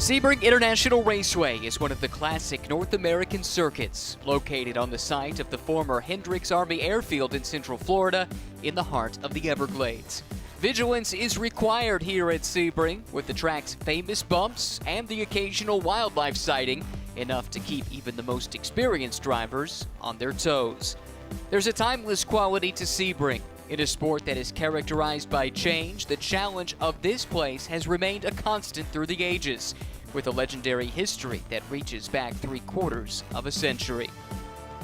Sebring International Raceway is one of the classic North American circuits, located on the site of the former Hendricks Army Airfield in Central Florida, in the heart of the Everglades. Vigilance is required here at Sebring, with the track's famous bumps and the occasional wildlife sighting, enough to keep even the most experienced drivers on their toes. There's a timeless quality to Sebring. In a sport that is characterized by change, the challenge of this place has remained a constant through the ages, with a legendary history that reaches back 3/4 of a century.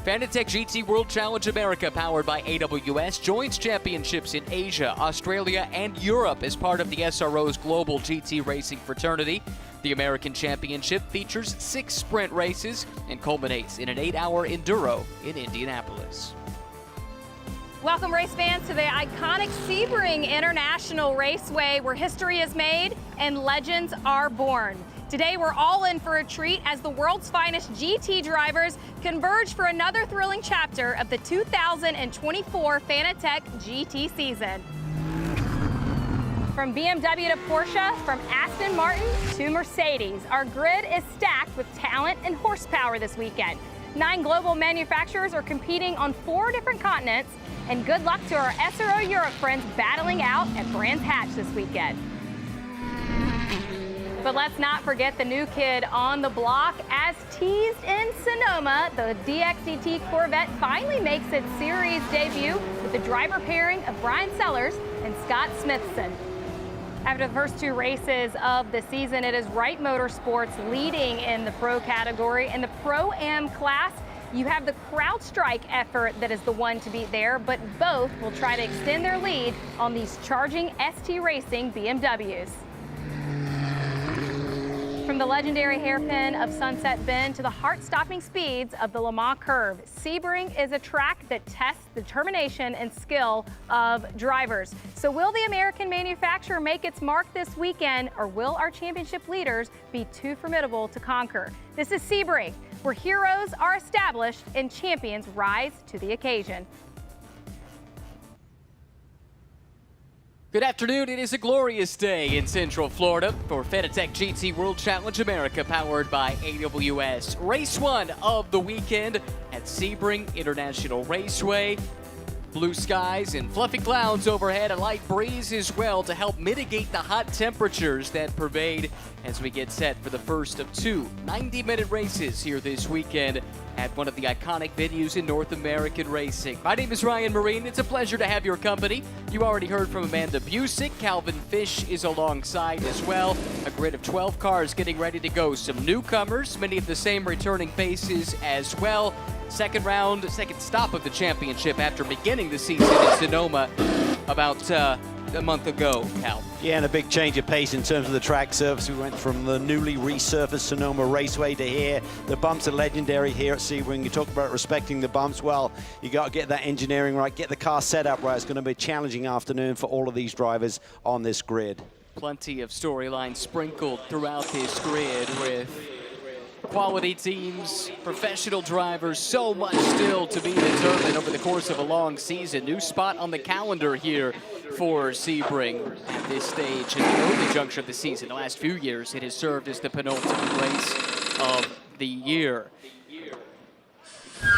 Fanatec GT World Challenge America, powered by AWS, joins championships in Asia, Australia, and Europe as part of the SRO's global GT racing fraternity. The American Championship features 6 sprint races and culminates in an 8-hour enduro in Indianapolis. Welcome, race fans, to the iconic Sebring International Raceway, where history is made and legends are born. Today, we're all in for a treat as the world's finest GT drivers converge for another thrilling chapter of the 2024 Fanatec GT season. From BMW to Porsche, from Aston Martin to Mercedes, our grid is stacked with talent and horsepower this weekend. 9 global manufacturers are competing on 4 different continents, and good luck to our SRO Europe friends battling out at Brands Hatch this weekend. But let's not forget the new kid on the block. As teased in Sonoma, the DXDT Corvette finally makes its series debut with the driver pairing of Brian Sellers and Scott Smithson. After the first 2 races of the season, it is Wright Motorsports leading in the pro category. In the Pro-Am class, you have the CrowdStrike effort that is the one to beat there, but both will try to extend their lead on these charging ST Racing BMWs. From the legendary hairpin of Sunset Bend to the heart-stopping speeds of the Le Mans Curve, Sebring is a track that tests the determination and skill of drivers. So will the American manufacturer make its mark this weekend, or will our championship leaders be too formidable to conquer? This is Sebring, where heroes are established and champions rise to the occasion. Good afternoon. It is a glorious day in Central Florida for Fanatec GT World Challenge America, powered by AWS. Race 1 of the weekend at Sebring International Raceway. Blue skies and fluffy clouds overhead, a light breeze as well to help mitigate the hot temperatures that pervade as we get set for the first of 2 90-minute races here this weekend at one of the iconic venues in North American racing. My name is Ryan Marine. It's a pleasure to have your company. You already heard from Amanda Busick. Calvin Fish is alongside as well. A grid of 12 cars getting ready to go. Some newcomers, many of the same returning faces as well. Second stop of the championship after beginning the season in Sonoma about a month ago, Cal. Yeah, and a big change of pace in terms of the track surface. We went from the newly resurfaced Sonoma Raceway to here. The bumps are legendary here at Sebring. You talk about respecting the bumps. Well, you got to get that engineering right, get the car set up right. It's going to be a challenging afternoon for all of these drivers on this grid. Plenty of storylines sprinkled throughout this grid with quality teams, professional drivers, so much still to be determined over the course of a long season. New spot on the calendar here for Sebring at this stage in the early juncture of the season. The last few years, it has served as the penultimate race of the year.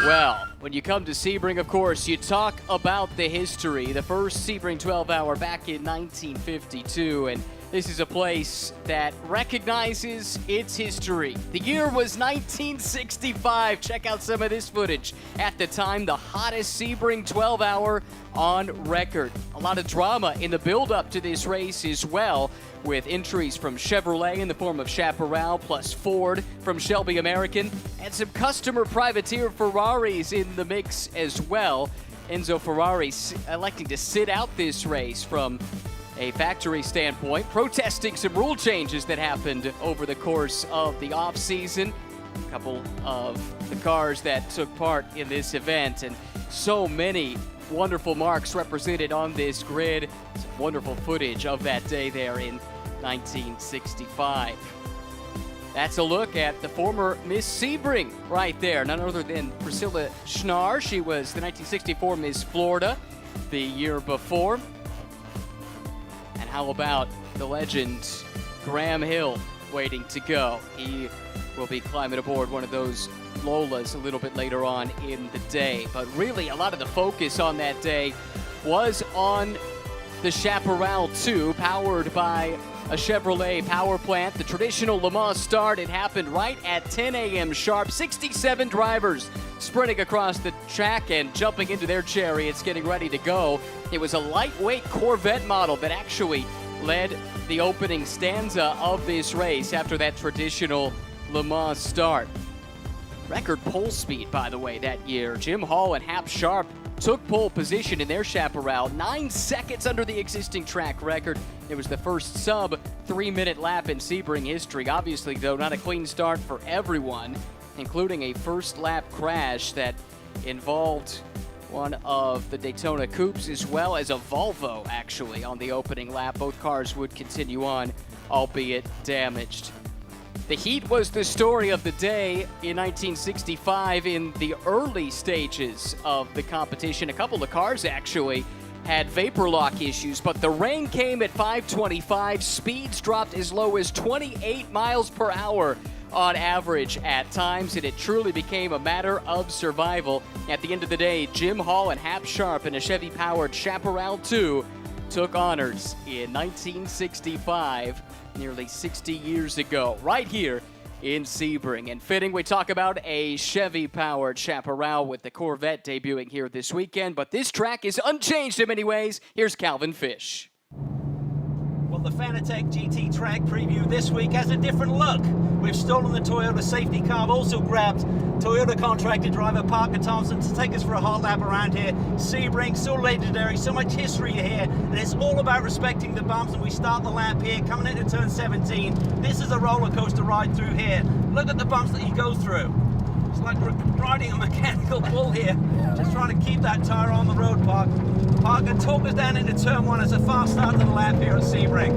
Well, when you come to Sebring, of course, you talk about the history. The first Sebring 12-hour back in 1952, and this is a place that recognizes its history. The year was 1965. Check out some of this footage. At the time, the hottest Sebring 12-hour on record. A lot of drama in the build-up to this race as well, with entries from Chevrolet in the form of Chaparral, plus Ford from Shelby American, and some customer privateer Ferraris in the mix as well. Enzo Ferrari electing to sit out this race from a factory standpoint, protesting some rule changes that happened over the course of the off-season. A couple of the cars that took part in this event, and so many wonderful marks represented on this grid. Some wonderful footage of that day there in 1965. That's a look at the former Miss Sebring right there, none other than Priscilla Schnarr. She was the 1964 Miss Florida the year before. And how about the legend Graham Hill waiting to go. He will be climbing aboard one of those Lolas a little bit later on in the day. But really, a lot of the focus on that day was on the Chaparral 2, powered by a Chevrolet power plant. The traditional Le Mans start, it happened right at 10 a.m. sharp. 67 drivers sprinting across the track and jumping into their chariots, getting ready to go. It was a lightweight Corvette model that actually led the opening stanza of this race after that traditional Le Mans start. Record pole speed, by the way, that year. Jim Hall and Hap Sharp took pole position in their Chaparral, 9 seconds under the existing track record. It was the first sub 3-minute lap in Sebring history. Obviously, though, not a clean start for everyone, including a first lap crash that involved one of the Daytona Coupes as well as a Volvo, actually, on the opening lap. Both cars would continue on, albeit damaged. The heat was the story of the day in 1965 in the early stages of the competition. A couple of cars actually had vapor lock issues, but the rain came at 5:25. Speeds dropped as low as 28 miles per hour on average at times, and it truly became a matter of survival. At the end of the day, Jim Hall and Hap Sharp in a Chevy-powered Chaparral 2 took honors in 1965, nearly 60 years ago, right here in Sebring. And fitting, we talk about a Chevy-powered Chaparral with the Corvette debuting here this weekend, but this track is unchanged in many ways. Here's Calvin Fish. Well, the Fanatec GT track preview this week has a different look. We've stolen the Toyota safety car. I've also grabbed Toyota contractor driver Parker Thompson to take us for a hot lap around here. Sebring, so legendary, so much history here, and it's all about respecting the bumps. And we start the lap here, coming into turn 17. This is a roller coaster ride through here. Look at the bumps that you go through. It's like riding a mechanical bull here. Just trying to keep that tire on the road, Parker, talk us down into turn 1 as a fast start to the lap here at Sebring.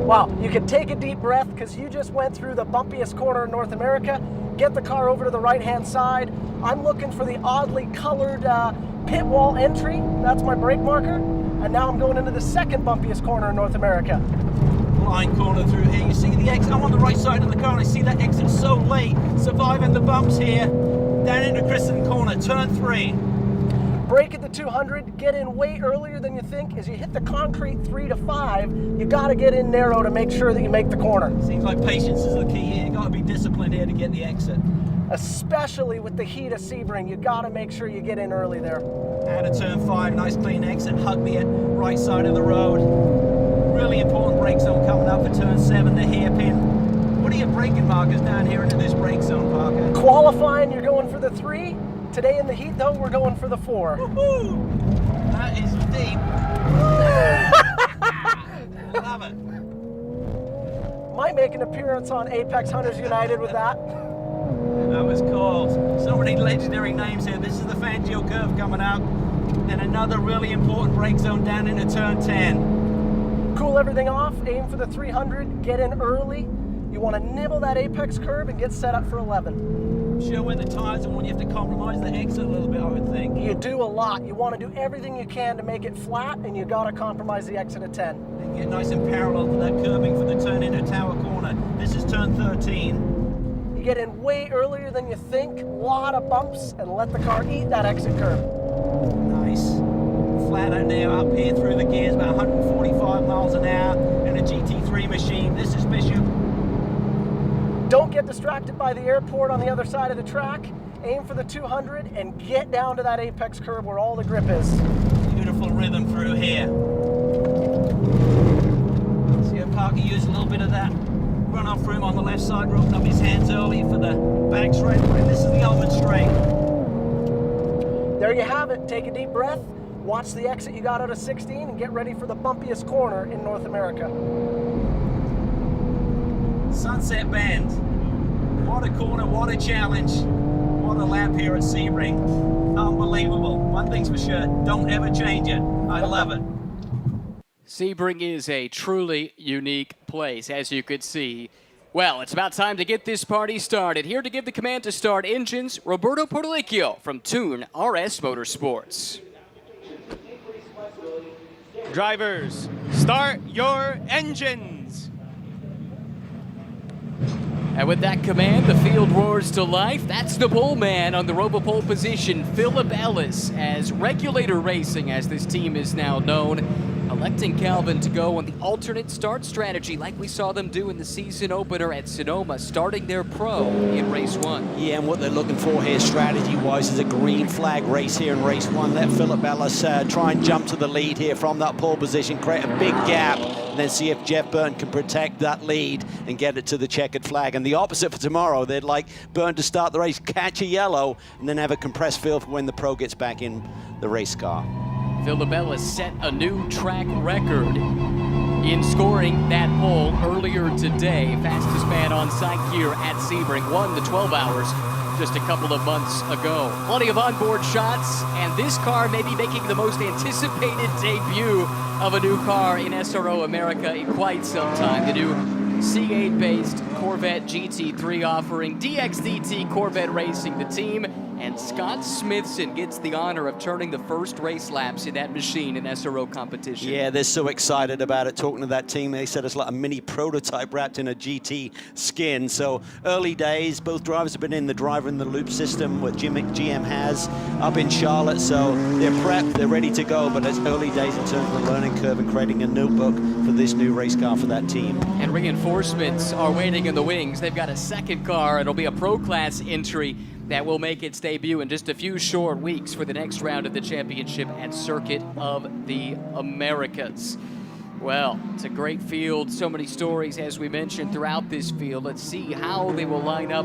Wow, you can take a deep breath because you just went through the bumpiest corner in North America. Get the car over to the right-hand side. I'm looking for the oddly colored pit wall entry. That's my brake marker. And now I'm going into the second bumpiest corner in North America. Line corner through here. You see the exit. I'm on the right side of the car and I see that exit so late. Surviving the bumps here. Down into Kristen corner, turn 3. Brake at the 200, get in way earlier than you think. As you hit the concrete 3 to 5, you gotta get in narrow to make sure that you make the corner. Seems like patience is the key here. You gotta be disciplined here to get the exit. Especially with the heat of Sebring, you gotta make sure you get in early there. Out of turn 5, nice clean exit, hug me at right side of the road. Really important brake zone coming up for turn 7, the hairpin. What are your braking markers down here into this brake zone, Parker? Qualifying, you're going for the 3. Today in the heat, though, we're going for the 4. Woohoo! That is deep. Love it. Might make an appearance on Apex Hunters United with that. That was cool. So many legendary names here. This is the Fangio curve coming up. Then another really important brake zone down into turn 10. Cool everything off, aim for the 300, get in early. You want to nibble that apex curb and get set up for 11. Sure, when the tires are on, you have to compromise the exit a little bit, I would think. You do a lot. You want to do everything you can to make it flat, and you got to compromise the exit at 10. And get nice and parallel to that curbing for the turn into Tower Corner. This is turn 13. You get in way earlier than you think, a lot of bumps, and let the car eat that exit curb. Nice. Flat out now, up here through the gears, about 145 miles an hour, and a GT3 machine. This is Bishop. Don't get distracted by the airport on the other side of the track. Aim for the 200 and get down to that apex curb where all the grip is. Beautiful rhythm through here. See how Parker used a little bit of that runoff room on the left side, roping up his hands early for the back straight. This is the almond straight. There you have it. Take a deep breath. Watch the exit you got out of 16 and get ready for the bumpiest corner in North America. Sunset Bend. What a corner, what a challenge. What a lap here at Sebring. Unbelievable. One thing's for sure, don't ever change it. I love it. Sebring is a truly unique place, as you could see. Well, it's about time to get this party started. Here to give the command to start engines, Roberto Portolicchio from Tune RS Motorsports. Drivers, start your engines. And with that command, the field roars to life. That's the pole man on the robo pole position, Philip Ellis, as Regulator Racing, as this team is now known, electing Calvin to go on the alternate start strategy like we saw them do in the season opener at Sonoma, starting their pro in race 1. Yeah, and what they're looking for here strategy-wise is a green flag race here in race 1. Let Philip Ellis try and jump to the lead here from that pole position, create a big gap, and then see if Jeff Burton can protect that lead and get it to the checkered flag. And the opposite for tomorrow, they'd like Burton to start the race, catch a yellow, and then have a compressed field for when the pro gets back in the race car. Philip Ellis set a new track record in scoring that pole earlier today. Fastest man on site here at Sebring, won the 12 hours just a couple of months ago. Plenty of onboard shots, and this car may be making the most anticipated debut of a new car in SRO America in quite some time. The new C8-based Corvette GT3 offering DXDT Corvette Racing, the team, and Scott Smithson gets the honor of turning the first race laps in that machine in SRO competition. Yeah, they're so excited about it. Talking to that team, they said it's like a mini prototype wrapped in a GT skin. So early days, both drivers have been in the driver in the loop system, what GM has up in Charlotte. So they're prepped, they're ready to go, but it's early days in terms of the learning curve and creating a notebook for this new race car for that team. And reinforcements are waiting in the wings. They've got a second car. It'll be a pro class entry that will make its debut in just a few short weeks for the next round of the championship at Circuit of the Americas. Well, it's a great field. So many stories, as we mentioned, throughout this field. Let's see how they will line up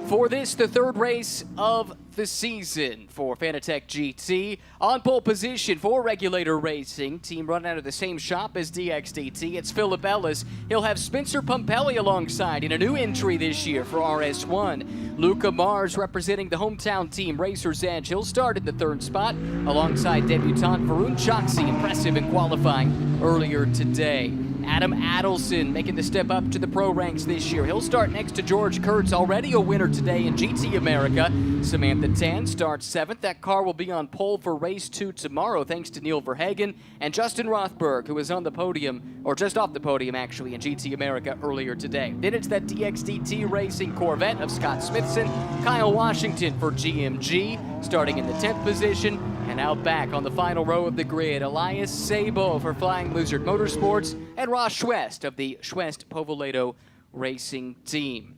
for this, the third race of the season for Fanatec GT. On pole position for Regulator Racing, team run out of the same shop as DXDT. It's Philip Ellis. He'll have Spencer Pumpelly alongside in a new entry this year for RS1. Luca Mars representing the hometown team, Racer's Edge. He'll start in the third spot alongside debutant Varun Choksi, impressive in qualifying earlier today. Adam Adelson making the step up to the pro ranks this year. He'll start next to George Kurtz, already a winner today in GT America. Samantha Tan starts 7th. That car will be on pole for race 2 tomorrow, thanks to Neil Verhagen and Justin Rothberg, who was on the podium, or just off the podium actually, in GT America earlier today. Then it's that DXDT Racing Corvette of Scott Smithson, Kyle Washington for GMG, starting in the 10th position. And out back on the final row of the grid, Elias Sabo for Flying Lizard Motorsports and Ross Schwest of the Schwest Povoledo Racing Team.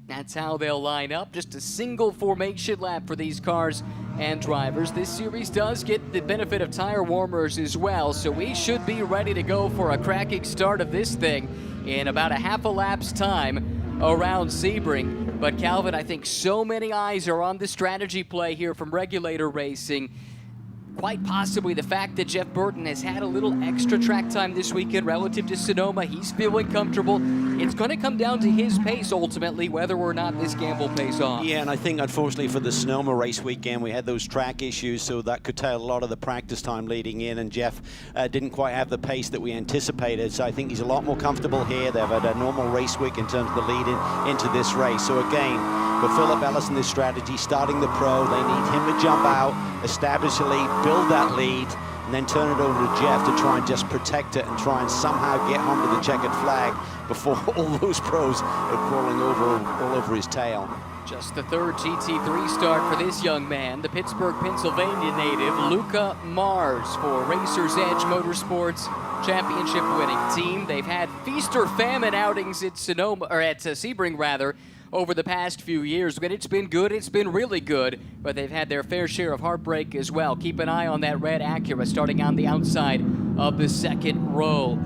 That's how they'll line up. Just a single formation lap for these cars and drivers. This series does get the benefit of tire warmers as well, so we should be ready to go for a cracking start of this thing in about a half a lap's time around Sebring. But Calvin, I think so many eyes are on the strategy play here from Regulator Racing. Quite possibly the fact that Jeff Burton has had a little extra track time this weekend relative to Sonoma. He's feeling comfortable. It's going to come down to his pace ultimately, whether or not this gamble pays off. Yeah, and I think unfortunately for the Sonoma race weekend, we had those track issues, so that could tell a lot of the practice time leading in, and Jeff didn't quite have the pace that we anticipated. So I think he's a lot more comfortable here. They've had a normal race week in terms of the lead into this race. So again, for Philip Ellis and this strategy, starting the pro, they need him to jump out, establish a lead, build that lead, and then turn it over to Jeff to try and just protect it and try and somehow get onto the checkered flag before all those pros are crawling all over his tail. Just the third GT3 start for this young man, the Pittsburgh, Pennsylvania native, Luca Mars for Racer's Edge Motorsports championship winning team. They've had feast or famine outings at Sonoma, or at Sebring rather, over the past few years. But it's been good, it's been really good, but they've had their fair share of heartbreak as well. Keep an eye on that red Acura starting on the outside of the second row.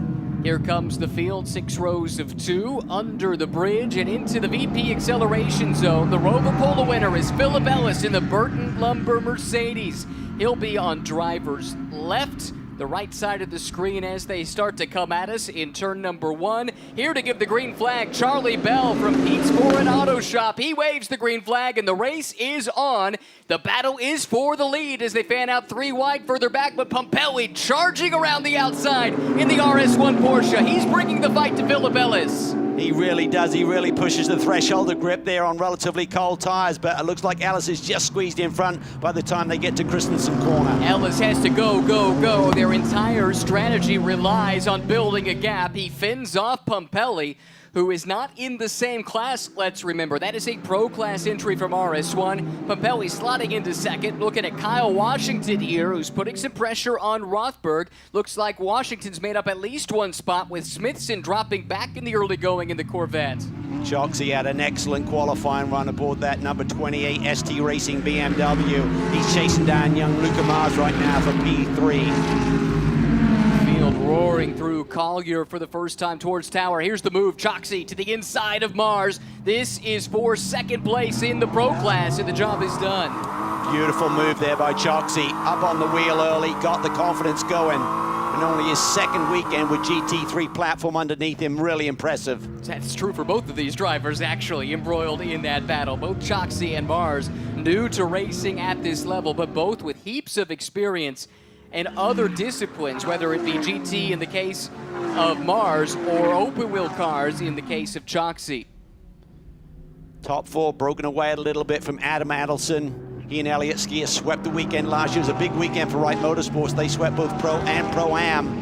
Here comes the field, 6 rows of 2, under the bridge and into the VP acceleration zone. The Rover Polo winner is Philip Ellis in the Burton Lumber Mercedes. He'll be on driver's left, the right side of the screen as they start to come at us in turn number 1. Here to give the green flag, Charlie Bell from Pete's Foreign Auto Shop. He waves the green flag and the race is on. The battle is for the lead as they fan out 3 wide further back, but Pumpelly charging around the outside in the RS1 Porsche. He's bringing the fight to Philip Ellis. He really does. He really pushes the threshold of grip there on relatively cold tires, but it looks like Ellis is just squeezed in front by the time they get to Christensen corner. Ellis has to go, go, go. Their entire strategy relies on building a gap. He fends off Pumpelly, who is not in the same class, let's remember. That is a pro class entry from RS1. Pompelli slotting into second. Looking at Kyle Washington here, who's putting some pressure on Rothberg. Looks like Washington's made up at least one spot, with Smithson dropping back in the early going in the Corvette. Choxy had an excellent qualifying run aboard that number 28 ST Racing BMW. He's chasing down young Luca Mars right now for P3. Field roaring through Collier for the first time towards Tower. Here's the move, Choxy to the inside of Mars. This is for second place in the pro class, and the job is done. Beautiful move there by Choxy. Up on the wheel early, got the confidence going. And only his second weekend with GT3 platform underneath him, really impressive. That's true for both of these drivers, actually, embroiled in that battle. Both Choxy and Mars new to racing at this level, but both with heaps of experience and other disciplines, whether it be GT in the case of Mars or open wheel cars in the case of Choxy. Top four broken away a little bit from Adam Adelson. He and Elliott Skier swept the weekend last year. It was a big weekend for Wright Motorsports. They swept both Pro and Pro-Am.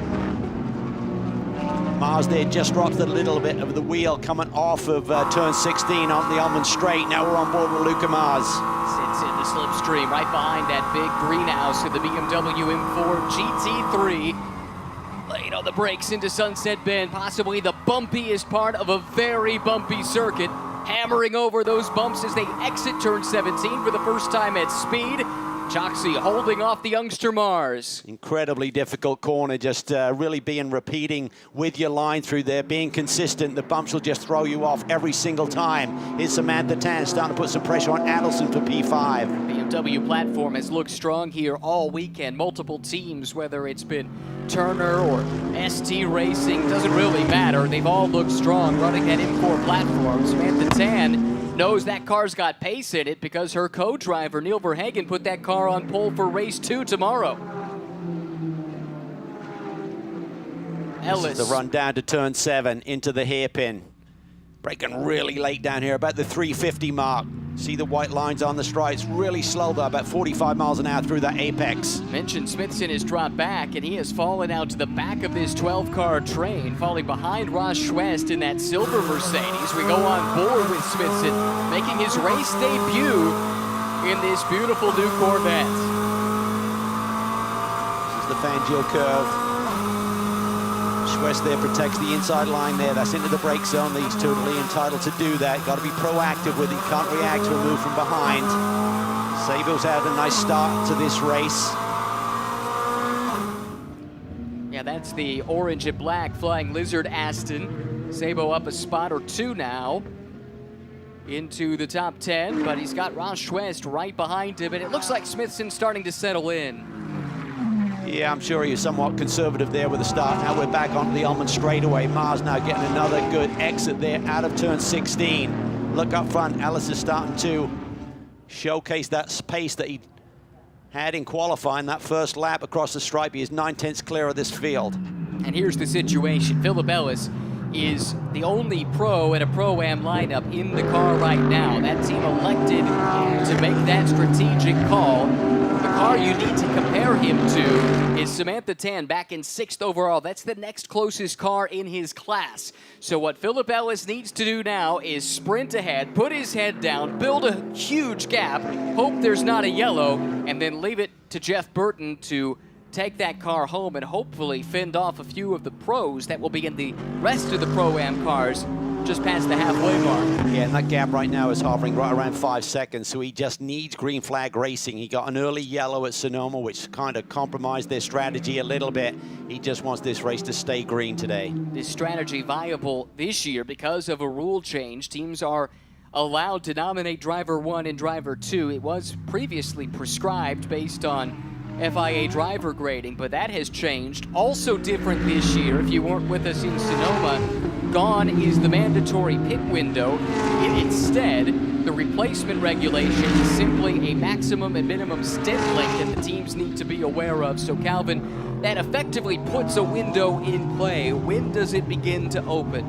Mars there just dropped a little bit of the wheel coming off of turn 16 on the Almond Straight. Now we're on board with Luca Mars. Sits in the slipstream right behind that big greenhouse of the BMW M4 GT3. Late on the brakes into Sunset Bend, possibly the bumpiest part of a very bumpy circuit. Hammering over those bumps as they exit turn 17 for the first time at speed. Choxy holding off the youngster Mars. Incredibly difficult corner, just really repeating with your line through there, being consistent. The bumps will just throw you off every single time. Here's Samantha Tan starting to put some pressure on Adelson for P5. BMW platform has looked strong here all weekend. Multiple teams, whether it's been Turner or ST Racing, doesn't really matter. They've all looked strong running that M4 platform. Samantha Tan knows that car's got pace in it because her co-driver, Neil Verhagen, put that car on pole for race 2 tomorrow. Ellis. This is the run down to turn 7 into the hairpin. Braking really late down here, about the 350 mark. See the white lines on the stripes, really slow though, about 45 miles an hour through that apex. Mentioned Smithson has dropped back, and he has fallen out to the back of this 12-car train, falling behind Ross Schwest in that silver Mercedes. We go on board with Smithson, making his race debut in this beautiful new Corvette. This is the Fangio curve. Schwest there protects the inside line there. That's into the brake zone. He's totally entitled to do that. Got to be proactive with it. Can't react to a move from behind. Sable's had a nice start to this race. Yeah, that's the orange and black Flying Lizard Aston. Sabo up a spot or two now into the top 10, but he's got Ross Schwest right behind him, and it looks like Smithson's starting to settle in. Yeah, I'm sure he was somewhat conservative there with the start. Now we're back onto the Almond straightaway. Mars now getting another good exit there out of turn 16. Look up front, Ellis is starting to showcase that pace that he had in qualifying. That first lap across the stripe, he is 9/10 clear of this field. And here's the situation. Philip Ellis is the only pro in a Pro-Am lineup in the car right now. That team elected to make that strategic call. The car you need to compare him to is Samantha Tan back in 6th overall. That's the next closest car in his class. So what Philip Ellis needs to do now is sprint ahead, put his head down, build a huge gap, hope there's not a yellow, and then leave it to Jeff Burton to take that car home and hopefully fend off a few of the pros that will be in the rest of the Pro-Am cars just past the halfway mark. Yeah, and that gap right now is hovering right around 5 seconds, so he just needs green flag racing. He got an early yellow at Sonoma, which kind of compromised their strategy a little bit. He just wants this race to stay green today. This strategy viable this year because of a rule change. Teams are allowed to nominate driver 1 and driver 2. It was previously prescribed based on FIA driver grading, but that has changed. Also different this year, if you weren't with us in Sonoma, gone is the mandatory pit window. Instead, the replacement regulation is simply a maximum and minimum stint length that the teams need to be aware of. So Calvin, that effectively puts a window in play. When does it begin to open?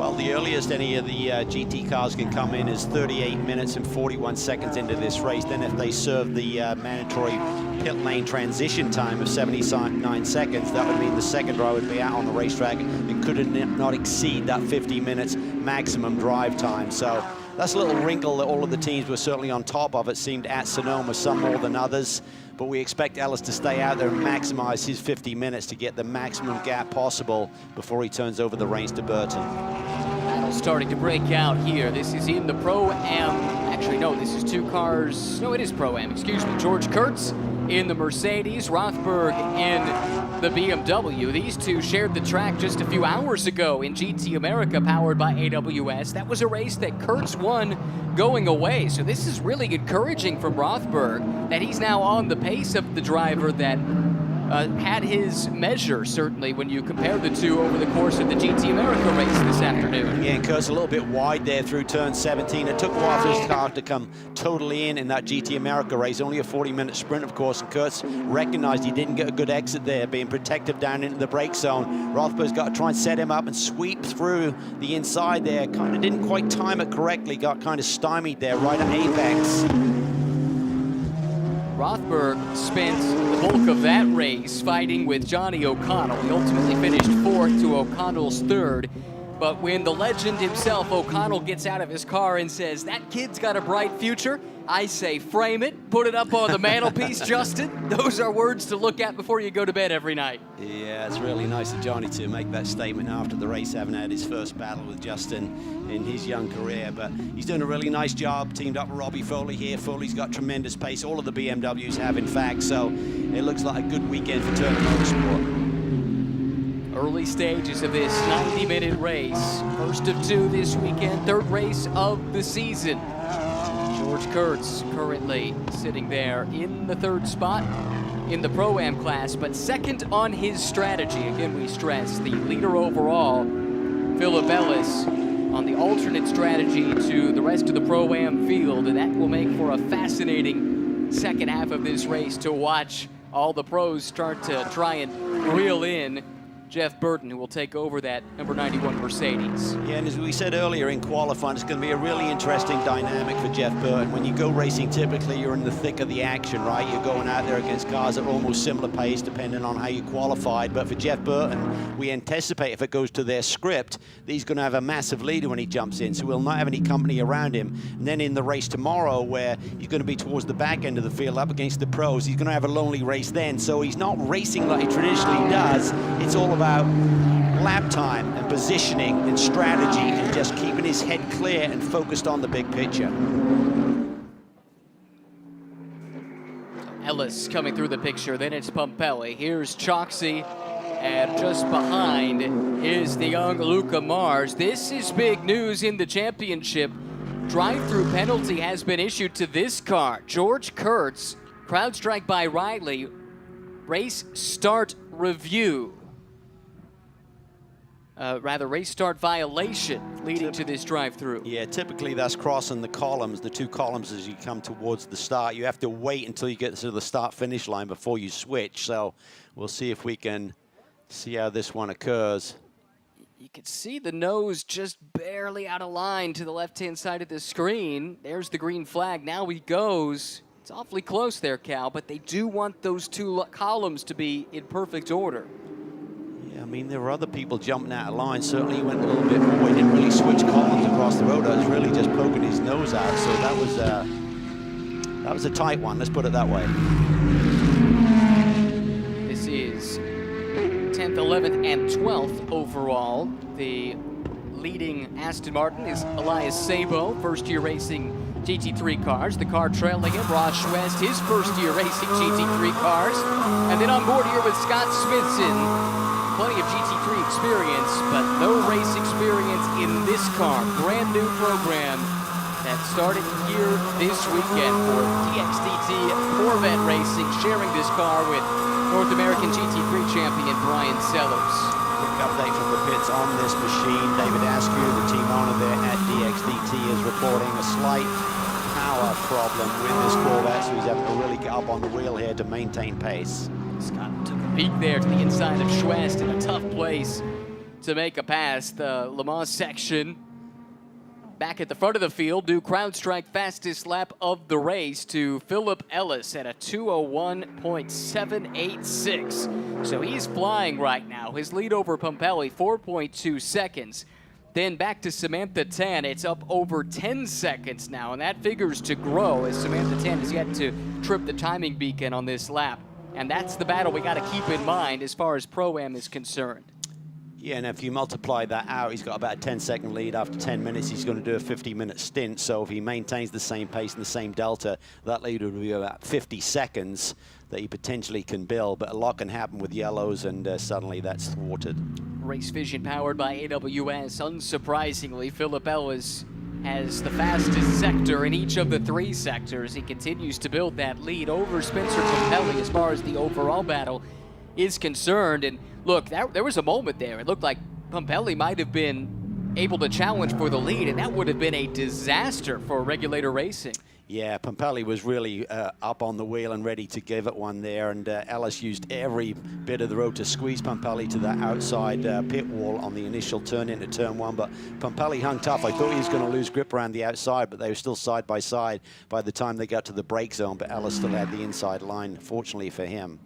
Well, the earliest any of the GT cars can come in is 38 minutes and 41 seconds into this race. Then if they serve the mandatory pit lane transition time of 79 seconds, that would mean the second driver would be out on the racetrack and could not exceed that 50 minutes maximum drive time. So that's a little wrinkle that all of the teams were certainly on top of, it seemed, at Sonoma, some more than others. But we expect Ellis to stay out there and maximize his 50 minutes to get the maximum gap possible before he turns over the reins to Burton. Battle starting to break out here. This is in the Pro-Am. Actually, no, this is two cars. No, it is Pro-Am, excuse me. George Kurtz in the Mercedes, Rothberg in the BMW. These two shared the track just a few hours ago in GT America, powered by AWS. That was a race that Kurtz won going away. So this is really encouraging from Rothberg that he's now on the pace of the driver that had his measure, certainly, when you compare the two over the course of the GT America race this afternoon. Yeah, and Kurt's a little bit wide there through turn 17. It took a while for his car to come totally in that GT America race. Only a 40-minute sprint, of course, and Kurt's recognized he didn't get a good exit there, being protective down into the brake zone. Rothberg's got to try and set him up and sweep through the inside there. Kind of didn't quite time it correctly, got kind of stymied there right at apex. Rothberg spent the bulk of that race fighting with Johnny O'Connell. He ultimately finished 4th to O'Connell's 3rd. But when the legend himself, O'Connell, gets out of his car and says, "That kid's got a bright future," I say, frame it, put it up on the mantelpiece, Justin. Those are words to look at before you go to bed every night. Yeah, it's really nice of Johnny to make that statement after the race, having had his first battle with Justin in his young career. But he's doing a really nice job, teamed up with Robbie Foley here. Foley's got tremendous pace. All of the BMWs have, in fact. So it looks like a good weekend for Turner Motorsport. Early stages of this 90-minute race. First of two this weekend, third race of the season. George Kurtz currently sitting there in the 3rd spot in the Pro-Am class, but second on his strategy. Again, we stress the leader overall, Philip Ellis, on the alternate strategy to the rest of the Pro-Am field, and that will make for a fascinating second half of this race to watch all the pros start to try and reel in Jeff Burton, who will take over that number 91 Mercedes. Yeah, and as we said earlier in qualifying, it's going to be a really interesting dynamic for Jeff Burton. When you go racing, typically you're in the thick of the action, right? You're going out there against cars at almost similar pace, depending on how you qualified. But for Jeff Burton, we anticipate, if it goes to their script, that he's going to have a massive leader when he jumps in, so he'll not have any company around him. And then in the race tomorrow, where he's going to be towards the back end of the field up against the pros, he's going to have a lonely race then. So he's not racing like he traditionally does. It's all about lap time and positioning and strategy and just keeping his head clear and focused on the big picture. Ellis coming through the picture, then it's Pumpelly. Here's Choxy, and just behind is the young Luca Mars. This is big news in the championship. Drive-through penalty has been issued to this car. George Kurtz, crowd strike by Riley, race start review. Race start violation leading to this drive-through. Yeah, typically that's crossing the columns, the two columns as you come towards the start. You have to wait until you get to the start-finish line before you switch. So we'll see if we can see how this one occurs. You can see the nose just barely out of line to the left-hand side of the screen. There's the green flag. Now he goes. It's awfully close there, Cal, but they do want those two columns to be in perfect order. I mean, there were other people jumping out of line. Certainly he went a little bit more. He didn't really switch columns across the road. That was really just poking his nose out. So that was a tight one. Let's put it that way. This is 10th, 11th, and 12th overall. The leading Aston Martin is Elias Sabo, first-year racing GT3 cars. The car trailing him, Ross West, his first-year racing GT3 cars. And then on board here with Scott Smithson. Plenty of GT3 experience, but no race experience in this car. Brand new program that started here this weekend for DXDT Corvette Racing, sharing this car with North American GT3 champion Brian Sellers. Quick update from the pits on this machine. David Askew, the team owner there at DXDT, is reporting a slight power problem with this Corvette, so he's having to really get up on the wheel here to maintain pace. Scott took a peek there to the inside of Schwest in a tough place to make a pass. The Le Mans section back at the front of the field, do crowd strike fastest lap of the race to Philip Ellis at a 2:01.786. So he's flying right now. His lead over Pumpelly, 4.2 seconds. Then back to Samantha 10. It's up over 10 seconds now, and that figures to grow as Samantha 10 has yet to trip the timing beacon on this lap. And that's the battle we got to keep in mind as far as Pro-Am is concerned. Yeah, and if you multiply that out, he's got about a 10-second lead. After 10 minutes, he's going to do a 50-minute stint. So if he maintains the same pace and the same delta, that lead will be about 50 seconds that he potentially can build. But a lot can happen with yellows, and suddenly that's thwarted. Race Vision powered by AWS. Unsurprisingly, Philip Ellis has the fastest sector in each of the 3 sectors. He continues to build that lead over Spencer Pumpelly as far as the overall battle is concerned. And look, there was a moment there. It looked like Pumpelly might have been able to challenge for the lead, and that would have been a disaster for Regulator Racing. Yeah, Pumpelly was really up on the wheel and ready to give it one there, and Ellis used every bit of the road to squeeze Pumpelly to that outside pit wall on the initial turn into turn 1, but Pumpelly hung tough. I thought he was going to lose grip around the outside, but they were still side by side by the time they got to the brake zone, but Ellis still had the inside line, fortunately for him.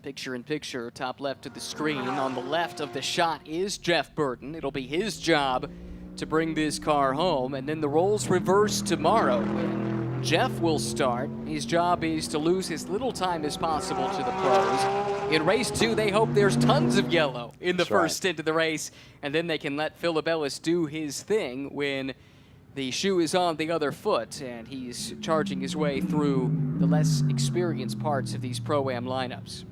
Picture in picture, top left of the screen. On the left of the shot is Jeff Burton. It'll be his job to bring this car home, and then the roles reverse tomorrow when Jeff will start. His job is to lose as little time as possible to the pros. In race 2, they hope there's tons of yellow in the first stint of the race, and then they can let Philip Ellis do his thing when the shoe is on the other foot and he's charging his way through the less experienced parts of these Pro-Am lineups.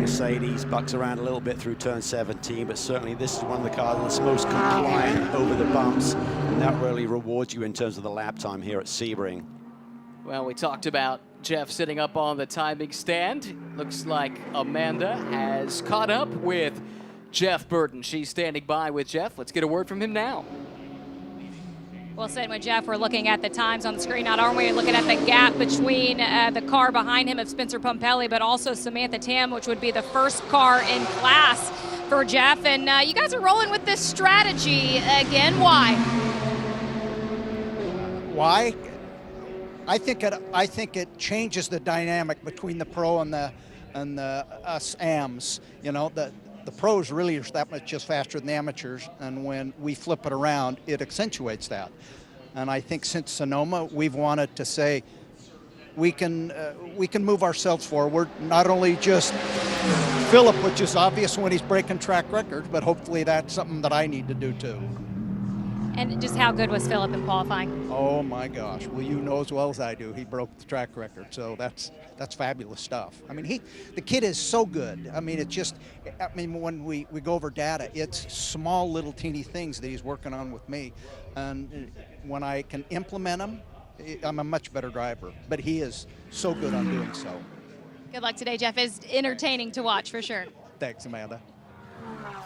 Mercedes bucks around a little bit through turn 17, but certainly this is one of the cars that's most compliant over the bumps, and that really rewards you in terms of the lap time here at Sebring. Well, we talked about Jeff sitting up on the timing stand. Looks like Amanda has caught up with Jeff Burton. She's standing by with Jeff. Let's get a word from him now. Well, sitting with Jeff, we're looking at the times on the screen, not aren't we? We're looking at the gap between the car behind him of Spencer Pumpelly, but also Samantha Tam, which would be the first car in class for Jeff. And you guys are rolling with this strategy again. Why? Why? I think it changes the dynamic between the pro and the us AMs. You know, the pros really are that much just faster than the amateurs, and when we flip it around, it accentuates that. And I think since Sonoma, we've wanted to say we can move ourselves forward, not only just Philip, which is obvious when he's breaking track records, but hopefully that's something that I need to do too. And just how good was Philip in qualifying? Oh my gosh, well, you know as well as I do, he broke the track record, so that's fabulous stuff. I mean, the kid is so good. I mean, when we go over data, it's small little teeny things that he's working on with me, and when I can implement them, I'm a much better driver, but he is so good on doing so. Good luck today, Jeff. It's entertaining to watch for sure. Thanks, Amanda.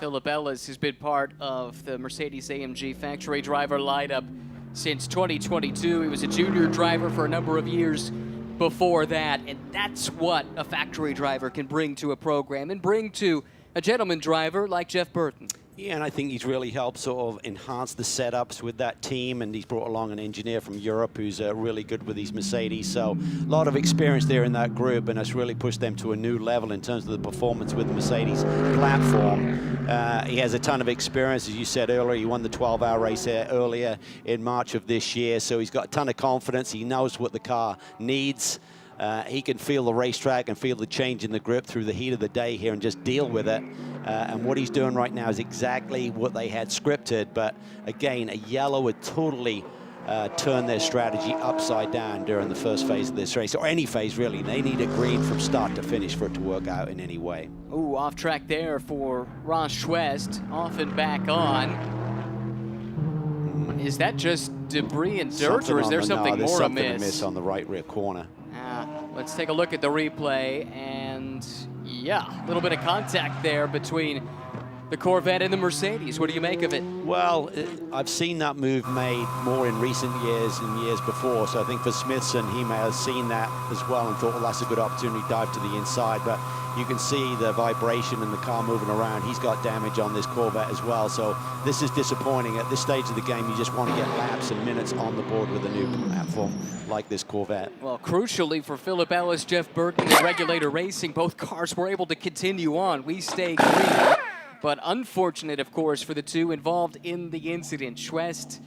Philip Ellis has been part of the Mercedes-AMG factory driver lineup since 2022. He was a junior driver for a number of years before that, and that's what a factory driver can bring to a program and bring to a gentleman driver like Jeff Burton. Yeah, and I think he's really helped sort of enhance the setups with that team, and he's brought along an engineer from Europe who's really good with these Mercedes. So a lot of experience there in that group, and it's really pushed them to a new level in terms of the performance with the Mercedes platform. He has a ton of experience, as you said earlier. He won the 12-hour race there earlier in March of this year, so he's got a ton of confidence. He knows what the car needs. He can feel the racetrack and feel the change in the grip through the heat of the day here and just deal with it. And what he's doing right now is exactly what they had scripted. But again, a yellow would totally turn their strategy upside down during the first phase of this race, or any phase really. They need a green from start to finish for it to work out in any way. Ooh, off track there for Ross Schwest, off and back on. Is that just debris and dirt, or is there something more amiss? There's something amiss on the right rear corner. Let's take a look at the replay, and yeah, a little bit of contact there between the Corvette and the Mercedes. What do you make of it? Well, I've seen that move made more in recent years and years before, so I think for Smithson, he may have seen that as well and thought, well, that's a good opportunity to dive to the inside, but you can see the vibration and the car moving around. He's got damage on this Corvette as well, so this is disappointing. At this stage of the game, you just want to get laps and minutes on the board with a new platform like this Corvette. Well, crucially for Philip Ellis, Jeff Burton, and Regulator Racing, both cars were able to continue on. We stay green. but unfortunate, of course, for the two involved in the incident, Schwest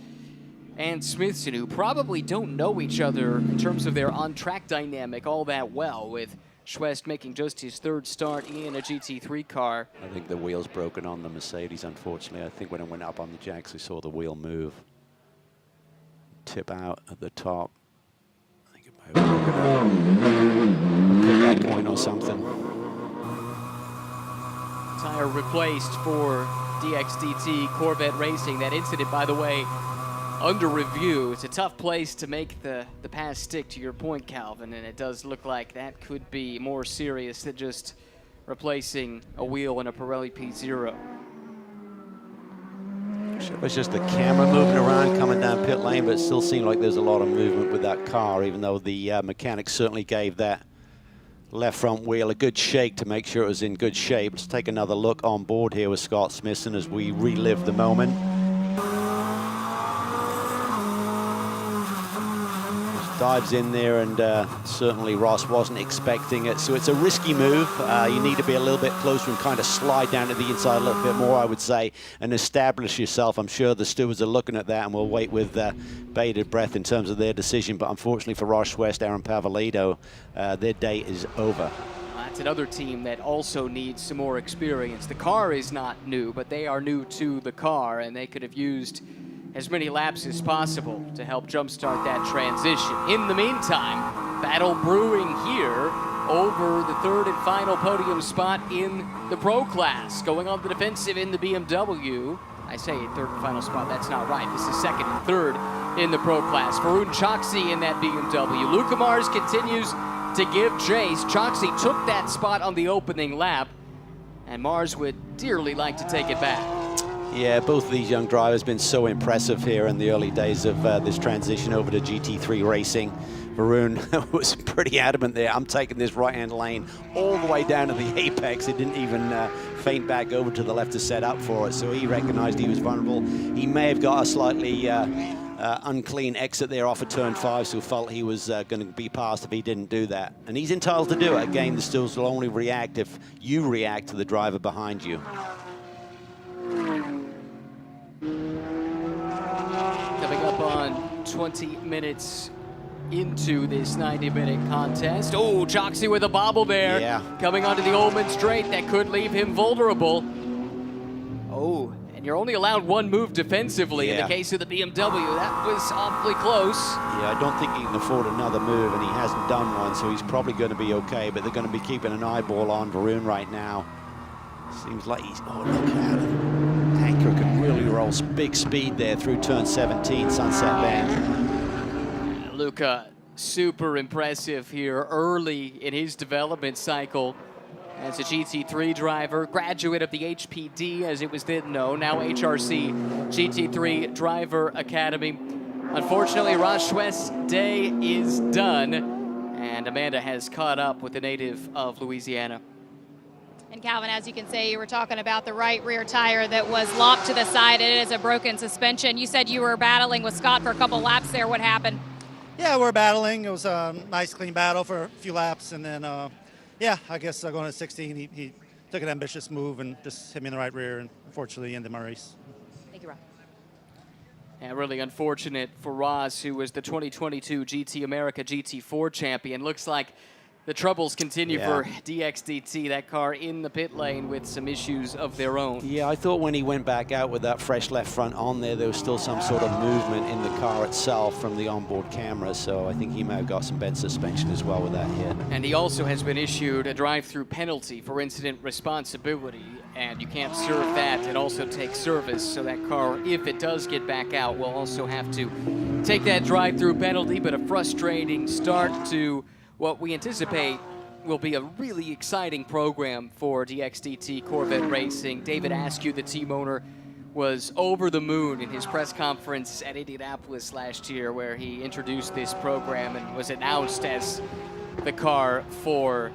and Smithson, who probably don't know each other in terms of their on-track dynamic all that well, with Schwest making just his third start in a GT3 car. I think the wheel's broken on the Mercedes, unfortunately. I think when it went up on the jacks, we saw the wheel move. Tip out at the top. I think it might have broken a pit point or something. Tire replaced for DXDT Corvette Racing. That incident, by the way, under review. It's a tough place to make the pass stick, to your point, Calvin, and it does look like that could be more serious than just replacing a wheel in a Pirelli P0. It was just the camera moving around coming down pit lane, but it still seemed like there's a lot of movement with that car, even though the mechanics certainly gave that left front wheel a good shake to make sure it was in good shape. Let's take another look on board here with Scott Smithson as we relive the moment. Dives in there, and certainly Ross wasn't expecting it, so it's a risky move. You need to be a little bit closer and kind of slide down to the inside a little bit more, I would say, and establish yourself. I'm sure the stewards are looking at that, and we'll wait with bated breath in terms of their decision, but unfortunately for Ross Schwest, Aaron Pavolito, their day is over. That's another team that also needs some more experience. The car is not new, but they are new to the car, and they could have used as many laps as possible to help jumpstart that transition. In the meantime, battle brewing here over the third and final podium spot in the Pro class. Going on the defensive in the BMW. I say third and final spot, that's not right. This is second and third in the Pro class. Varun Choksi in that BMW. Luca Mars continues to give chase. Choksi took that spot on the opening lap, and Mars would dearly like to take it back. Yeah, both of these young drivers been so impressive here in the early days of this transition over to GT3 racing. Varun was pretty adamant there. I'm taking this right-hand lane all the way down to the apex. He didn't even feint back over to the left to set up for it, so he recognized he was vulnerable. He may have got a slightly unclean exit there off of turn 5, so felt he was going to be passed if he didn't do that. And he's entitled to do it. Again, the stewards will only react if you react to the driver behind you. Coming up on 20 minutes into this 90-minute contest. Oh, Choksi with a bobble there. Yeah. Coming onto the Ullman straight, that could leave him vulnerable. Oh, and you're only allowed one move defensively in the case of the BMW. That was awfully close. Yeah, I don't think he can afford another move, and he hasn't done one, so he's probably going to be okay, but they're going to be keeping an eyeball on Varun right now. Seems like he's, oh, look at him. Tanker can really roll big speed there through turn 17, Sunset Bend. Luca, super impressive here early in his development cycle as a GT3 driver, graduate of the HPD as it was then known, now HRC GT3 Driver Academy. Unfortunately, Ross Schwest's day is done, and Amanda has caught up with the native of Louisiana. And Calvin, as you can see, you were talking about the right rear tire that was lopped to the side. It is a broken suspension. You said you were battling with Scott for a couple laps there. What happened? Yeah, we're battling. It was a nice, clean battle for a few laps. And then, yeah, I guess going to 16, he took an ambitious move and just hit me in the right rear and unfortunately ended my race. Thank you, Rob. Yeah, really unfortunate for Ross, who was the 2022 GT America GT4 champion. Looks like the troubles continue for DXDT, that car in the pit lane with some issues of their own. Yeah, I thought when he went back out with that fresh left front on there was still some sort of movement in the car itself from the onboard camera, so I think he may have got some bent suspension as well with that hit. And he also has been issued a drive-through penalty for incident responsibility, and you can't serve that and also take service, so that car, if it does get back out, will also have to take that drive-through penalty, but a frustrating start to what we anticipate will be a really exciting program for DXDT Corvette Racing. David Askew, the team owner, was over the moon in his press conference at Indianapolis last year, where he introduced this program and was announced as the car for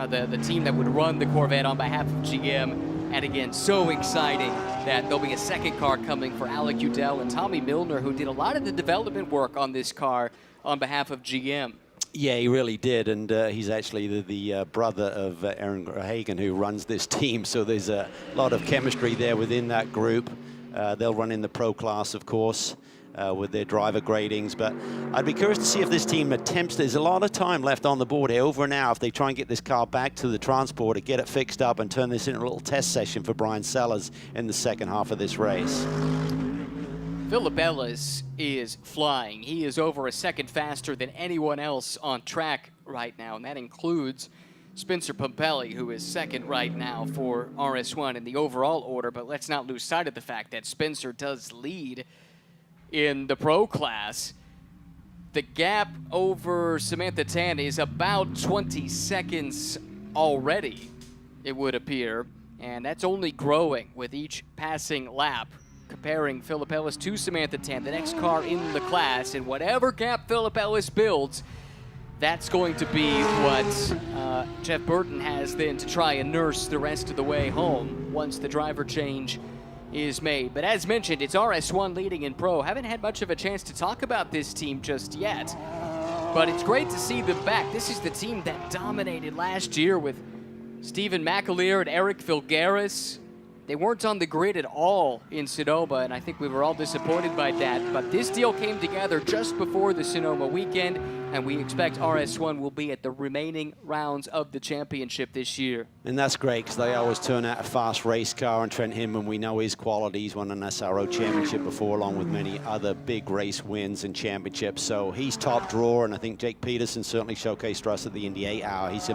the team that would run the Corvette on behalf of GM. And again, so exciting that there'll be a second car coming for Alec Udell and Tommy Milner, who did a lot of the development work on this car on behalf of GM. Yeah, he really did, and he's actually the brother of Aaron Hagen, who runs this team, so there's a lot of chemistry there within that group. They'll run in the pro class, of course, with their driver gradings, but I'd be curious to see if this team attempts. There's a lot of time left on the board here, over an hour, if they try and get this car back to the transporter, get it fixed up, and turn this into a little test session for Brian Sellers in the second half of this race. Philip Ellis is flying. He is over a second faster than anyone else on track right now, and that includes Spencer Pumpelly, who is second right now for RS1 in the overall order. But let's not lose sight of the fact that Spencer does lead in the pro class. The gap over Samantha Tan is about 20 seconds already, it would appear, and that's only growing with each passing lap. Comparing Philip Ellis to Samantha Tan, the next car in the class, and whatever gap Philip Ellis builds, that's going to be what Jeff Burton has then to try and nurse the rest of the way home once the driver change is made. But as mentioned, it's RS1 leading in pro. Haven't had much of a chance to talk about this team just yet, but it's great to see them back. This is the team that dominated last year with Stephen McAleer and Eric Filgaris. They weren't on the grid at all in Sonoma, and I think we were all disappointed by that. But this deal came together just before the Sonoma weekend, and we expect RS1 will be at the remaining rounds of the championship this year. And that's great, because they always turn out a fast race car, and Trent Hinman, we know his quality. He's won an SRO championship before, along with many other big race wins and championships. So he's top drawer, and I think Jake Peterson certainly showcased for us at the Indy 8 Hour. He's a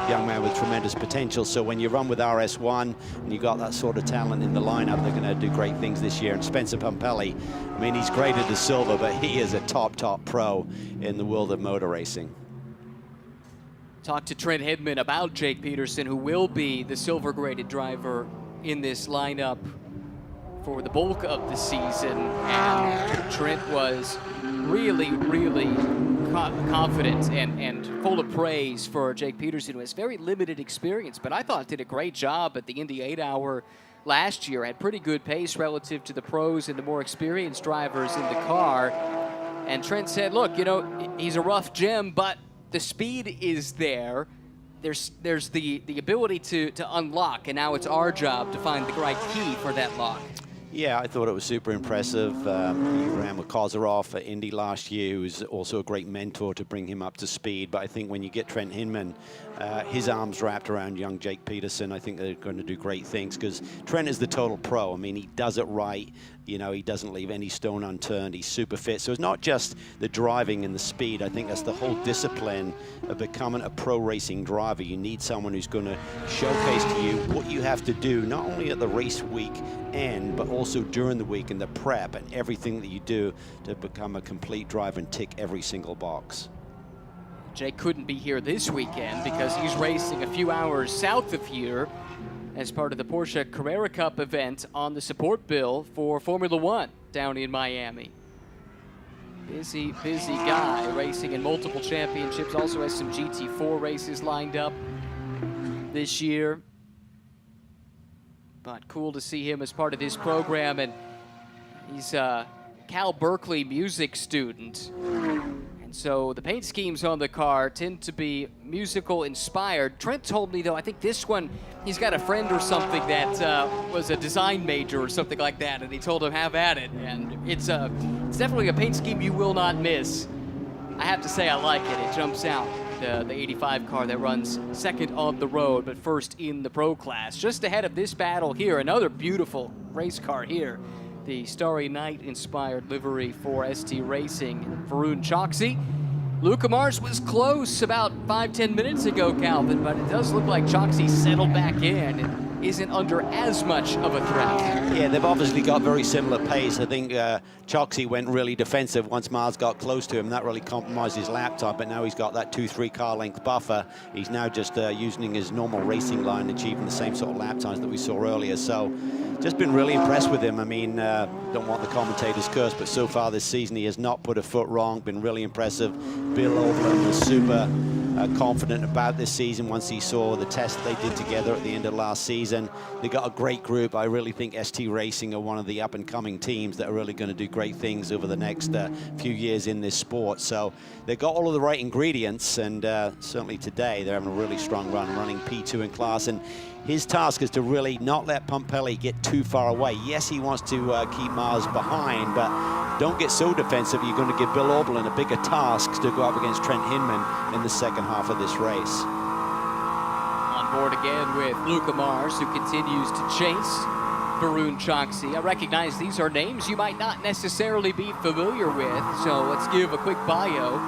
young man with tremendous potential. So when you run with RS1 and you got that sort of talent in the lineup, they're going to do great things this year. And Spencer Pumpelly, I mean, he's graded as silver, but he is a top pro in the world of motor racing. Talk to Trent Hidman about Jake Peterson, who will be the silver graded driver in this lineup for the bulk of the season. And Trent was really confident and full of praise for Jake Peterson, who has very limited experience, but I thought did a great job at the Indy 8 Hour last year. Had pretty good pace relative to the pros and the more experienced drivers in the car. And Trent said, look, you know, he's a rough gem, but the speed is there. There's the ability to unlock, and now it's our job to find the right key for that lock. Yeah, I thought it was super impressive. He ran with Kozarov at Indy last year, who was also a great mentor to bring him up to speed. But I think when you get Trent Hinman, his arms wrapped around young Jake Peterson, I think they're going to do great things, because Trent is the total pro. I mean, he does it right. You know, he doesn't leave any stone unturned. He's super fit. So it's not just the driving and the speed. I think that's the whole discipline of becoming a pro racing driver. You need someone who's going to showcase to you what you have to do, not only at the race week end, but also during the week in the prep and everything that you do to become a complete driver and tick every single box. Jake couldn't be here this weekend because he's racing a few hours south of here as part of the Porsche Carrera Cup event on the support bill for Formula One down in Miami. Busy guy, racing in multiple championships, also has some GT4 races lined up this year. But cool to see him as part of this program, and he's a Cal Berkeley music student. And so the paint schemes on the car tend to be musical inspired. Trent told me, though, I think this one, he's got a friend or something that was a design major or something like that, and he told him, have at it. And it's definitely a paint scheme you will not miss. I have to say I like it. It jumps out. The 85 car that runs second on the road, but first in the pro class. Just ahead of this battle here, another beautiful race car here. The Starry Night inspired livery for ST Racing, Varun Choksi. Luca Mars was close about 5-10 minutes ago, Calvin, but it does look like Choksi settled back in and isn't under as much of a threat. Yeah, they've obviously got very similar pace. I think Choksi went really defensive once Mars got close to him. That really compromised his lap time, but now he's got that 2-3 car length buffer. He's now just using his normal racing line, achieving the same sort of lap times that we saw earlier. So just been really impressed with him. I mean, don't want the commentators curse, but so far this season he has not put a foot wrong, been really impressive. Bill Oberlin was super confident about this season once he saw the test they did together at the end of last season. They got a great group. I really think ST Racing are one of the up-and-coming teams that are really going to do great things over the next few years in this sport. So they've got all of the right ingredients, and certainly today they're having a really strong run, running P2 in class. And his task is to really not let Pumpelly get too far away. Yes, he wants to keep Mars behind, but don't get so defensive. You're going to give Bill Oberlin a bigger task to go up against Trent Hinman in the second half of this race. On board again with Luca Mars, who continues to chase Varun Choksi. I recognize these are names you might not necessarily be familiar with, so let's give a quick bio.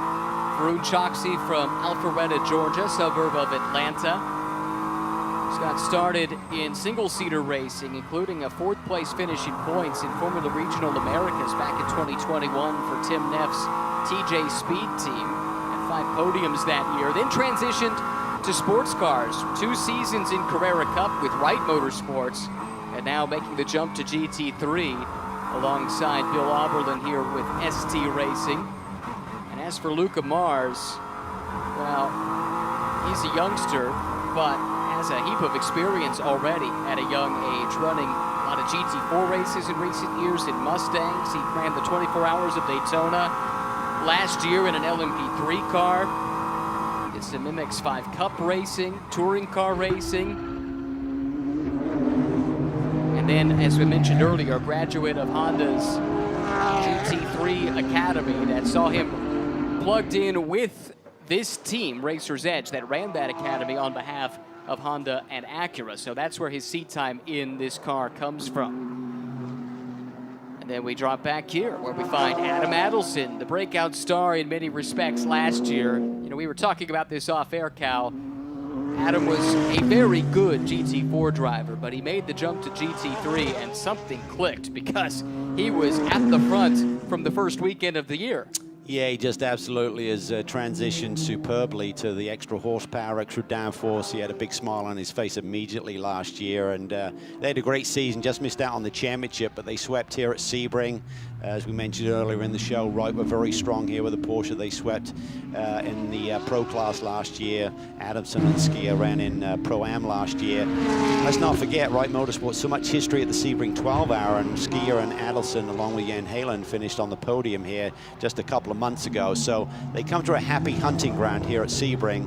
Varun Choksi from Alpharetta, Georgia, suburb of Atlanta. He's got started in single-seater racing, including a fourth-place finish in points in Formula Regional Americas back in 2021 for Tim Neff's TJ Speed team, and 5 podiums that year. Then transitioned to sports cars, 2 seasons in Carrera Cup with Wright Motorsports, and now making the jump to GT3 alongside Bill Oberlin here with ST Racing. And as for Luca Mars, well, he's a youngster, but has a heap of experience already at a young age, running a lot of GT4 races in recent years in Mustangs. He ran the 24 Hours of Daytona last year in an LMP3 car. Did some MX-5 Cup racing, touring car racing. And then, as we mentioned earlier, a graduate of Honda's GT3 Academy that saw him plugged in with this team, Racer's Edge, that ran that academy on behalf of Honda and Acura. So that's where his seat time in this car comes from. And then we drop back here where we find Adam Adelson, the breakout star in many respects last year. You know, we were talking about this off air, Cal. Adam was a very good GT4 driver, but he made the jump to GT3 and something clicked because he was at the front from the first weekend of the year. Yeah, he just absolutely has transitioned superbly to the extra horsepower, extra downforce. He had a big smile on his face immediately last year, and they had a great season, just missed out on the championship, but they swept here at Sebring. As we mentioned earlier in the show, Wright were very strong here with the Porsche. They swept in the Pro class last year. Adamson and Skier ran in Pro-Am last year. Let's not forget, Wright Motorsports, so much history at the Sebring 12-hour, and Skier and Adelson, along with Jan Halen, finished on the podium here just a couple of months ago. So they come to a happy hunting ground here at Sebring,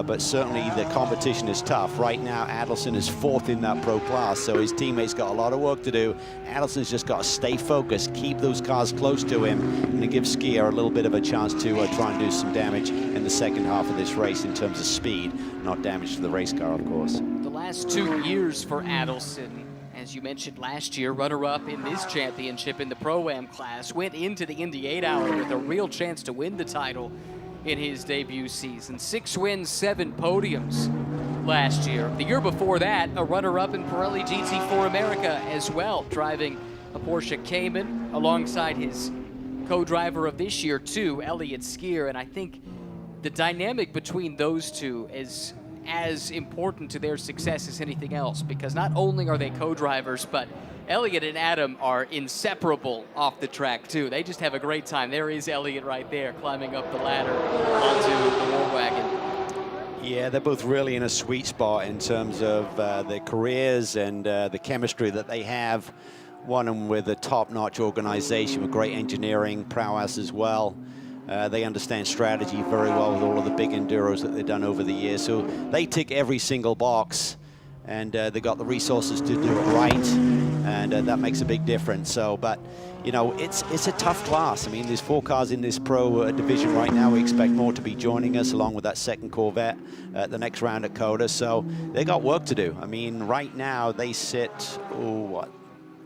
but certainly the competition is tough. Right now, Adelson is 4th in that Pro class, so his teammates got a lot of work to do. Adelson's just got to stay focused, keep those cars close to him, and give Skier a little bit of a chance to try and do some damage in the second half of this race in terms of speed, not damage to the race car, of course. The last 2 years for Adelson, as you mentioned last year, runner-up in this championship in the Pro-Am class, went into the Indy 8-hour with a real chance to win the title in his debut season. 6 wins, 7 podiums last year. The year before that, a runner-up in Pirelli GT4 America as well, driving a Porsche Cayman alongside his co-driver of this year too, Elliott Skier. And I think the dynamic between those two is as important to their success as anything else, because not only are they co-drivers, but Elliott and Adam are inseparable off the track too. They just have a great time. There is Elliott right there climbing up the ladder onto the war wagon. Yeah, they're both really in a sweet spot in terms of their careers and the chemistry that they have. One of them with a top-notch organization with great engineering prowess as well. They understand strategy very well with all of the big enduros that they've done over the years. So they tick every single box, and they got the resources to do it right, and that makes a big difference. So, but you know, it's a tough class. I mean, there's 4 cars in this Pro division right now. We expect more to be joining us, along with that second Corvette at the next round at COTA. So they got work to do. I mean, right now they sit,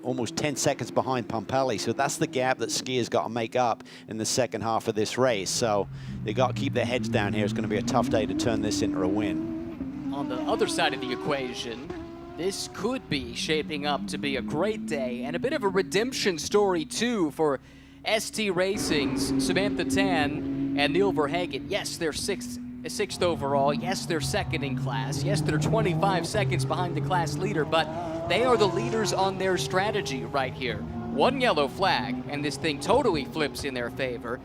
almost 10 seconds behind Pumpelly. So that's the gap that Skier's got to make up in the second half of this race. So they got to keep their heads down here. It's going to be a tough day to turn this into a win. On the other side of the equation, this could be shaping up to be a great day and a bit of a redemption story too for ST Racing's Samantha Tan and Neil Verhagen. Yes, they're sixth overall. Yes, they're second in class. Yes, they're 25 seconds behind the class leader, but they are the leaders on their strategy right here. One yellow flag, and this thing totally flips in their favor.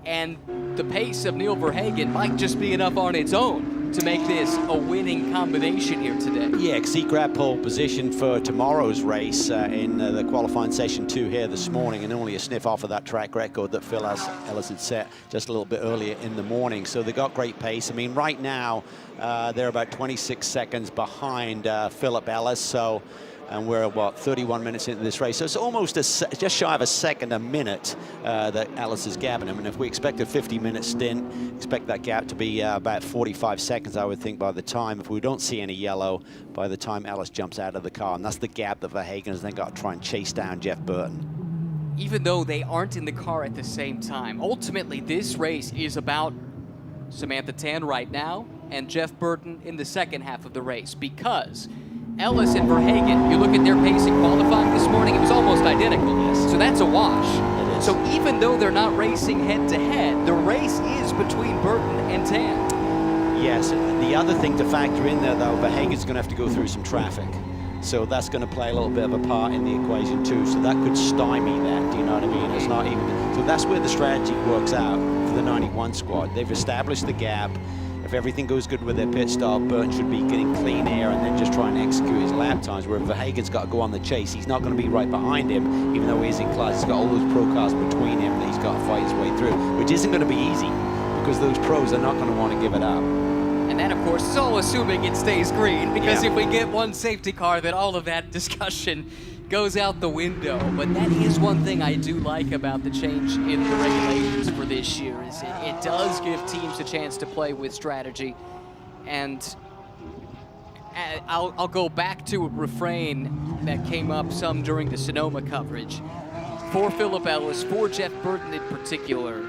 And the pace of Neil Verhagen might just be enough on its own to make this a winning combination here today. Yeah, because he grabbed pole position for tomorrow's race in the qualifying session 2 here this morning, and only a sniff off of that track record that Phil Ellis had set just a little bit earlier in the morning. So they got great pace. I mean, right now, they're about 26 seconds behind Philip Ellis. So, and we're, what, 31 minutes into this race. So it's almost just shy of a second a minute that Ellis is gapping him. And if we expect a 50-minute stint, expect that gap to be about 45 seconds, I would think, by the time, if we don't see any yellow, by the time Ellis jumps out of the car. And that's the gap that Verhagen has then got to try and chase down Jeff Burton. Even though they aren't in the car at the same time, ultimately this race is about Samantha Tan right now and Jeff Burton in the second half of the race, because Ellis and Verhagen, you look at their pace in qualifying this morning, it was almost identical. Yes. So that's a wash. It is. So even though they're not racing head-to-head, the race is between Burton and Tan. Yes, the other thing to factor in there, though, Verhagen's going to have to go through some traffic. So that's going to play a little bit of a part in the equation, too. So that could stymie that, do you know what I mean? It's not even... So that's where the strategy works out for the 91 squad. They've established the gap. If everything goes good with their pit stop, Burton should be getting clean air and then just try and execute his lap times, where Verhagen's got to go on the chase. He's not going to be right behind him, even though he is in class. He's got all those pro cars between him that he's got to fight his way through, which isn't going to be easy, because those pros are not going to want to give it up. And that, of course, is all assuming it stays green, because if we get one safety car, then all of that discussion goes out the window. But that is one thing I do like about the change in the regulations for this year, is it does give teams a chance to play with strategy. And I'll go back to a refrain that came up some during the Sonoma coverage. For Philip Ellis, for Jeff Burton in particular,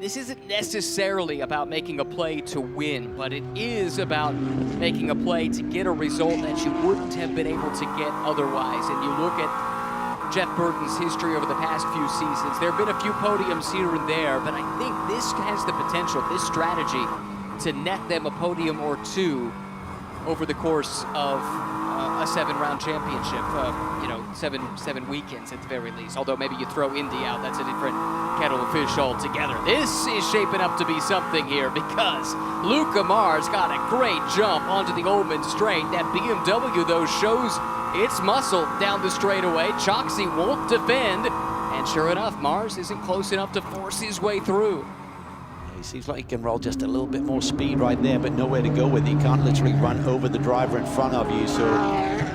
this isn't necessarily about making a play to win, but it is about making a play to get a result that you wouldn't have been able to get otherwise. And you look at Jeff Burton's history over the past few seasons, there have been a few podiums here and there, but I think this has the potential, this strategy, to net them a podium or two over the course of a 7-round championship, you know, seven weekends at the very least. Although maybe you throw Indy out, that's a different kettle of fish altogether. This is shaping up to be something here, because Luca Mars got a great jump onto the Ullman straight. That BMW, though, shows its muscle down the straightaway. Choxy won't defend, and sure enough, Mars isn't close enough to force his way through. He seems like he can roll just a little bit more speed right there, but nowhere to go with it. He can't literally run over the driver in front of you. So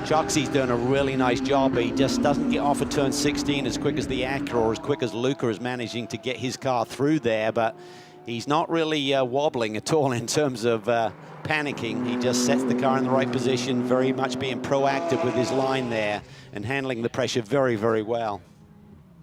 Choxy's doing a really nice job, but he just doesn't get off of turn 16 as quick as the Acura, or as quick as Luca is managing to get his car through there. But he's not really wobbling at all in terms of panicking. He just sets the car in the right position, very much being proactive with his line there and handling the pressure very, very well.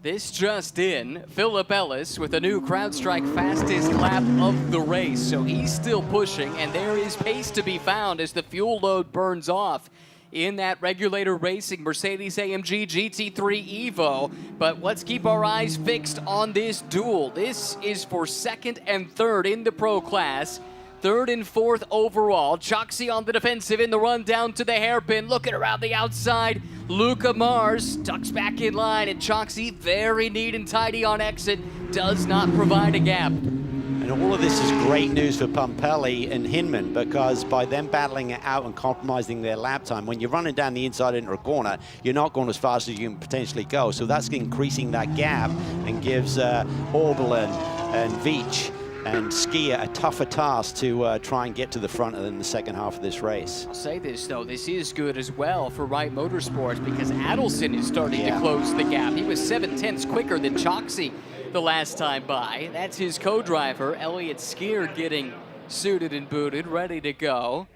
This just in, Philip Ellis with a new CrowdStrike fastest lap of the race. So he's still pushing, and there is pace to be found as the fuel load burns off in that Regulator Racing Mercedes-AMG GT3 Evo. But let's keep our eyes fixed on this duel. This is for second and third in the pro class. Third and fourth overall. Choxy on the defensive in the run down to the hairpin. Looking around the outside. Luca Mars tucks back in line, and Choxy, very neat and tidy on exit, does not provide a gap. And all of this is great news for Pumpelly and Hinman, because by them battling it out and compromising their lap time, when you're running down the inside into a corner, you're not going as fast as you can potentially go. So that's increasing that gap and gives Orbelin and Veach and Skier a tougher task to try and get to the front in the second half of this race. I'll say this, though, this is good as well for Wright Motorsports, because Adelson is starting to close the gap. He was 7/10ths quicker than Choxy the last time by. That's his co-driver, Elliott Skier, getting suited and booted, ready to go.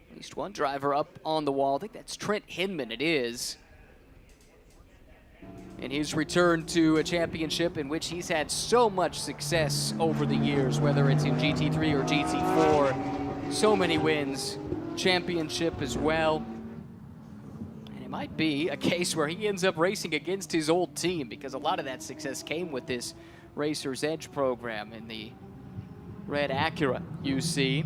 At least one driver up on the wall. I think that's Trent Hinman, it is. In his return to a championship in which he's had so much success over the years, whether it's in GT3 or GT4, so many wins, championship as well. And it might be a case where he ends up racing against his old team, because a lot of that success came with this Racer's Edge program in the red Acura you see.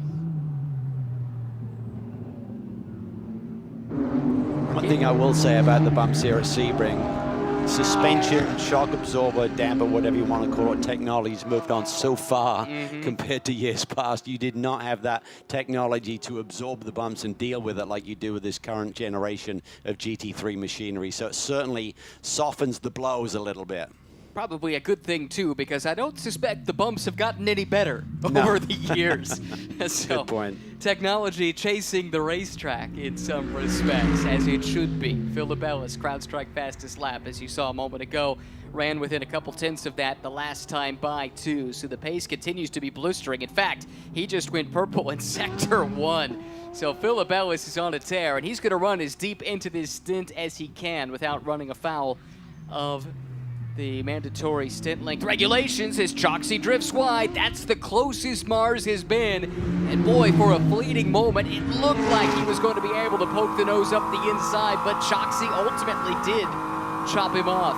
thing I will say about the bumps here at Sebring, suspension, shock absorber, damper, whatever you want to call it, technology's moved on so far compared to years past. You did not have that technology to absorb the bumps and deal with it like you do with this current generation of GT3 machinery. So it certainly softens the blows a little bit. Probably a good thing, too, because I don't suspect the bumps have gotten any better over the years. So, good point. Technology chasing the racetrack in some respects, as it should be. Philip Ellis, CrowdStrike fastest lap, as you saw a moment ago, ran within a couple tenths of that the last time by, too. So the pace continues to be blistering. In fact, he just went purple in Sector 1. So Philip Ellis is on a tear, and he's going to run as deep into this stint as he can without running afoul of the mandatory stint length regulations as Choxy drifts wide. That's the closest Mars has been. And boy, for a fleeting moment, it looked like he was going to be able to poke the nose up the inside, but Choxy ultimately did chop him off.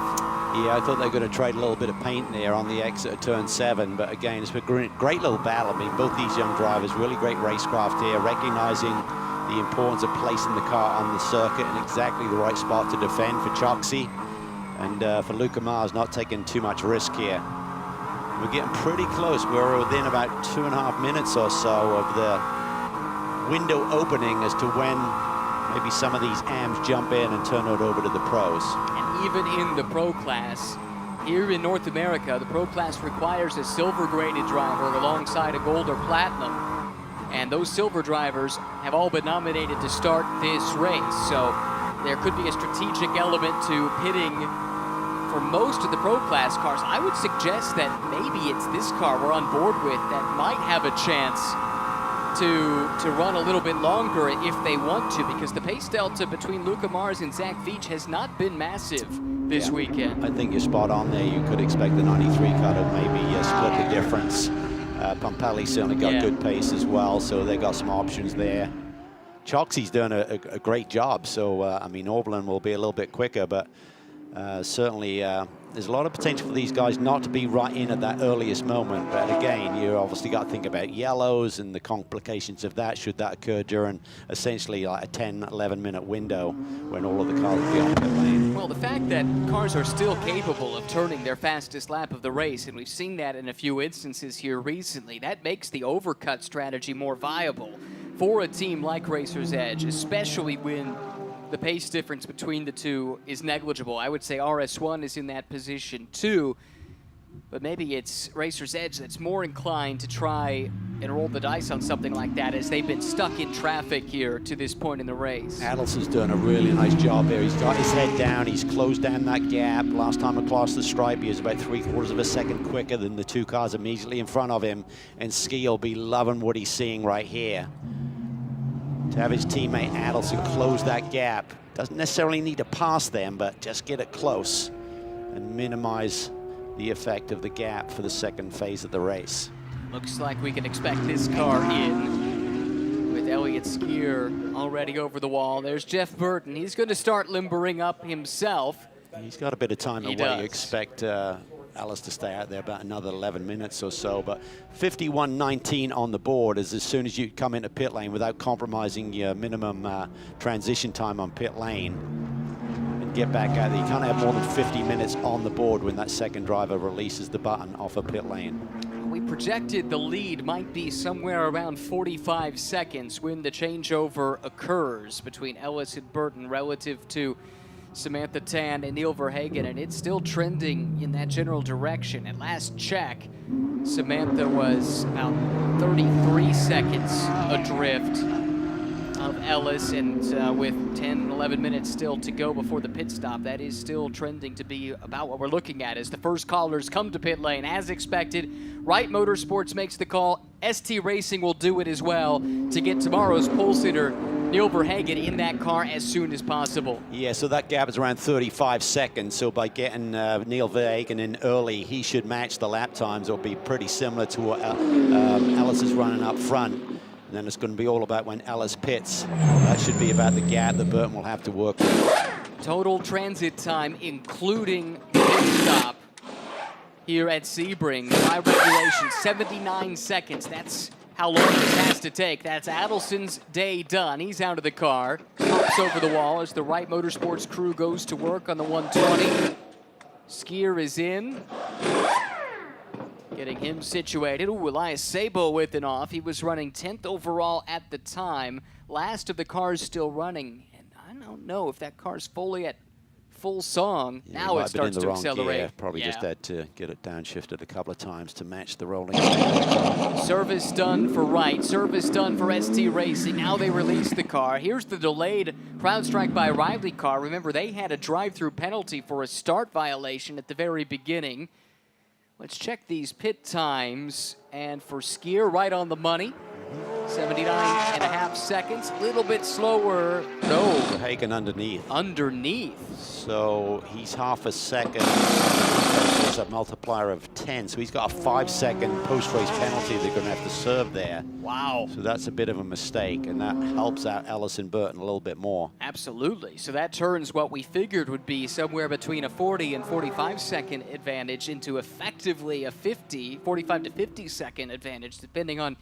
Yeah, I thought they were going to trade a little bit of paint there on the exit of turn 7, but again, it's been a great little battle. I mean, both these young drivers, really great racecraft here, recognizing the importance of placing the car on the circuit in exactly the right spot to defend for Choxy. And for Luca Mars, not taking too much risk here. We're getting pretty close. We're within about 2.5 minutes or so of the window opening as to when maybe some of these AMs jump in and turn it over to the pros. And even in the pro class, here in North America, the pro class requires a silver graded driver alongside a gold or platinum. And those silver drivers have all been nominated to start this race. So there could be a strategic element to pitting for most of the pro class cars. I would suggest that maybe it's this car we're on board with that might have a chance to run a little bit longer if they want to, because the pace delta between Luca Mars and Zach Veach has not been massive this weekend. I think you're spot on there. You could expect the 93 car to maybe split the difference. Pompelli certainly got good pace as well, so they got some options there. Choxy's done a great job, so I mean, Oberlin will be a little bit quicker, but certainly there's a lot of potential for these guys not to be right in at that earliest moment. But again, you obviously got to think about yellows and the complications of that should that occur during essentially like a 10-11 minute window when all of the cars will be on pit lane. Well, the fact that cars are still capable of turning their fastest lap of the race, and we've seen that in a few instances here recently, that makes the overcut strategy more viable for a team like Racer's Edge, especially when the pace difference between the two is negligible. I would say RS1 is in that position too, but maybe it's Racer's Edge that's more inclined to try and roll the dice on something like that, as they've been stuck in traffic here to this point in the race. Adelson's done a really nice job there. He's got his head down, he's closed down that gap. Last time across the stripe, he was about 3/4 of a second quicker than the two cars immediately in front of him, and Ski will be loving what he's seeing right here. To have his teammate Adelson close that gap. Doesn't necessarily need to pass them, but just get it close and minimize the effect of the gap for the second phase of the race. Looks like we can expect this car in with Elliott Skier already over the wall. There's Jeff Burton. He's going to start limbering up himself. He's got a bit of time away. You expect Ellis to stay out there about another 11 minutes or so, but 51.19 on the board is as soon as you come into pit lane without compromising your minimum transition time on pit lane and get back out there. You can't have more than 50 minutes on the board when that second driver releases the button off a pit lane. We projected the lead might be somewhere around 45 seconds when the changeover occurs between Ellis and Burton relative to Samantha Tan and Neil Verhagen, and it's still trending in that general direction. At last check, Samantha was about 33 seconds adrift of Ellis, and with 10, 11 minutes still to go before the pit stop, that is still trending to be about what we're looking at as the first callers come to pit lane as expected. Wright Motorsports makes the call. ST Racing will do it as well to get tomorrow's pole sitter Neil Verhagen in that car as soon as possible. Yeah, so that gap is around 35 seconds. So by getting Neil Verhagen in early, he should match the lap times. It'll be pretty similar to what Ellis is running up front. And then it's going to be all about when Ellis pits. That should be about the gap that Burton will have to work with. Total transit time, including the pit stop here at Sebring, by regulation, 79 seconds. That's how long this has to take. That's Adelson's day done. He's out of the car, hops over the wall as the Wright Motorsports crew goes to work on the 120. Skier is in, getting him situated. Ooh, Elias Sabo with an off. He was running 10th overall at the time. Last of the cars still running. And I don't know if that car's fully at full song. Yeah, now it starts to accelerate. Gear. Probably just had to get it downshifted a couple of times to match the rolling. Service done for Wright, service done for ST Racing. Now they release the car. Here's the delayed crowd strike by Riley car. Remember, they had a drive-through penalty for a start violation at the very beginning. Let's check these pit times. And for Skier, right on the money. 79.5 seconds, a little bit slower. No. Hagen underneath. Underneath. So he's half a second. There's a multiplier of 10. So he's got a 5-second post-race penalty they're going to have to serve there. Wow. So that's a bit of a mistake, and that helps out Ellison Burton a little bit more. Absolutely. So that turns what we figured would be somewhere between a 40 and 45-second advantage into effectively a 45 to 50-second advantage, depending on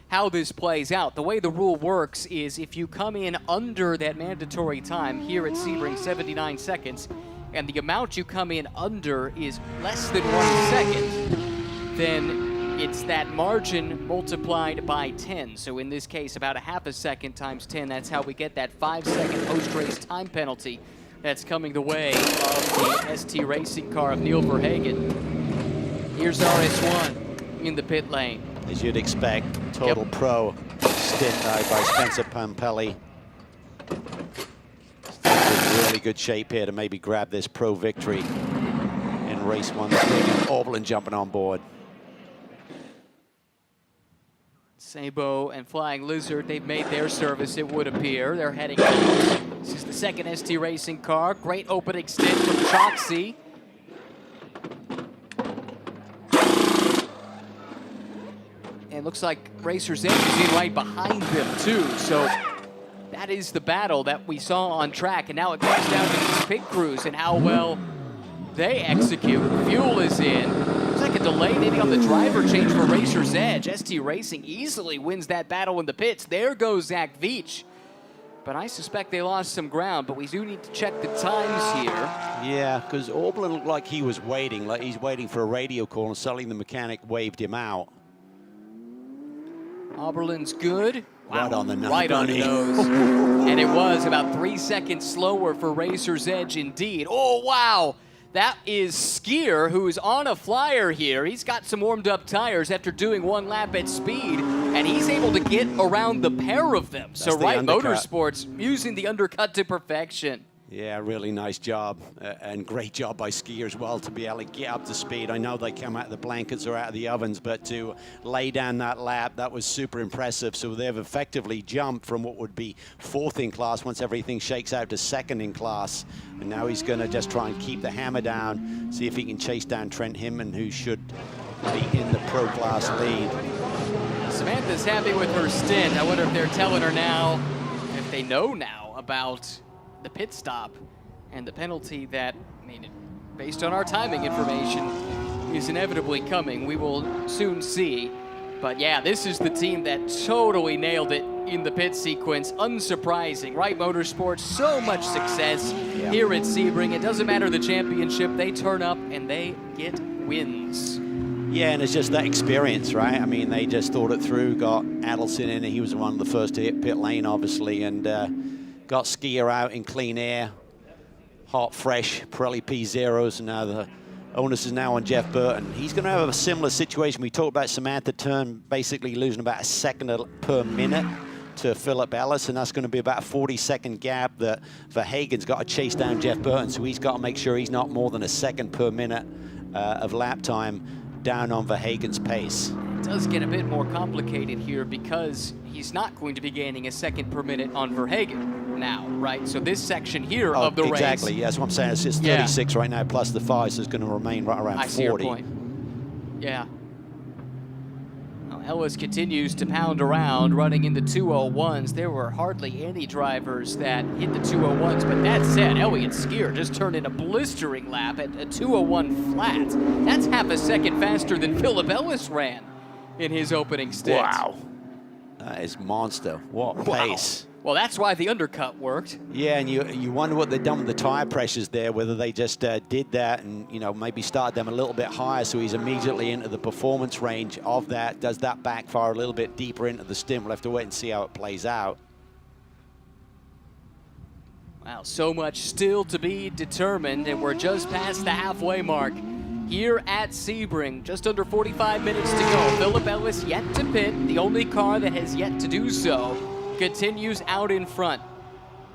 how this plays out. The way the rule works is if you come in under that mandatory time here at Sebring, 79 seconds, and the amount you come in under is less than 1 second, then it's that margin multiplied by 10. So in this case, about a half a second times 10, that's how we get that 5-second post-race time penalty that's coming the way of the ST Racing car of Neil Verhagen. Here's RS1 in the pit lane. As you'd expect, total pro stint by Spencer Pampelli. In really good shape here to maybe grab this pro victory in race 1 this weekend. Oberlin jumping on board. Sabo and Flying Lizard, they've made their service, it would appear. They're heading out. This is the second ST Racing car. Great opening stint from Choxy. And looks like Racer's Edge is in right behind them too. So that is the battle that we saw on track. And now it comes down to these pit crews and how well they execute. Fuel is in. Looks like a delay maybe on the driver change for Racer's Edge. ST Racing easily wins that battle in the pits. There goes Zach Veach. But I suspect they lost some ground, but we do need to check the times here. Yeah, because Oberlin looked like he was waiting, like he's waiting for a radio call, and suddenly the mechanic waved him out. Oberlin's good. Wow. Right on the nose. Right on the nose. And it was about 3 seconds slower for Racer's Edge indeed. Oh, wow. That is Skier, who is on a flyer here. He's got some warmed up tires after doing 1 lap at speed, and he's able to get around the pair of them. That's so the Wright undercut. Motorsports using the undercut to perfection. Yeah, really nice job, and great job by Skier as well to be able to get up to speed. I know they come out of the blankets or out of the ovens, but to lay down that lap, that was super impressive. So they've effectively jumped from what would be 4th in class once everything shakes out to 2nd in class. And now he's going to just try and keep the hammer down, see if he can chase down Trent Hinman, who should be in the pro class lead. Samantha's happy with her stint. I wonder if they're telling her now, if they know now about the pit stop and the penalty that, I mean, based on our timing information, is inevitably coming. We will soon see. But yeah, this is the team that totally nailed it in the pit sequence. Unsurprising. Wright Motorsports, so much success here at Sebring. It doesn't matter the championship. They turn up and they get wins. Yeah, and it's just that experience, right? I mean, they just thought it through, got Adelson in, and he was one of the first to hit pit lane, obviously, and got Skier out in clean air, hot, fresh, Pirelli P0s, and now the onus is now on Jeff Burton. He's going to have a similar situation. We talked about Samantha Turn basically losing about a second per minute to Philip Ellis, and that's going to be about a 40-second gap that Verhagen's got to chase down Jeff Burton, so he's got to make sure he's not more than a second per minute of lap time down on Verhagen's pace. It does get a bit more complicated here because he's not going to be gaining a second per minute on Verhagen now, right? So this section here of the race. Exactly, yeah, that's what I'm saying. It's just 36 right now plus the 5, so it's going to remain right around 40. I see your point. Yeah. Well, Ellis continues to pound around, running in the 201s. There were hardly any drivers that hit the 201s, but that said, Elliott Skier just turned in a blistering lap at a 201 flat. That's half a second faster than Philip Ellis ran in his opening stint. Wow. That is monster. What Wow. pace. Well, that's why the undercut worked. Yeah, and you wonder what they've done with the tire pressures there, whether they just did that and, you know, maybe started them a little bit higher so he's immediately into the performance range of that. Does that backfire a little bit deeper into the stint? We'll have to wait and see how it plays out. Wow, so much still to be determined, and we're just past the halfway mark here at Sebring. Just under 45 minutes to go. Philip Ellis yet to pit, the only car that has yet to do so, continues out in front.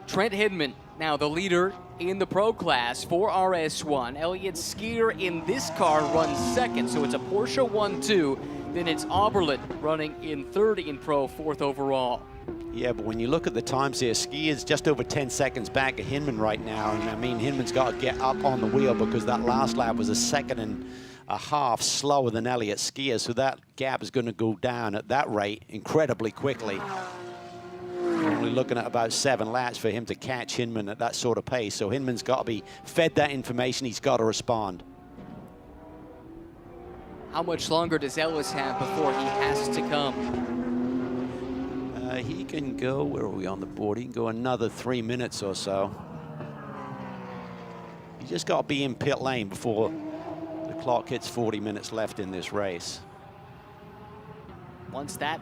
Trent Hindman, now the leader in the pro class for RS1. Elliott Skier in this car runs second, so it's a Porsche 1-2. Then it's Oberlin running in third in pro, fourth overall. Yeah, but when you look at the times here, Skier's just over 10 seconds back of Hindman right now. And I mean, Hindman's got to get up on the wheel because that last lap was a second and a half slower than Elliott Skier. So that gap is going to go down at that rate incredibly quickly. We're only looking at about 7 laps for him to catch Hindman at that sort of pace. So Hindman's got to be fed that information. He's got to respond. How much longer does Ellis have before he has to come? He can go, where are we on the board? He can go another 3 minutes or so. You just got to be in pit lane before the clock hits 40 minutes left in this race. Once that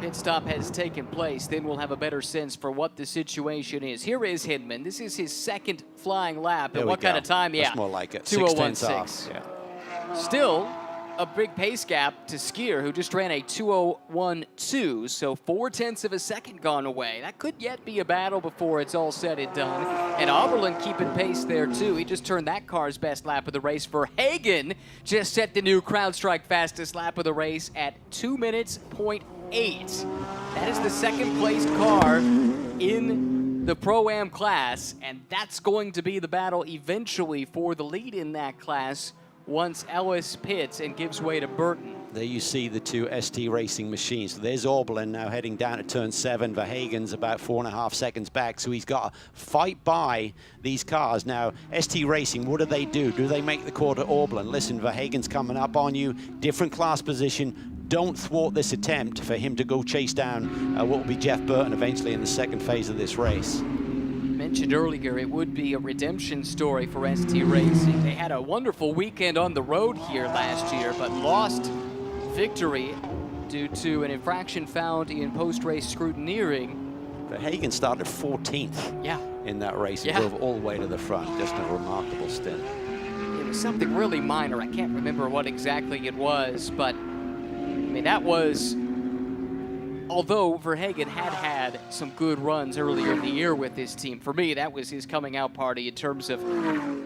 pit stop has taken place, then we'll have a better sense for what the situation is. Here is Hindman. This is his second flying lap. And what kind of time? Yeah, that's more like it. 2:01.6. Yeah. Still a big pace gap to Skier, who just ran a 2:01.2, so 0.4 of a second gone away. That could yet be a battle before it's all said and done. And Oberlin keeping pace there too. He just turned that car's best lap of the race. Verhagen just set the new CrowdStrike fastest lap of the race at 2 minutes, 0.8. That is the second placed car in the Pro-Am class, and that's going to be the battle eventually for the lead in that class once Ellis pits and gives way to Burton. There you see the two ST Racing machines. So there's Oberlin now heading down to turn 7. Verhagen's about 4.5 seconds back, so he's got to fight by these cars. Now, ST Racing, what do? Do they make the call to Oberlin? Listen, Verhagen's coming up on you, different class position. Don't thwart this attempt for him to go chase down what will be Jeff Burton eventually in the second phase of this race. Mentioned earlier, it would be a redemption story for ST Racing. They had a wonderful weekend on the road here last year, but lost victory due to an infraction found in post-race scrutineering. Verhagen started 14th in that race and drove all the way to the front. Just a remarkable stint. It was something really minor. I can't remember what exactly it was, but I mean, that was, although Verhagen had some good runs earlier in the year with this team, for me, that was his coming out party in terms of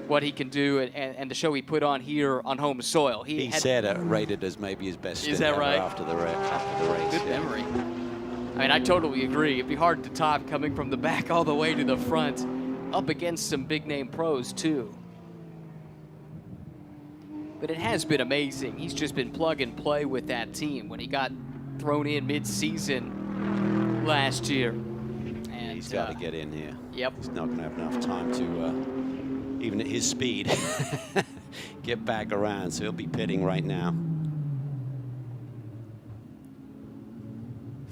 what he can do and the show he put on here on home soil. He said it rated as maybe his best stint ever after the race. Good memory. I mean, I totally agree. It'd be hard to top coming from the back all the way to the front, up against some big-name pros, too. But it has been amazing. He's just been plug and play with that team when he got thrown in mid-season last year. And he's got to get in here. Yep. He's not going to have enough time to, even at his speed, get back around. So he'll be pitting right now.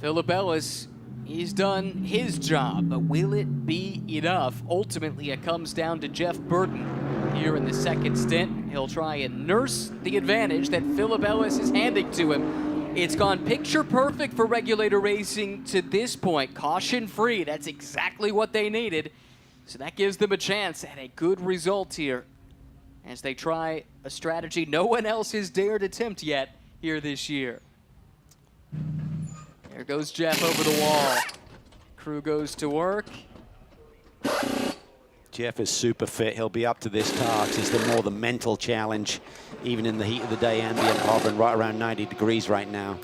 Philip Ellis, he's done his job, but will it be enough? Ultimately, it comes down to Jeff Burton here in the second stint. He'll try and nurse the advantage that Philip Ellis is handing to him. It's gone picture perfect for Regulator Racing to this point. Caution free, that's exactly what they needed. So that gives them a chance at a good result here as they try a strategy no one else has dared attempt yet here this year. There goes Jeff over the wall. Crew goes to work. Jeff is super fit. He'll be up to this task. It's the more the mental challenge, even in the heat of the day, ambient hovering right around 90 degrees right now.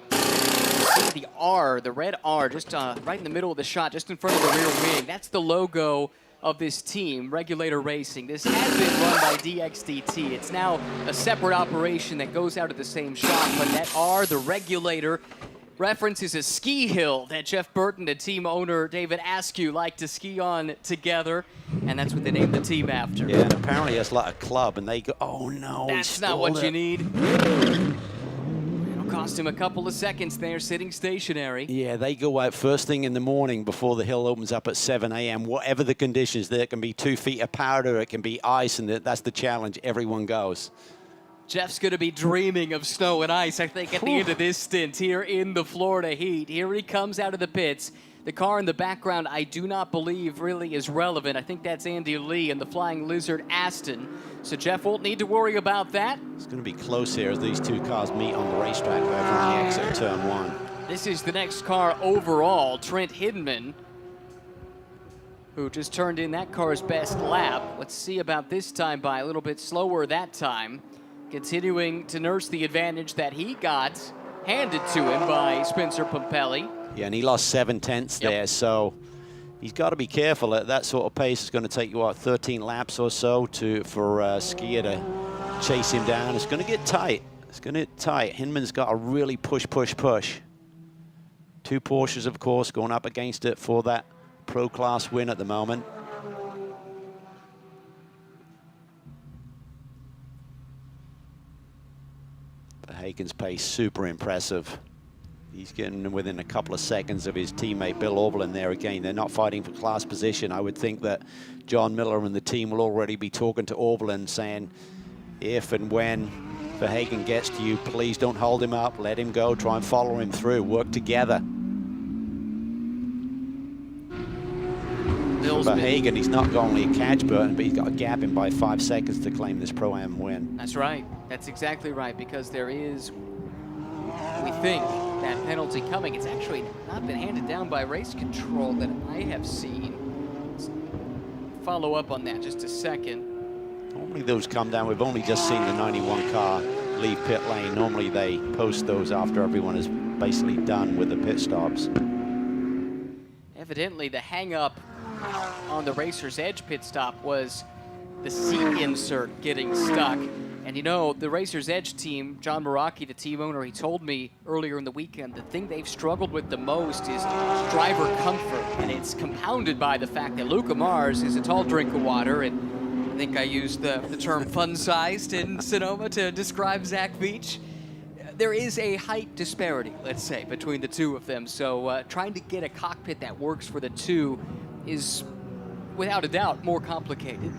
The R, the red R, just right in the middle of the shot, just in front of the rear wing. That's the logo of this team, Regulator Racing. This has been run by DXDT. It's now a separate operation that goes out of the same shop, but that R, the Regulator, references a ski hill that Jeff Burton and team owner David Askew like to ski on together, and that's what they named the team after. Yeah, and apparently it's like a club, and they go, oh no, that's not what you need. I don't cost him a couple of seconds there, sitting stationary. Yeah, they go out first thing in the morning before the hill opens up at 7 a.m. Whatever the conditions, there can be 2 feet of powder, it can be ice, and that's the challenge. Everyone goes. Jeff's going to be dreaming of snow and ice, I think, at the end of this stint here in the Florida heat. Here he comes out of the pits. The car in the background, I do not believe really is relevant. I think that's Andy Lee and the Flying Lizard Aston. So Jeff won't need to worry about that. It's going to be close here as these two cars meet on the racetrack over on the exit of turn 1. This is the next car overall, Trent Hidman, who just turned in that car's best lap. Let's see about this time by, a little bit slower that time. Continuing to nurse the advantage that he got handed to him by Spencer Pumpelly. Yeah, and he lost 7/10 there, so he's got to be careful. At that sort of pace, it's going to take you, what, 13 laps or so for Skier to chase him down. It's going to get tight. It's going to get tight. Hinman's got to really push. 2 Porsches, of course, going up against it for that Pro Class win at the moment. Hagen's pace, super impressive. He's getting within a couple of seconds of his teammate Bill Oberlin there again. They're not fighting for class position. I would think that John Miller and the team will already be talking to Oberlin saying, if and when Verhagen gets to you, please don't hold him up. Let him go. Try and follow him through. Work together. Verhagen, he's not got only a catch burn, but he's got a gap in by 5 seconds to claim this Pro-Am win. That's right. That's exactly right, because there is, we think, that penalty coming. It's actually not been handed down by race control that I have seen. Let's follow up on that just a second. Normally those come down. We've only just seen the 91 car leave pit lane. Normally they post those after everyone is basically done with the pit stops. Evidently the hang-up on the Racer's Edge pit stop was the seat insert getting stuck. And you know, the Racer's Edge team, John Meraki, the team owner, he told me earlier in the weekend, the thing they've struggled with the most is driver comfort. And it's compounded by the fact that Luca Mars is a tall drink of water, and I think I used the term fun-sized in Sonoma to describe Zach Beach. There is a height disparity, let's say, between the two of them. So trying to get a cockpit that works for the two is, without a doubt, more complicated.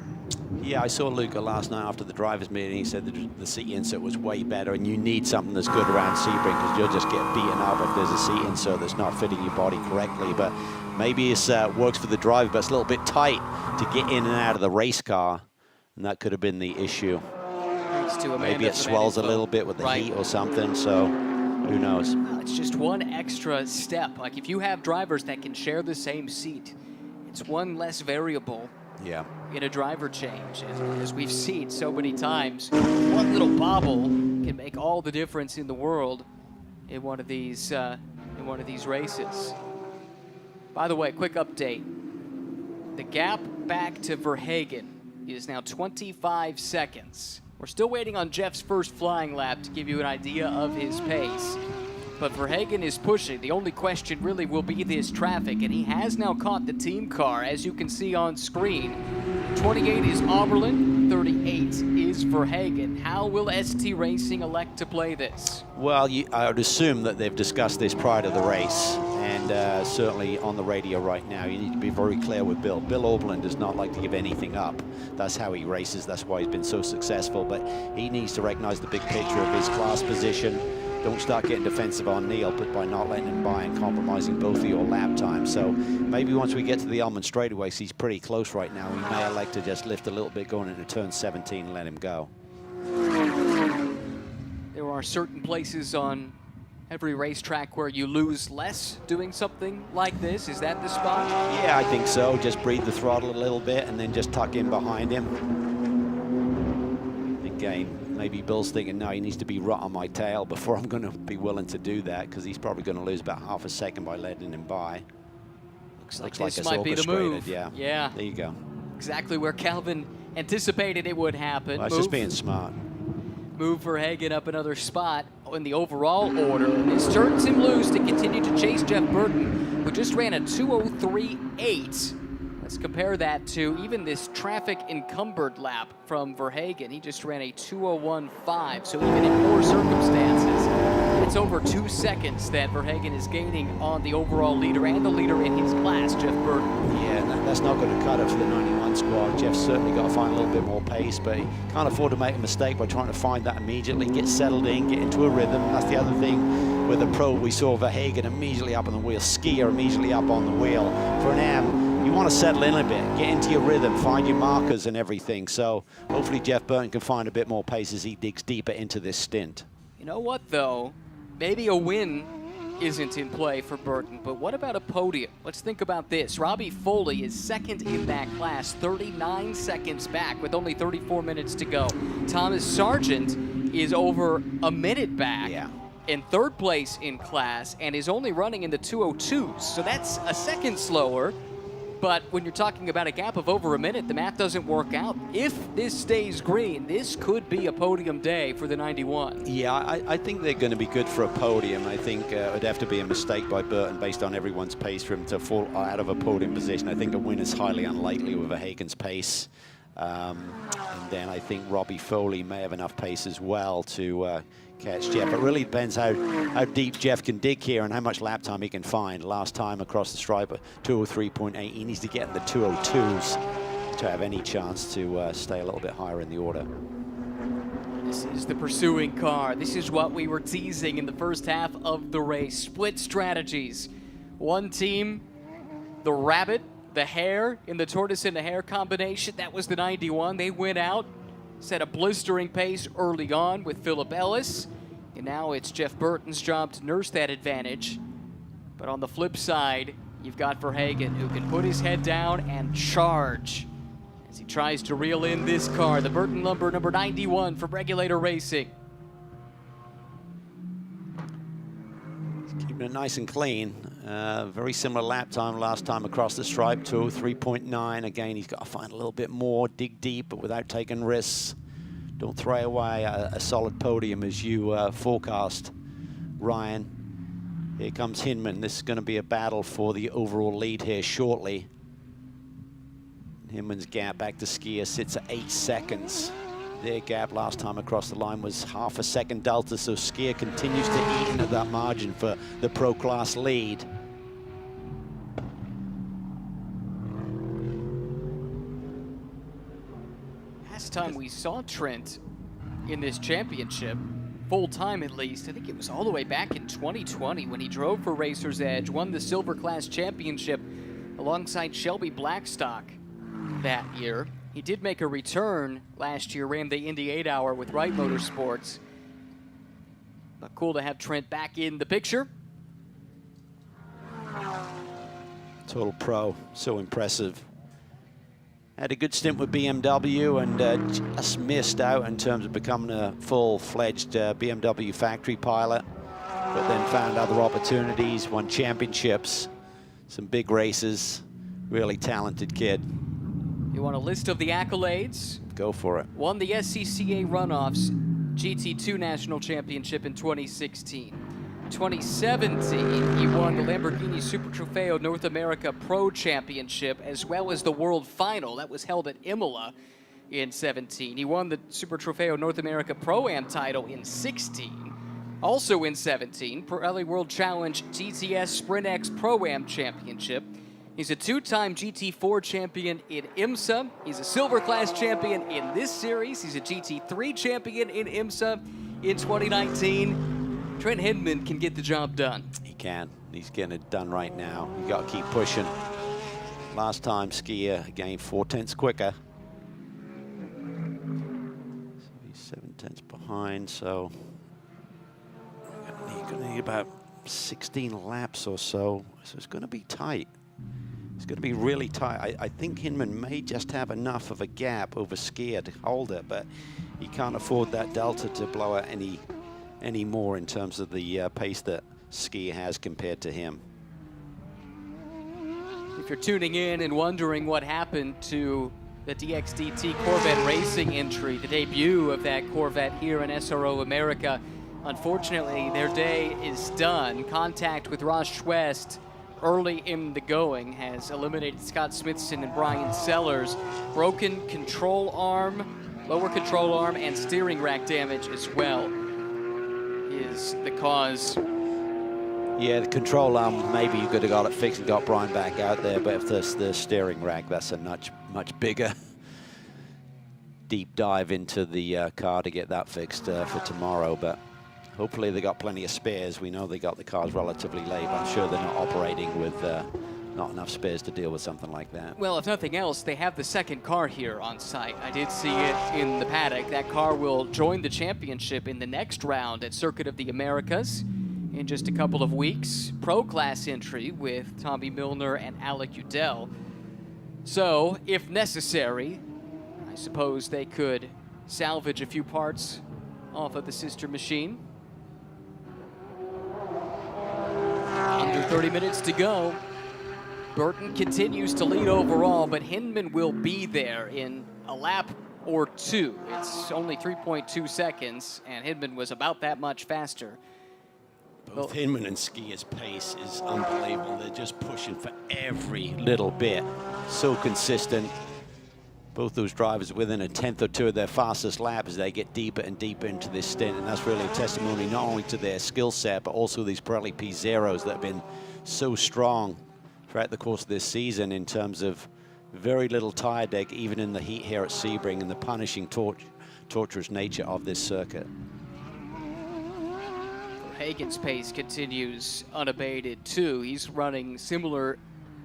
Yeah, I saw Luca last night after the drivers' meeting. He said that the seat insert was way better, and you need something that's good around Sebring because you'll just get beaten up if there's a seat insert that's not fitting your body correctly. But maybe it works for the driver, but it's a little bit tight to get in and out of the race car, and that could have been the issue. Maybe it swells a little bit with the heat or something, so who knows? It's just one extra step. Like, if you have drivers that can share the same seat, it's one less variable in a driver change. As we've seen so many times, one little bobble can make all the difference in the world in one of these races. By the way, quick update. The gap back to Verhagen is now 25 seconds. We're still waiting on Jeff's first flying lap to give you an idea of his pace. But Verhagen is pushing. The only question really will be this traffic, and he has now caught the team car, as you can see on screen. 28 is Oberlin, 38 is Verhagen. How will ST Racing elect to play this? Well, I would assume that they've discussed this prior to the race, and certainly on the radio right now, you need to be very clear with Bill. Bill Oberlin does not like to give anything up. That's how he races. That's why he's been so successful, but he needs to recognize the big picture of his class position. Don't start getting defensive on Neil, but by not letting him by and compromising both of your lap times. So maybe once we get to the Almond straightaways, he's pretty close right now. We may elect to just lift a little bit going into turn 17 and let him go. There are certain places on every racetrack where you lose less doing something like this. Is that the spot? Yeah, I think so. Just breathe the throttle a little bit and then just tuck in behind him. Again, maybe Bill's thinking, no, he needs to be right on my tail before I'm going to be willing to do that, because he's probably going to lose about half a second by letting him by. Looks like this might be the move. Yeah. There you go. Exactly where Calvin anticipated it would happen. Well, that's just being smart. Move Verhagen up another spot in the overall order. And this turns him loose to continue to chase Jeff Burton, who just ran a 2:03.8. Let's compare that to even this traffic encumbered lap from Verhagen. He just ran a 2:01.5. So even in poor circumstances, That's over 2 seconds that Verhagen is gaining on the overall leader and the leader in his class, Jeff Burton. Yeah, that's not going to cut it for the 91 squad. Jeff's certainly got to find a little bit more pace, but he can't afford to make a mistake by trying to find that immediately, get settled in, get into a rhythm. That's the other thing with the Pro. We saw Verhagen immediately up on the wheel, Skier immediately up on the wheel. For an AM, you want to settle in a bit, get into your rhythm, find your markers and everything. So hopefully Jeff Burton can find a bit more pace as he digs deeper into this stint. You know what, though? Maybe a win isn't in play for Burton, but what about a podium? Let's think about this. Robbie Foley is second in that class, 39 seconds back with only 34 minutes to go. Thomas Sargent is over a minute back in third place in class and is only running in the 202s, so that's a second slower. But when you're talking about a gap of over a minute, the math doesn't work out. If this stays green, this could be a podium day for the 91. Yeah, I think they're going to be good for a podium. I think it would have to be a mistake by Burton based on everyone's pace for him to fall out of a podium position. I think a win is highly unlikely with Verhagen's pace. And then I think Robbie Foley may have enough pace as well to catch Jeff. It really depends how deep Jeff can dig here and how much lap time he can find. Last time across the stripe, 203.8. He needs to get in the 202s to have any chance to stay a little bit higher in the order. This is the pursuing car. This is what we were teasing in the first half of the race. Split strategies. One team, the rabbit, the hare in the tortoise and the hare combination. That was the 91. They went out, set a blistering pace early on with Philip Ellis, and now it's Jeff Burton's job to nurse that advantage. But on the flip side, you've got Verhagen, who can put his head down and charge as he tries to reel in this car, the Burton number 91 from Regulator Racing. He's keeping it nice and clean. Very similar lap time last time across the stripe, 203.9. Again, he's got to find a little bit more, dig deep, but without taking risks. Don't throw away a solid podium as you forecast, Ryan. Here comes Hinman. This is going to be a battle for the overall lead here shortly. Hinman's gap back to Skier sits at 8 seconds. Their gap last time across the line was half a second delta, so Skier continues to eat into that margin for the Pro Class lead. Last time we saw Trent in this championship, full time at least, I think it was all the way back in 2020 when he drove for Racer's Edge, won the Silver Class Championship alongside Shelby Blackstock that year. He did make a return last year, ran the Indy 8-hour with Wright Motorsports. But cool to have Trent back in the picture. Total pro, so impressive. Had a good stint with BMW and just missed out in terms of becoming a full-fledged BMW factory pilot, but then found other opportunities, won championships, some big races, really talented kid. You want a list of the accolades? Go for it. Won the SCCA Runoffs GT2 National Championship in 2016. 2017, he won the Lamborghini Super Trofeo North America Pro Championship, as well as the World Final. That was held at Imola in 17. He won the Super Trofeo North America Pro-Am title in 16. Also in 17, Pirelli World Challenge GTS Sprint X Pro-Am Championship. He's a two-time GT4 champion in IMSA. He's a Silver Class champion in this series. He's a GT3 champion in IMSA in 2019. Trent Hinman can get the job done. He can. He's getting it done right now. You got to keep pushing. Last time, Skier, again, 4/10 quicker. So he's 7/10 behind, so you're going to need about 16 laps or so. So it's going to be tight. It's going to be really tight. I think Hinman may just have enough of a gap over Skier to hold it, but he can't afford that delta to blow out any more in terms of the pace that Skier has compared to him. If you're tuning in and wondering what happened to the DXDT Corvette Racing entry, the debut of that Corvette here in SRO America, unfortunately their day is done. Contact with Ross Schwest early in the going has eliminated Scott Smithson and Brian Sellers. Broken control arm, lower control arm, and steering rack damage as well. His was the cause. Yeah, the control arm, maybe you could have got it fixed and got Brian back out there, but if there's the steering rack, that's a much bigger deep dive into the car to get that fixed for tomorrow. But hopefully they got plenty of spares. We know they got the cars relatively late, but I'm sure they're not operating with not enough spares to deal with something like that. Well, if nothing else, they have the second car here on site. I did see it in the paddock. That car will join the championship in the next round at Circuit of the Americas in just a couple of weeks. Pro class entry with Tommy Milner and Alec Udell. So, if necessary, I suppose they could salvage a few parts off of the sister machine. Under 30 minutes to go. Burton continues to lead overall, but Hinman will be there in a lap or two. It's only 3.2 seconds, and Hinman was about that much faster. Both Hinman and Skier's pace is unbelievable. They're just pushing for every little bit. So consistent. Both those drivers within a tenth or two of their fastest lap as they get deeper and deeper into this stint. And that's really a testimony not only to their skill set, but also these Pirelli P0s that have been so strong throughout the course of this season in terms of very little tire deg, even in the heat here at Sebring, and the punishing, torturous nature of this circuit. Hagen's pace continues unabated too. He's running similar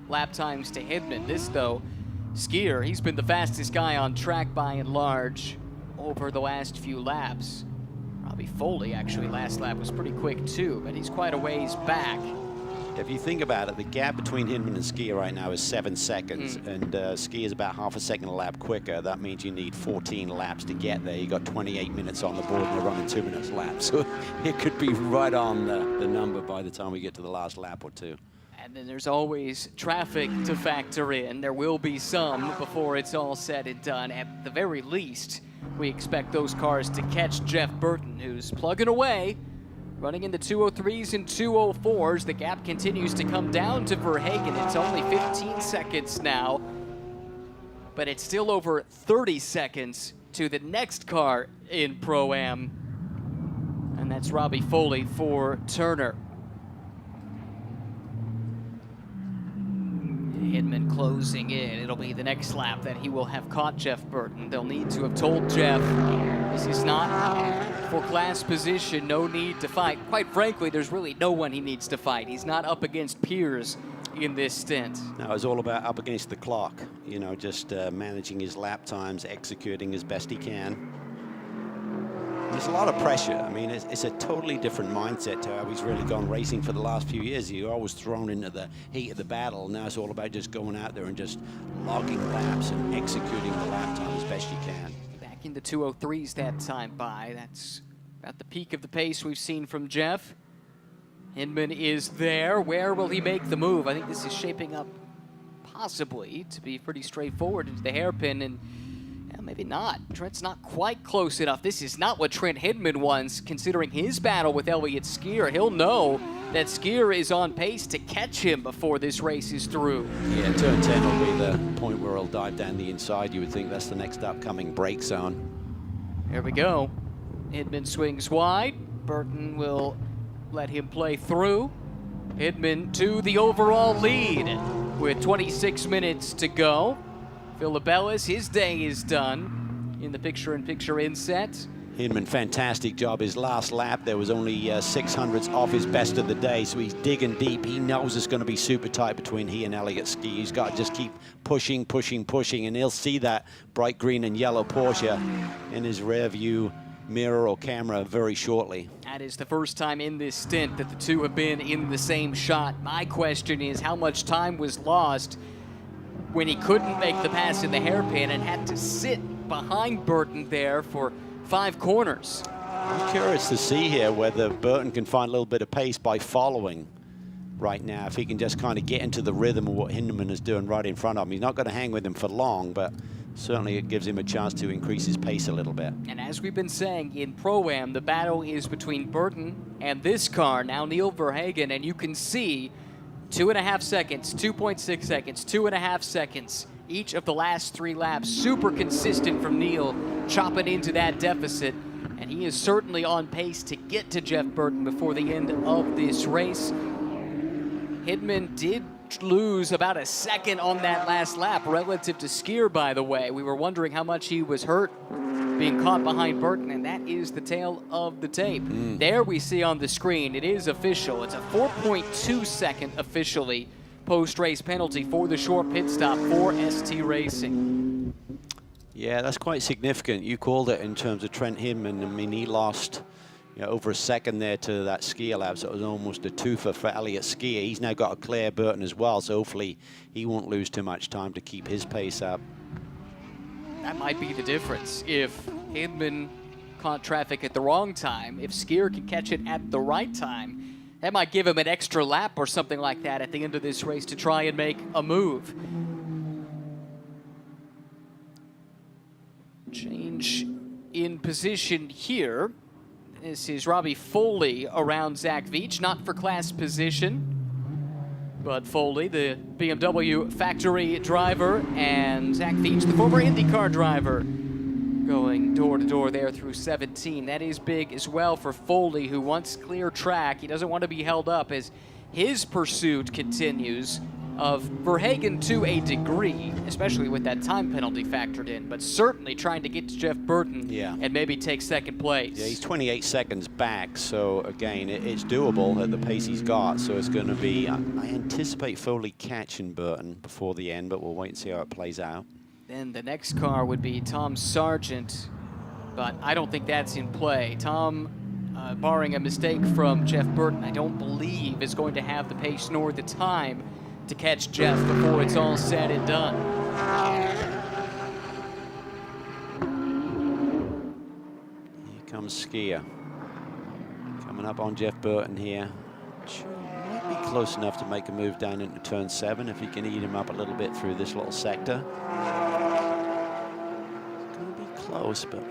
lap times to Hinman. This though, Skier, he's been the fastest guy on track by and large over the last few laps. Robbie Foley actually last lap was pretty quick too, but he's quite a ways back. If you think about it, the gap between Hinman and Skier right now is 7 seconds, and Skier is about half a second a lap quicker. That means you need 14 laps to get there. You got 28 minutes on the board, and they're running 2 minutes a lap. So it could be right on the number by the time we get to the last lap or two. And then there's always traffic to factor in. There will be some before it's all said and done. At the very least, we expect those cars to catch Jeff Burton, who's plugging away. Running into 203s and 204s. The gap continues to come down to Verhagen. It's only 15 seconds now, but it's still over 30 seconds to the next car in Pro-Am, and that's Robbie Foley for Turner. Hinman closing in. It'll be the next lap that he will have caught Jeff Burton. They'll need to have told Jeff, this is not for class position, no need to fight. Quite frankly, there's really no one he needs to fight. He's not up against peers in this stint. No, it's all about up against the clock, you know, just managing his lap times, executing as best he can. There's a lot of pressure. I mean, it's a totally different mindset to how he's really gone racing for the last few years. You're always thrown into the heat of the battle. Now it's all about just going out there and just logging laps and executing the lap time as best you can. Back in the 203s that time by. That's about the peak of the pace we've seen from Jeff. Hinman is there. Where will he make the move? I think this is shaping up possibly to be pretty straightforward into the hairpin, and maybe not. Trent's not quite close enough. This is not what Trent Hinman wants, considering his battle with Elliott Skier. He'll know that Skier is on pace to catch him before this race is through. Yeah, turn 10 will be the point where he'll dive down the inside. You would think that's the next upcoming brake zone. Here we go. Hinman swings wide. Burton will let him play through. Hinman to the overall lead with 26 minutes to go. Philibellis, his day is done in the picture-in-picture inset. Hinman, fantastic job. His last lap, there was only 600ths off his best of the day, so he's digging deep. He knows it's going to be super tight between he and Elliott Skier. He's got to just keep pushing, and he'll see that bright green and yellow Porsche in his rear view mirror or camera very shortly. That is the first time in this stint that the two have been in the same shot. My question is, how much time was lost when he couldn't make the pass in the hairpin and had to sit behind Burton there for 5 corners? I'm curious to see here whether Burton can find a little bit of pace by following right now, if he can just kind of get into the rhythm of what Hinman is doing right in front of him. He's not going to hang with him for long, but certainly it gives him a chance to increase his pace a little bit. And as we've been saying, in Pro-Am, the battle is between Burton and this car, now Neil Verhagen, and you can see 2.5 seconds, 2.6 seconds, 2.5 seconds, each of the last 3 laps. Super consistent from Neil, chopping into that deficit. and he is certainly on pace to get to Jeff Burton before the end of this race. Hidman did lose about a second on that last lap relative to Skier, by the way. We were wondering how much he was hurt being caught behind Burton, and that is the tail of the tape. There we see on the screen, it is official. It's a 4.2 second officially post-race penalty for the short pit stop for ST Racing. Yeah, that's quite significant. You called it in terms of Trent Hidman. I mean, he lost over a second there to that Skier lap, so it was almost a twofer for Elliott Skier. He's now got a clear Burton as well, so hopefully he won't lose too much time to keep his pace up. That might be the difference. If Hidman caught traffic at the wrong time, if Skier can catch it at the right time, that might give him an extra lap or something like that at the end of this race to try and make a move. Change in position here. This is Robbie Foley around Zach Veach, not for class position, but Foley, the BMW factory driver, and Zach Veach, the former IndyCar driver, going door to door there through 17. That is big as well for Foley, who wants clear track. He doesn't want to be held up as his pursuit continues of Verhagen to a degree, especially with that time penalty factored in, but certainly trying to get to Jeff Burton and maybe take second place. Yeah, he's 28 seconds back, so again, it's doable at the pace he's got, so it's going to be, I anticipate Foley catching Burton before the end, but we'll wait and see how it plays out. Then the next car would be Tom Sargent, but I don't think that's in play. Tom, barring a mistake from Jeff Burton, I don't believe is going to have the pace nor the time to catch Jeff before it's all said and done. Here comes Skier. Coming up on Jeff Burton here. Might be close enough to make a move down into turn 7 if he can eat him up a little bit through this little sector. It's going to be close, but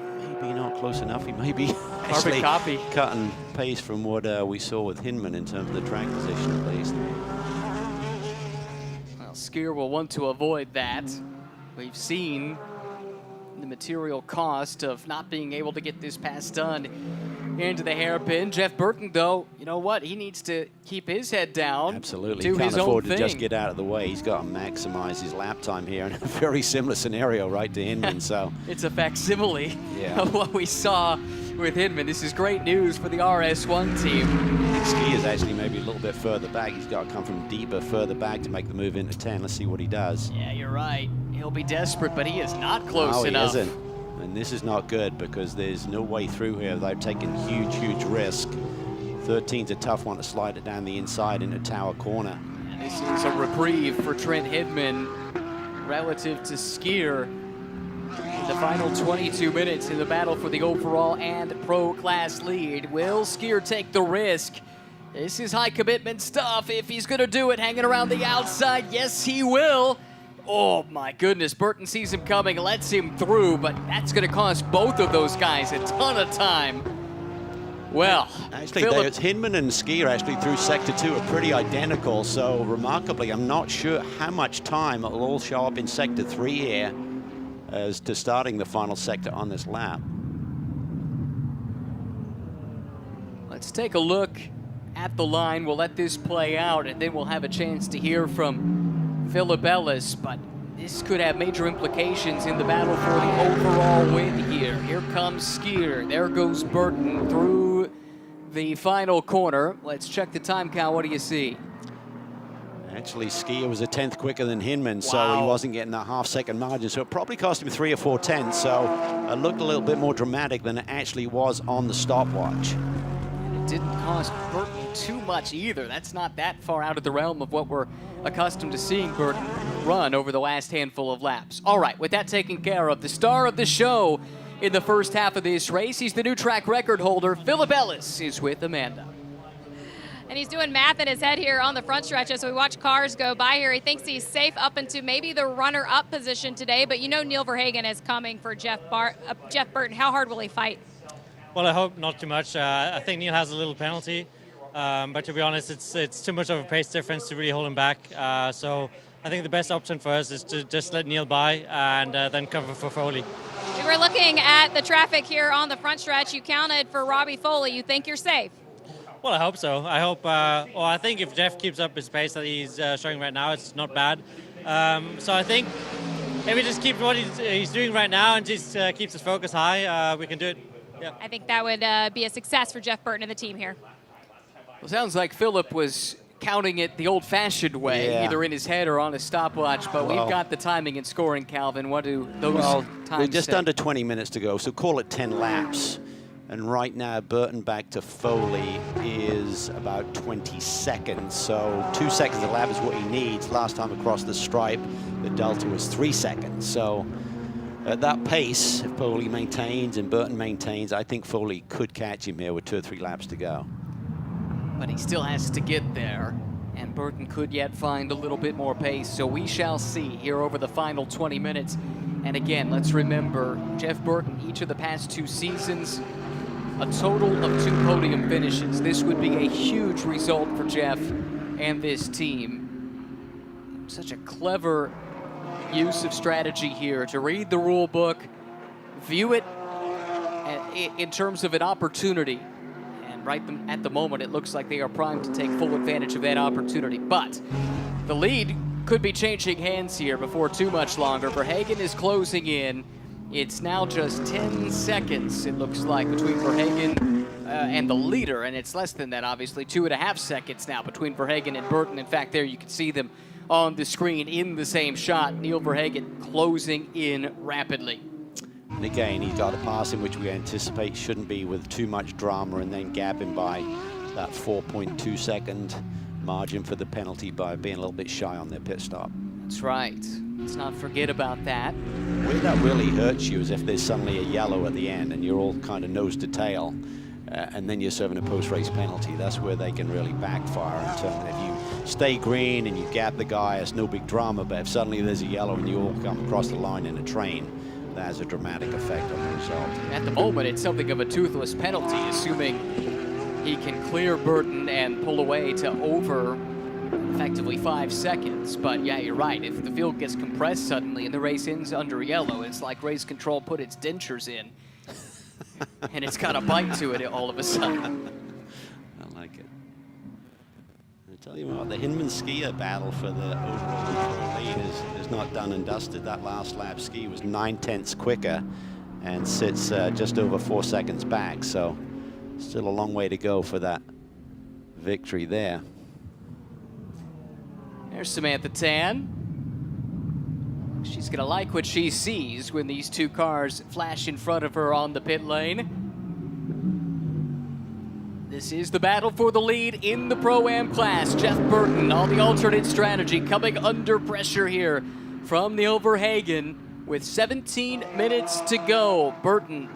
maybe not close enough. He may be actually cutting pace from what we saw with Hidman in terms of the track position at least. Skier will want to avoid that. We've seen the material cost of not being able to get this pass done into the hairpin. Jeff Burton, though, you know what? He needs to keep his head down. Absolutely. Do He can't his afford own to thing. just get out of the way. He's got to maximize his lap time here in a very similar scenario, right, to Hidman. So it's a facsimile of what we saw with Hidman. This is great news for the RS1 team. Ski is actually maybe a little bit further back. He's got to come from deeper, further back to make the move into 10. Let's see what he does. Yeah, you're right. He'll be desperate, but he is not close enough. No, he isn't. And this is not good because there's no way through here without taking huge, huge risk. 13's a tough one to slide it down the inside into Tower Corner. And this is a reprieve for Trent Hidman relative to Skier. The final 22 minutes in the battle for the overall and pro class lead. Will Skier take the risk? This is high commitment stuff. If he's going to do it, hanging around the outside, yes, he will. Oh my goodness, Burton sees him coming, lets him through, but that's going to cost both of those guys a ton of time. Well, actually, Hidman and Skier actually through sector 2 are pretty identical, so remarkably, I'm not sure how much time it'll all show up in sector 3 here as to starting the final sector on this lap. Let's take a look at the line. We'll let this play out, and then we'll have a chance to hear from Philip Ellis, but this could have major implications in the battle for the overall win here. Here comes Skier. There goes Burton through the final corner. Let's check the time count. What do you see? Actually, Skier was a 10th quicker than Hidman, so he wasn't getting that half-second margin, so it probably cost him 3 or 4 tenths, so it looked a little bit more dramatic than it actually was on the stopwatch. And it didn't cost Burton too much either. That's not that far out of the realm of what we're accustomed to seeing Burton run over the last handful of laps. All right, with that taken care of, the star of the show in the first half of this race, he's the new track record holder. Philip Ellis is with Amanda. And he's doing math in his head here on the front stretch as we watch cars go by here. He thinks he's safe up into maybe the runner-up position today, but you know Neil Verhagen is coming for Jeff Burton. How hard will he fight? Well, I hope not too much. I think Neil has a little penalty, but to be honest, it's too much of a pace difference to really hold him back. So I think the best option for us is to just let Neil by and then cover for Foley. It We're looking at the traffic here on the front stretch. You counted for Robbie Foley. You think you're safe? Well, I hope so. I hope, well, I think if Jeff keeps up his pace that he's showing right now, it's not bad. So I think if he just keeps what he's doing right now and just keeps his focus high, we can do it. Yeah. I think that would be a success for Jeff Burton and the team here. Well, sounds like Philip was counting it the old-fashioned way, either in his head or on a stopwatch, but we've got the timing and scoring, Calvin. What do those times we're just say? under 20 minutes to go, so call it 10 laps. And right now, Burton back to Foley is about 20 seconds. So 2 seconds a lap is what he needs. Last time across the stripe, the delta was 3 seconds. So at that pace, if Foley maintains and Burton maintains, I think Foley could catch him here with 2 or 3 laps to go. But he still has to get there, and Burton could yet find a little bit more pace. So we shall see here over the final 20 minutes. And again, let's remember, Jeff Burton, each of the past 2 seasons, a total of 2 podium finishes. This would be a huge result for Jeff and this team. Such a clever use of strategy here to read the rule book, view it in terms of an opportunity. And right at the moment, it looks like they are primed to take full advantage of that opportunity. But the lead could be changing hands here before too much longer. Verhagen is closing in. It's now just 10 seconds, it looks like, between Verhagen and the leader, and it's less than that, obviously. 2.5 seconds now between Verhagen and Burton. In fact, there you can see them on the screen in the same shot. Neil Verhagen closing in rapidly. And again, he's got a pass in which we anticipate shouldn't be with too much drama, and then gap him by that 4.2 second margin for the penalty by being a little bit shy on their pit stop. That's right. Let's not forget about that. Where that really hurts you is if there's suddenly a yellow at the end and you're all kind of nose to tail, and then you're serving a post-race penalty. That's where they can really backfire in terms of if you stay green and you gap the guy, it's no big drama, but if suddenly there's a yellow and you all come across the line in a train, that has a dramatic effect on the result. At the moment, it's something of a toothless penalty, assuming he can clear Burton and pull away to over effectively 5 seconds. But yeah, you're right. If the field gets compressed suddenly and the race ends under yellow, it's like race control put its dentures in. And it's got a bite to it all of a sudden. I like it. I tell you what, the Hinman skier battle for the overall lead is not done and dusted. That last lap ski was 9/10 quicker and sits just over 4 seconds back. So still a long way to go for that victory there. There's Samantha Tan. She's gonna like what she sees when these 2 cars flash in front of her on the pit lane. This is the battle for the lead in the Pro-Am class. Jeff Burton on the alternate strategy, coming under pressure here from Neil Verhagen with 17 minutes to go. Burton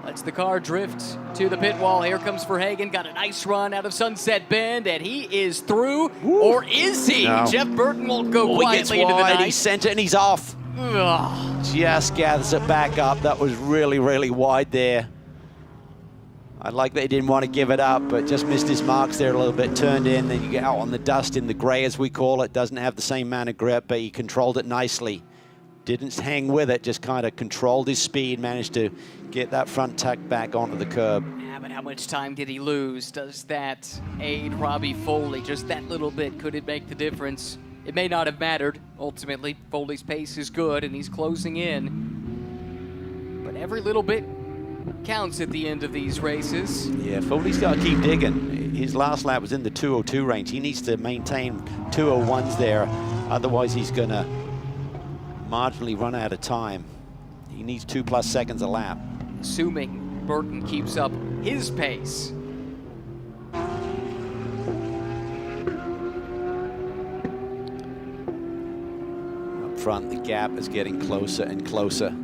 lets the car drift to the pit wall. Here comes Verhagen, got a nice run out of Sunset Bend, and he is through. Ooh. Or is he? No. Jeff Burton won't go quietly he into the wide, night. He sent it and he's off. Ugh. Just gathers it back up. That was really, really wide there. I like that he didn't want to give it up, but just missed his marks there a little bit. Turned in, then you get out on the dust in the gray, as we call it. Doesn't have the same amount of grip, but he controlled it nicely. Didn't hang with it, just kind of controlled his speed, managed to get that front tuck back onto the curb. Yeah, but how much time did he lose? Does that aid Robbie Foley? Just that little bit, could it make the difference? It may not have mattered. Ultimately, Foley's pace is good, and he's closing in. But every little bit counts at the end of these races. Yeah, Foley's got to keep digging. His last lap was in the 202 range. He needs to maintain 201s there. Otherwise, he's going to marginally run out of time. He needs 2+ seconds a lap. Assuming Burton keeps up his pace. Up front, the gap is getting closer and closer.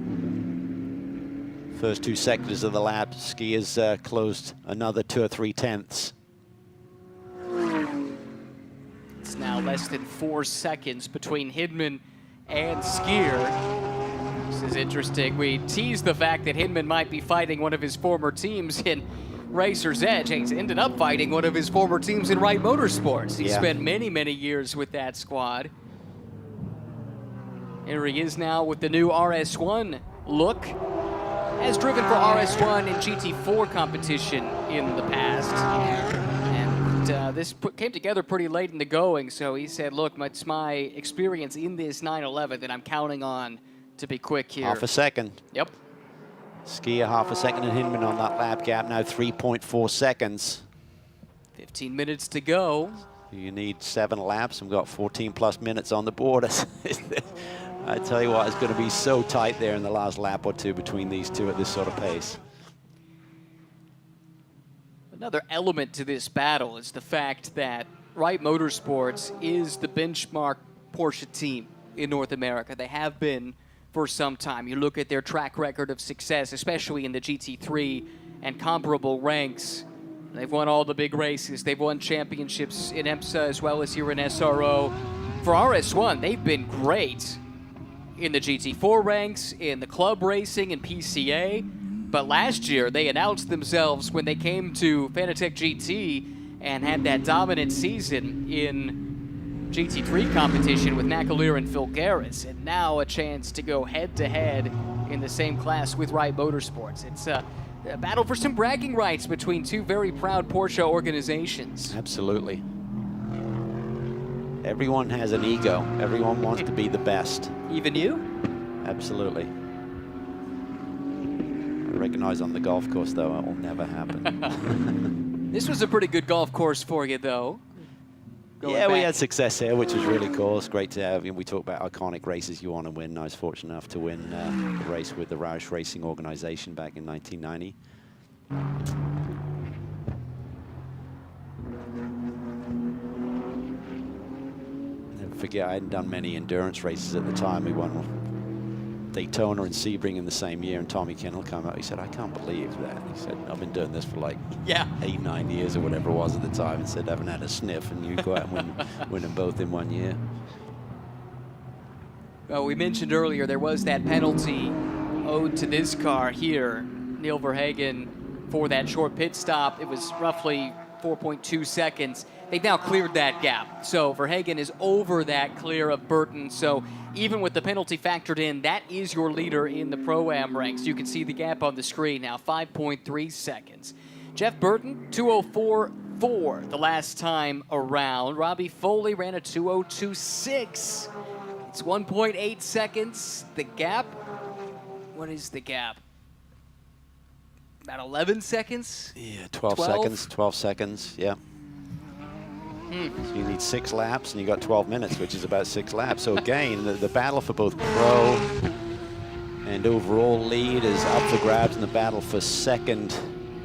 First 2 sectors of the lap, skiers closed another 2 or 3 tenths. It's now less than 4 seconds between Hidman and Skier. This is interesting. We teased the fact that Hidman might be fighting one of his former teams in Racer's Edge. He's ended up fighting one of his former teams in Wright Motorsports. He spent many, many years with that squad. Here he is now with the new RS1 look. has driven for RS1 and GT4 competition in the past. And this came together pretty late in the going, so he said, look, it's my experience in this 911 that I'm counting on to be quick here. Half a second. Yep. Skier half a second and Hinman on that lap gap, now 3.4 seconds. 15 minutes to go. You need 7 laps. We've got 14 plus minutes on the board. I tell you what, it's going to be so tight there in the last lap or two between these two at this sort of pace. Another element to this battle is the fact that Wright Motorsports is the benchmark Porsche team in North America. They have been for some time. You look at their track record of success, especially in the GT3 and comparable ranks. They've won all the big races. They've won championships in IMSA as well as here in SRO. For RS1, they've been great in the GT4 ranks, in the club racing and PCA. But last year, they announced themselves when they came to Fanatec GT and had that dominant season in GT3 competition with McAleer and Phil Garris, and now a chance to go head-to-head in the same class with Wright Motorsports. It's a battle for some bragging rights between two very proud Porsche organizations. Absolutely. Everyone has an ego. Everyone wants to be the best. Even you? Absolutely. I recognize on the golf course, though, it will never happen. This was a pretty good golf course for you, though. Yeah, we had success here, which was really cool. It's great to have. We talk about iconic races you want to win. I was fortunate enough to win the race with the Roush Racing organization back in 1990. Never forget, I hadn't done many endurance races at the time. We won Daytona and Sebring in the same year, and Tommy Kennel came out. He said, I can't believe that. He said, I've been doing this for like 8-9 years or whatever it was at the time, and said, I haven't had a sniff, and you go out and win them both in 1 year. Well, we mentioned earlier there was that penalty owed to this car here, Neil Verhagen, for that short pit stop. It was roughly 4.2 seconds. They've now cleared that gap. So Verhagen is over that clear of Burton. So even with the penalty factored in, that is your leader in the Pro-Am ranks. You can see the gap on the screen now, 5.3 seconds. Jeff Burton, 2:04.4 the last time around. Robbie Foley ran a 2:02.6. It's 1.8 seconds. The gap, what is the gap? About 11 seconds? Yeah, 12 seconds, 12 seconds, yeah. So you need 6 laps, and you got 12 minutes, which is about 6 laps. So again, the battle for both pro and overall lead is up for grabs, and the battle for second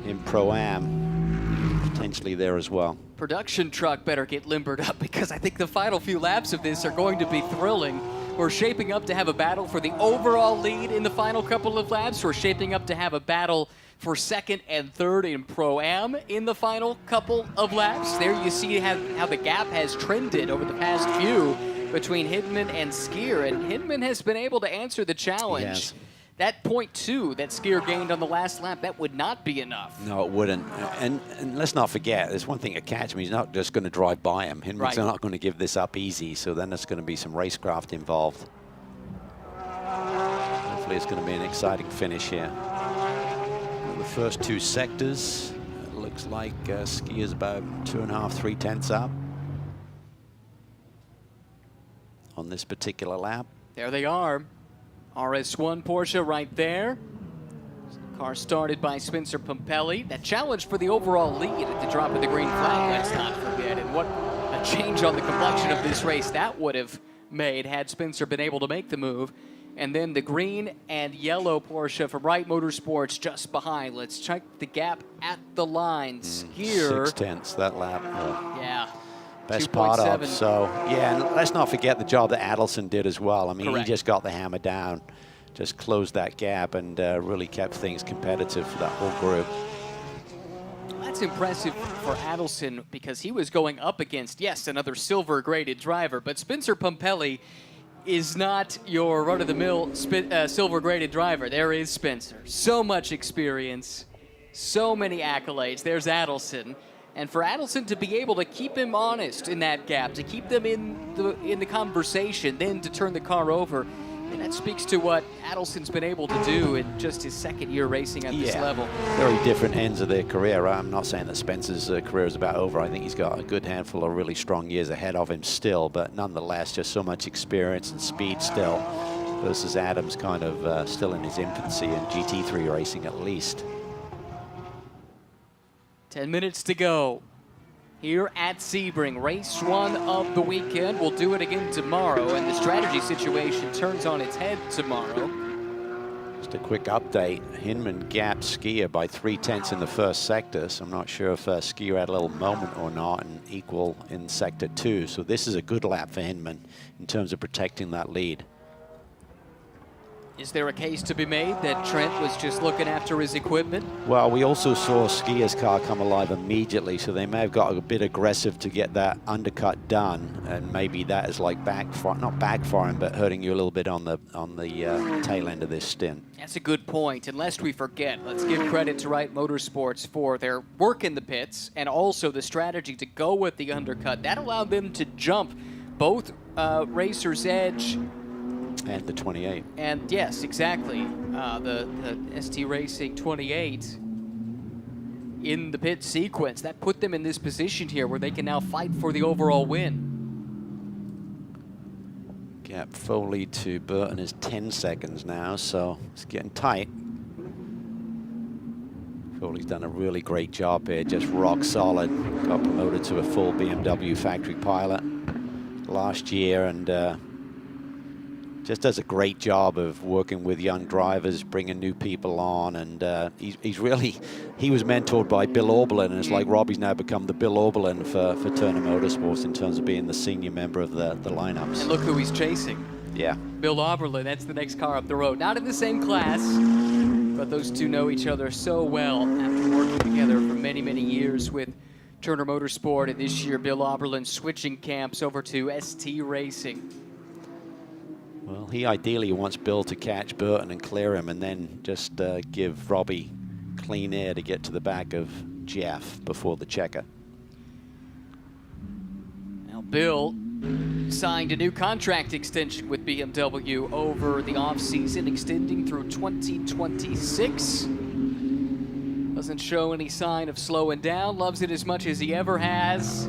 in Pro-Am potentially there as well. Production truck better get limbered up, because I think the final few laps of this are going to be thrilling. We're shaping up to have a battle for the overall lead in the final couple of laps. We're shaping up to have a battle for second and third in Pro-Am in the final couple of laps. There you see how the gap has trended over the past few between Hinman and Skier, and Hinman has been able to answer the challenge. Yes. That 0.2 that Skier gained on the last lap, that would not be enough. No, it wouldn't. And let's not forget, there's one thing to catch me. He's not just going to drive by him. Hinman's not going to give this up easy, so then there's going to be some racecraft involved. Hopefully it's going to be an exciting finish here. The first 2 sectors, it looks like Skier's about 2.5, 3 tenths up on this particular lap. There they are. RS1 Porsche right there. Car started by Spencer Pumpelly. That challenge for the overall lead at the drop of the green flag, let's not forget. And what a change on the complexion of this race that would have made had Spencer been able to make the move. And then the green and yellow Porsche from Wright Motorsports just behind. Let's check the gap at the line. Skier. 6 tenths that lap. Yeah. Best part of. So, yeah, and let's not forget the job that Adelson did as well. I mean, he just got the hammer down, just closed that gap, and really kept things competitive for that whole group. That's impressive for Adelson, because he was going up against, yes, another silver-graded driver, but Spencer Pumpelly is not your run-of-the-mill silver-graded driver. There is Spencer. So much experience, so many accolades. There's Adelson. And for Adelson to be able to keep him honest in that gap, to keep them in the conversation, then to turn the car over, And that speaks to what Adelson's been able to do in just his second year racing at this level. Very different ends of their career. Right? I'm not saying that Spencer's career is about over. I think he's got a good handful of really strong years ahead of him still, but nonetheless, just so much experience and speed still, versus Adams kind of still in his infancy in GT3 racing at least. 10 minutes to go here at Sebring. Race 1 of the weekend. We'll do it again tomorrow, and the strategy situation turns on its head tomorrow. Just a quick update. Hinman gapped Skier by 3/10 in the first sector, so I'm not sure if Skier had a little moment or not, and equal in sector 2. So this is a good lap for Hinman in terms of protecting that lead. Is there a case to be made that Trent was just looking after his equipment? Well, we also saw Skier's car come alive immediately, so they may have got a bit aggressive to get that undercut done, and maybe that is like not backfiring, but hurting you a little bit on the tail end of this stint. That's a good point. And lest we forget, let's give credit to Wright Motorsports for their work in the pits and also the strategy to go with the undercut. That allowed them to jump both Racer's Edge and the 28. And yes, exactly. The ST Racing 28 in the pit sequence. That put them in this position here where they can now fight for the overall win. Gap Foley to Burton is 10 seconds now, so it's getting tight. Foley's done a really great job here, just rock solid. Got promoted to a full BMW factory pilot last year, and just does a great job of working with young drivers, bringing new people on, and he was mentored by Bill Oberlin, and it's like Robbie's now become the Bill Oberlin for Turner Motorsports in terms of being the senior member of the lineups. And look who he's chasing. Yeah. Bill Oberlin, that's the next car up the road. Not in the same class, but those two know each other so well after working together for many, many years with Turner Motorsport, and this year Bill Oberlin switching camps over to ST Racing. Well, he ideally wants Bill to catch Burton and clear him, and then just give Robbie clean air to get to the back of Jeff before the checker. Now, Bill signed a new contract extension with BMW over the offseason, extending through 2026. Doesn't show any sign of slowing down, loves it as much as he ever has.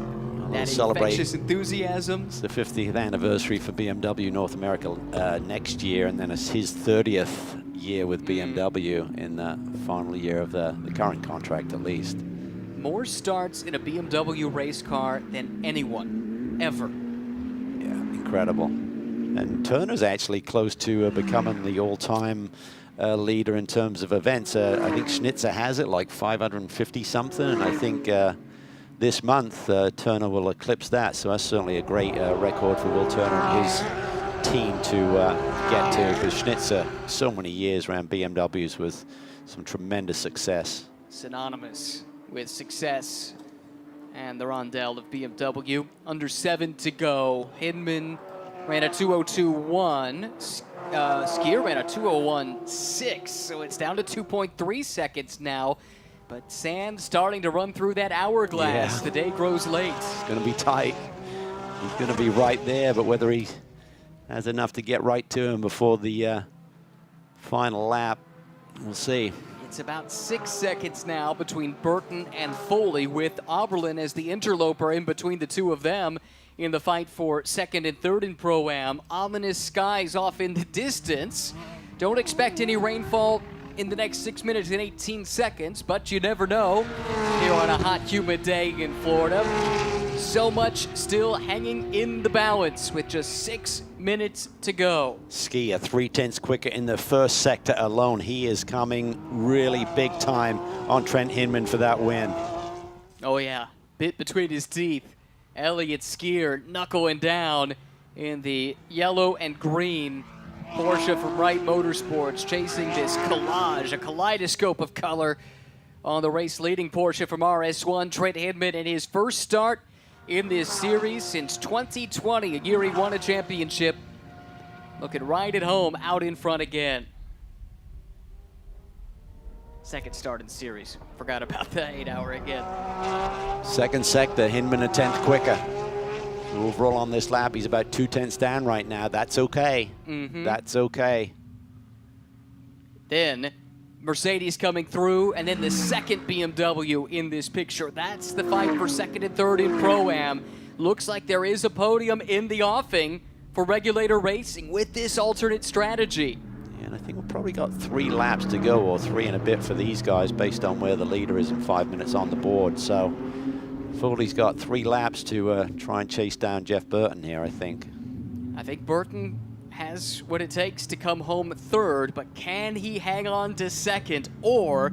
That infectious enthusiasm. It's the 50th anniversary for BMW North America next year, and then it's his 30th year with BMW in the final year of the current contract, at least. More starts in a BMW race car than anyone, ever. Yeah, incredible. And Turner's actually close to becoming the all-time leader in terms of events. I think Schnitzer has it, like 550 something, and I think this month, Turner will eclipse that, so that's certainly a great record for Will Turner and his team to get to, because Schnitzer, so many years around BMWs with some tremendous success. Synonymous with success and the rondelle of BMW. Under 7 to go. Hinman ran a 2:02.1. Skier ran a 2:01.6, so it's down to 2.3 seconds now. But Sand starting to run through that hourglass. Yeah. The day grows late. It's going to be tight. He's going to be right there, but whether he has enough to get right to him before the final lap, we'll see. It's about 6 seconds now between Burton and Foley, with Oberlin as the interloper in between the two of them in the fight for second and third in Pro-Am. Ominous skies off in the distance. Don't expect any rainfall in the next 6 minutes and 18 seconds, but you never know here on a hot, humid day in Florida. So much still hanging in the balance with just 6 minutes to go. Skier 3/10 quicker in the first sector alone. He is coming really big time on Trent Hinman for that win. Oh yeah, bit between his teeth. Elliott Skier knuckling down in the yellow and green Porsche from Wright Motorsports, chasing this collage, a kaleidoscope of color on the race-leading Porsche from RS1. Trent Hinman in his first start in this series since 2020, a year he won a championship. Looking right at home, out in front again. Second start in the series. Forgot about that 8 hour again. Second sector, Hinman a 10th quicker. Overall on this lap, he's about 2/10 down right now. That's okay. That's okay. Then Mercedes coming through, and then the second BMW in this picture. That's the fight for second and third in Pro-Am. Looks like there is a podium in the offing for Regulator Racing with this alternate strategy. And I think we've probably got 3 laps to go, or 3 and a bit for these guys, based on where the leader is in 5 minutes on the board. So Foley's got 3 laps to try and chase down Jeff Burton here, I think. I think Burton has what it takes to come home third, but can he hang on to second, or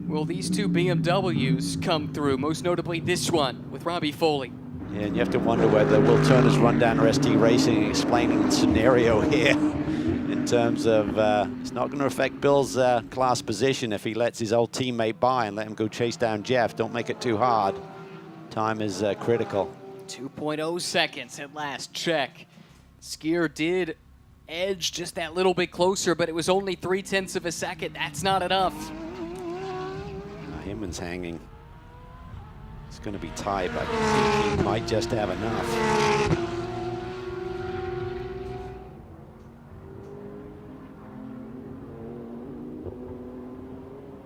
will these 2 BMWs come through, most notably this one with Robbie Foley? Yeah, and you have to wonder whether Will Turner's run down ST Racing explaining the scenario here in terms of it's not going to affect Bill's class position if he lets his old teammate by and let him go chase down Jeff. Don't make it too hard. Time is critical. 2.0 seconds at last check. Skier did edge just that little bit closer, but it was only 0.3 of a second. That's not enough. Hinman's hanging. It's going to be tight, but I think he might just have enough.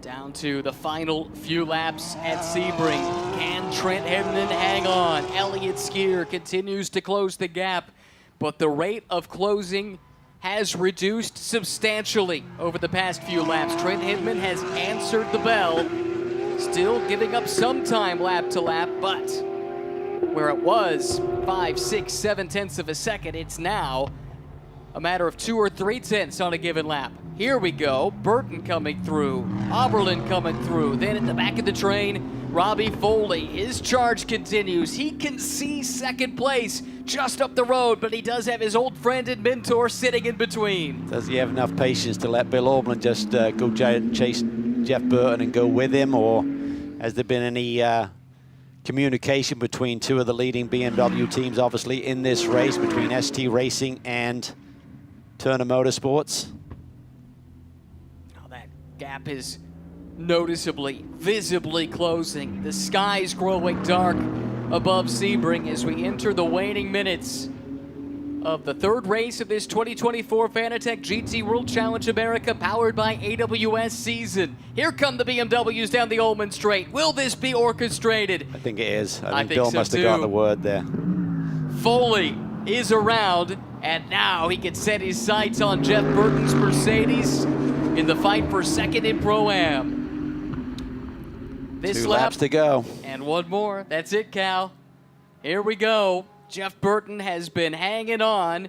Down to the final few laps at Sebring. Can Trent Hedman hang on? Elliott Skier continues to close the gap, but the rate of closing has reduced substantially over the past few laps. Trent Hedman has answered the bell, still giving up some time lap to lap, but where it was 5, 6, 7/10 of a second, it's now a matter of 2 or 3/10 on a given lap. Here we go, Burton coming through, Oberlin coming through, then at the back of the train, Robbie Foley. His charge continues. He can see second place just up the road, but he does have his old friend and mentor sitting in between. Does he have enough patience to let Bill Oberlin just go chase Jeff Burton and go with him, or has there been any communication between 2 of the leading BMW teams, obviously, in this race, between ST Racing and Turner Motorsports? Oh, that gap is noticeably, visibly closing. The sky's growing dark above Sebring as we enter the waning minutes of the third race of this 2024 Fanatec GT World Challenge America powered by AWS season. Here come the BMWs down the Ullman Straight. Will this be orchestrated? I think it is. I think so Bill must have got the word there. Foley is around, and now he can set his sights on Jeff Burton's Mercedes in the fight for second in Pro-Am. This 2 lap laps to go. and one more. That's it, Cal. Here we go. Jeff Burton has been hanging on,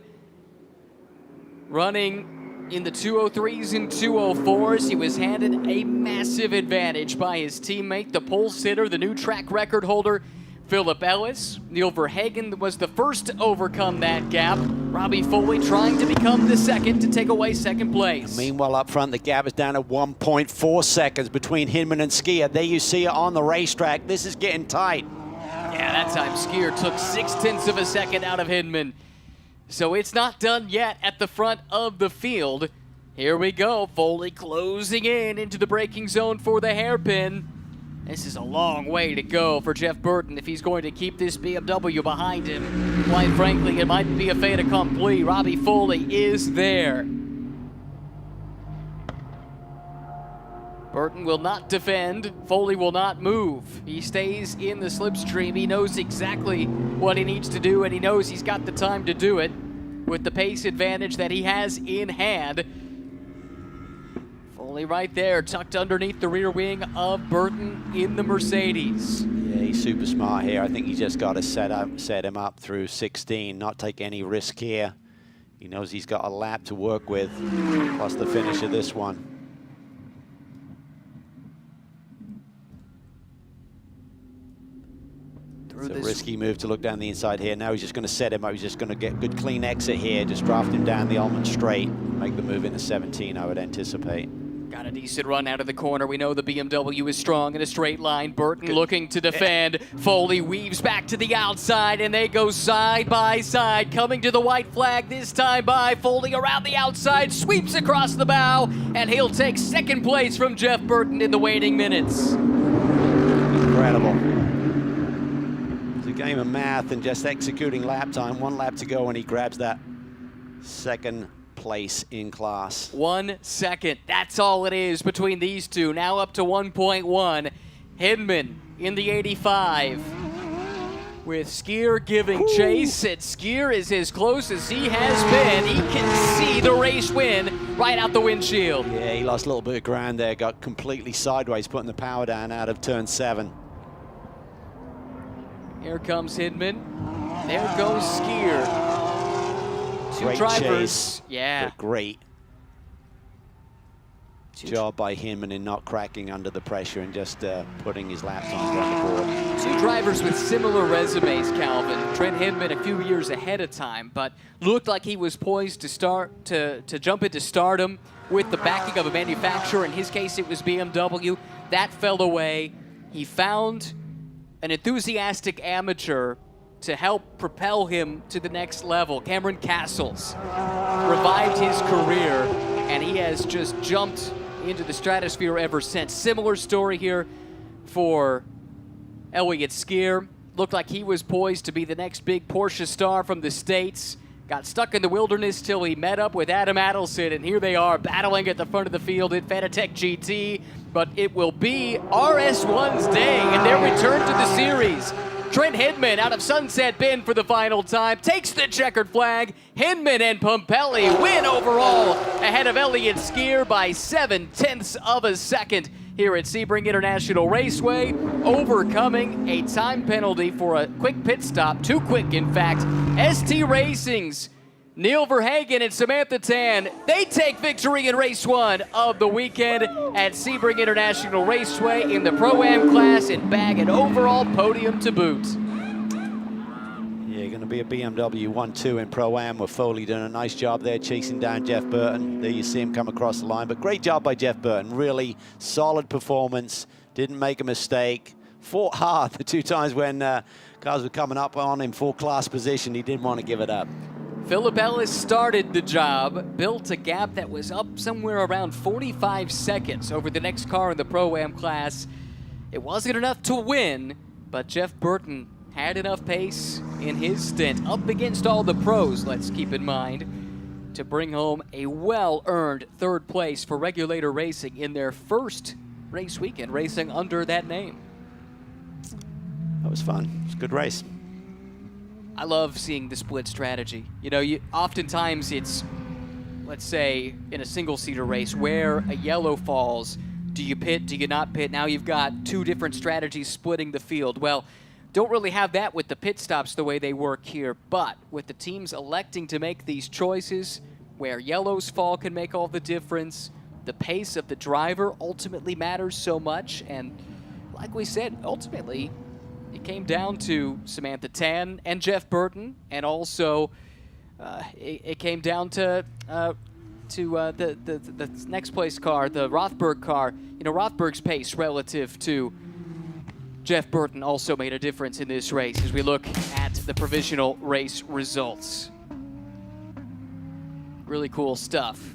running in the 203s and 204s. He was handed a massive advantage by his teammate, the pole sitter, the new track record holder, Philip Ellis. Neil Verhagen was the first to overcome that gap. Robbie Foley trying to become the second to take away second place. Meanwhile, up front, the gap is down to 1.4 seconds between Hinman and Skier. There you see it on the racetrack. This is getting tight. Yeah, that time Skier took 0.6 of a second out of Hinman. So it's not done yet at the front of the field. Here we go, Foley closing in into the braking zone for the hairpin. This is a long way to go for Jeff Burton if he's going to keep this BMW behind him. Quite frankly, it might be a fait accompli. Robbie Foley is there. Burton will not defend. Foley will not move. He stays in the slipstream. He knows exactly what he needs to do, and he knows he's got the time to do it with the pace advantage that he has in hand. Foley right there, tucked underneath the rear wing of Burton in the Mercedes. Yeah, he's super smart here. I think he just got to set him up through 16, not take any risk here. He knows he's got a lap to work with, plus the finish of this one. It's a risky move to look down the inside here. Now he's just going to set him up. He's just going to get a good clean exit here. Just draft him down the Ullman Straight. Make the move into 17, I would anticipate. Got a decent run out of the corner. We know the BMW is strong in a straight line. Burton looking to defend. Foley weaves back to the outside, and they go side by side. Coming to the white flag this time by Foley around the outside, sweeps across the bow, and he'll take second place from Jeff Burton in the waning minutes. Incredible. To game of math and just executing lap time. 1 lap to go, and he grabs that second place in class. 1 second. That's all it is between these two. Now up to 1.1. Hindman in the 85. With Skier giving chase, and Skier is as close as he has been. He can see the race win right out the windshield. Yeah, he lost a little bit of ground there, got completely sideways, putting the power down out of turn 7. Here comes Hindman. There goes Skier. Two Great drivers. chase, Yeah. but great job by him and in not cracking under the pressure and just putting his lap times on the board. Two drivers with similar resumes, Calvin. Trent Hindman a few years ahead of time, but looked like he was poised to jump into stardom with the backing of a manufacturer. In his case, it was BMW. That fell away. He found an enthusiastic amateur to help propel him to the next level. Cameron Castles revived his career, and he has just jumped into the stratosphere ever since. Similar story here for Elliott Skier. Looked like he was poised to be the next big Porsche star from the States. Got stuck in the wilderness till he met up with Adam Adelson, and here they are battling at the front of the field in Fanatec GT. But it will be RS1's day and their return to the series. Trent Hindman out of Sunset Bend for the final time, takes the checkered flag. Hindman and Pumpelly win overall ahead of Elliott Skier by 0.7 of a second here at Sebring International Raceway, overcoming a time penalty for a quick pit stop, too quick in fact. ST Racing's Neil Verhagen and Samantha Tan, they take victory in race 1 of the weekend at Sebring International Raceway in the Pro-Am class and bag an overall podium to boot. Yeah, going to be a BMW 1-2 in Pro-Am with Foley doing a nice job there chasing down Jeff Burton. There you see him come across the line, but great job by Jeff Burton. Really solid performance, didn't make a mistake, fought hard the 2 times when cars were coming up on him full class position. He didn't want to give it up. Philip Ellis started the job, built a gap that was up somewhere around 45 seconds over the next car in the Pro-Am class. It wasn't enough to win, but Jeff Burton had enough pace in his stint up against all the pros, let's keep in mind, to bring home a well-earned 3rd place for Regulator Racing in their first race weekend, racing under that name. That was fun. It was a good race. I love seeing the split strategy. You know, oftentimes it's, let's say, in a single-seater race where a yellow falls, do you pit, do you not pit? Now you've got 2 different strategies splitting the field. Well, don't really have that with the pit stops the way they work here, but with the teams electing to make these choices where yellows fall can make all the difference, the pace of the driver ultimately matters so much, and like we said, ultimately, it came down to Samantha Tan and Jeff Burton, and also it came down to the next place car, the Rothberg car. You know, Rothberg's pace relative to Jeff Burton also made a difference in this race as we look at the provisional race results. Really cool stuff.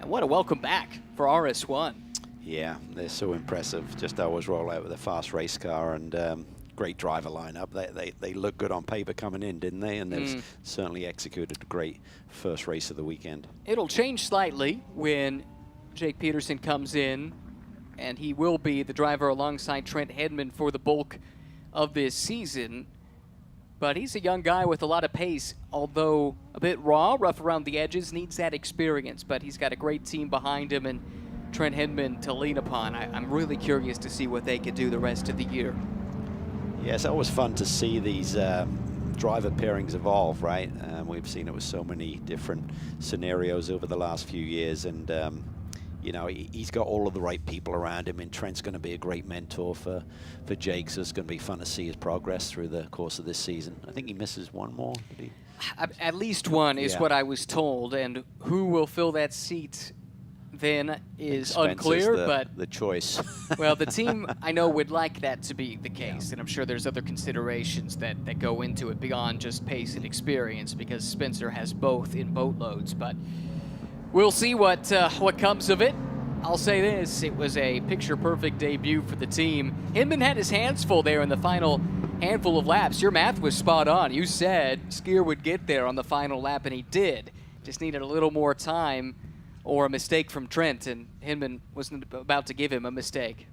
And what a welcome back for RS1. Yeah, they're so impressive. Just always roll out with a fast race car, and great driver lineup. They look good on paper coming in, didn't they? And they've certainly executed a great first race of the weekend. It'll change slightly when Jake Peterson comes in, and he will be the driver alongside Trent Hindman for the bulk of this season. But he's a young guy with a lot of pace, although a bit raw, rough around the edges, needs that experience. But he's got a great team behind him and Trent Hindman to lean upon. I'm really curious to see what they can do the rest of the year. Yeah, it's always fun to see these driver pairings evolve, right? We've seen it with so many different scenarios over the last few years, and you know, he's got all of the right people around him, and Trent's going to be a great mentor for Jake, so it's going to be fun to see his progress through the course of this season. I think he misses one more, did he? At least one is what I was told, and who will fill that seat then is unclear, but the choice. Well, the team I know would like that to be the case, and I'm sure there's other considerations that go into it beyond just pace and experience, because Spencer has both in boatloads. But we'll see what comes of it. I'll say this: it was a picture-perfect debut for the team. Hindman had his hands full there in the final handful of laps. Your math was spot on. You said Skier would get there on the final lap, and he did. Just needed a little more time or a mistake from Trent, and Hinman wasn't about to give him a mistake.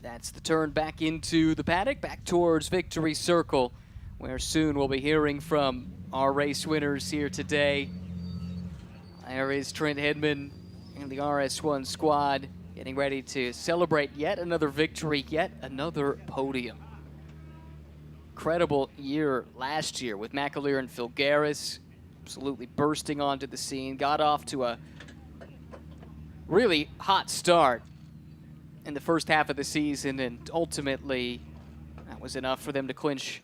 That's the turn back into the paddock, back towards Victory Circle, where soon we'll be hearing from our race winners here today. There is Trent Hinman and the RS1 squad getting ready to celebrate yet another victory, yet another podium. Incredible year last year with McAleer and Filgaris absolutely bursting onto the scene. Got off to a really hot start in the first half of the season, and ultimately that was enough for them to clinch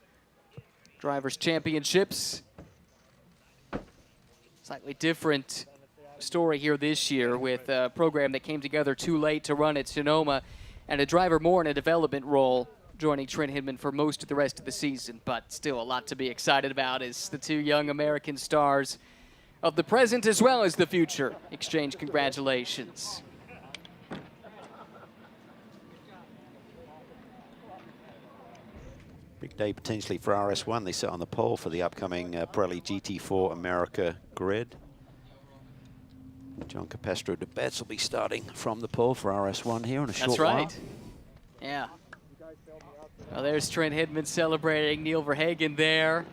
Drivers' Championships. Slightly different story here this year with a program that came together too late to run at Sonoma, and a driver more in a development role joining Trent Hinman for most of the rest of the season. But still a lot to be excited about as the two young American stars of the present as well as the future exchange congratulations. Big day potentially for RS1. They sit on the pole for the upcoming Pirelli GT4 America grid. John Capestro de Betz will be starting from the pole for RS1 here in a short while. That's right. Yeah. Well, there's Trent Hinman celebrating. Neil Verhagen there.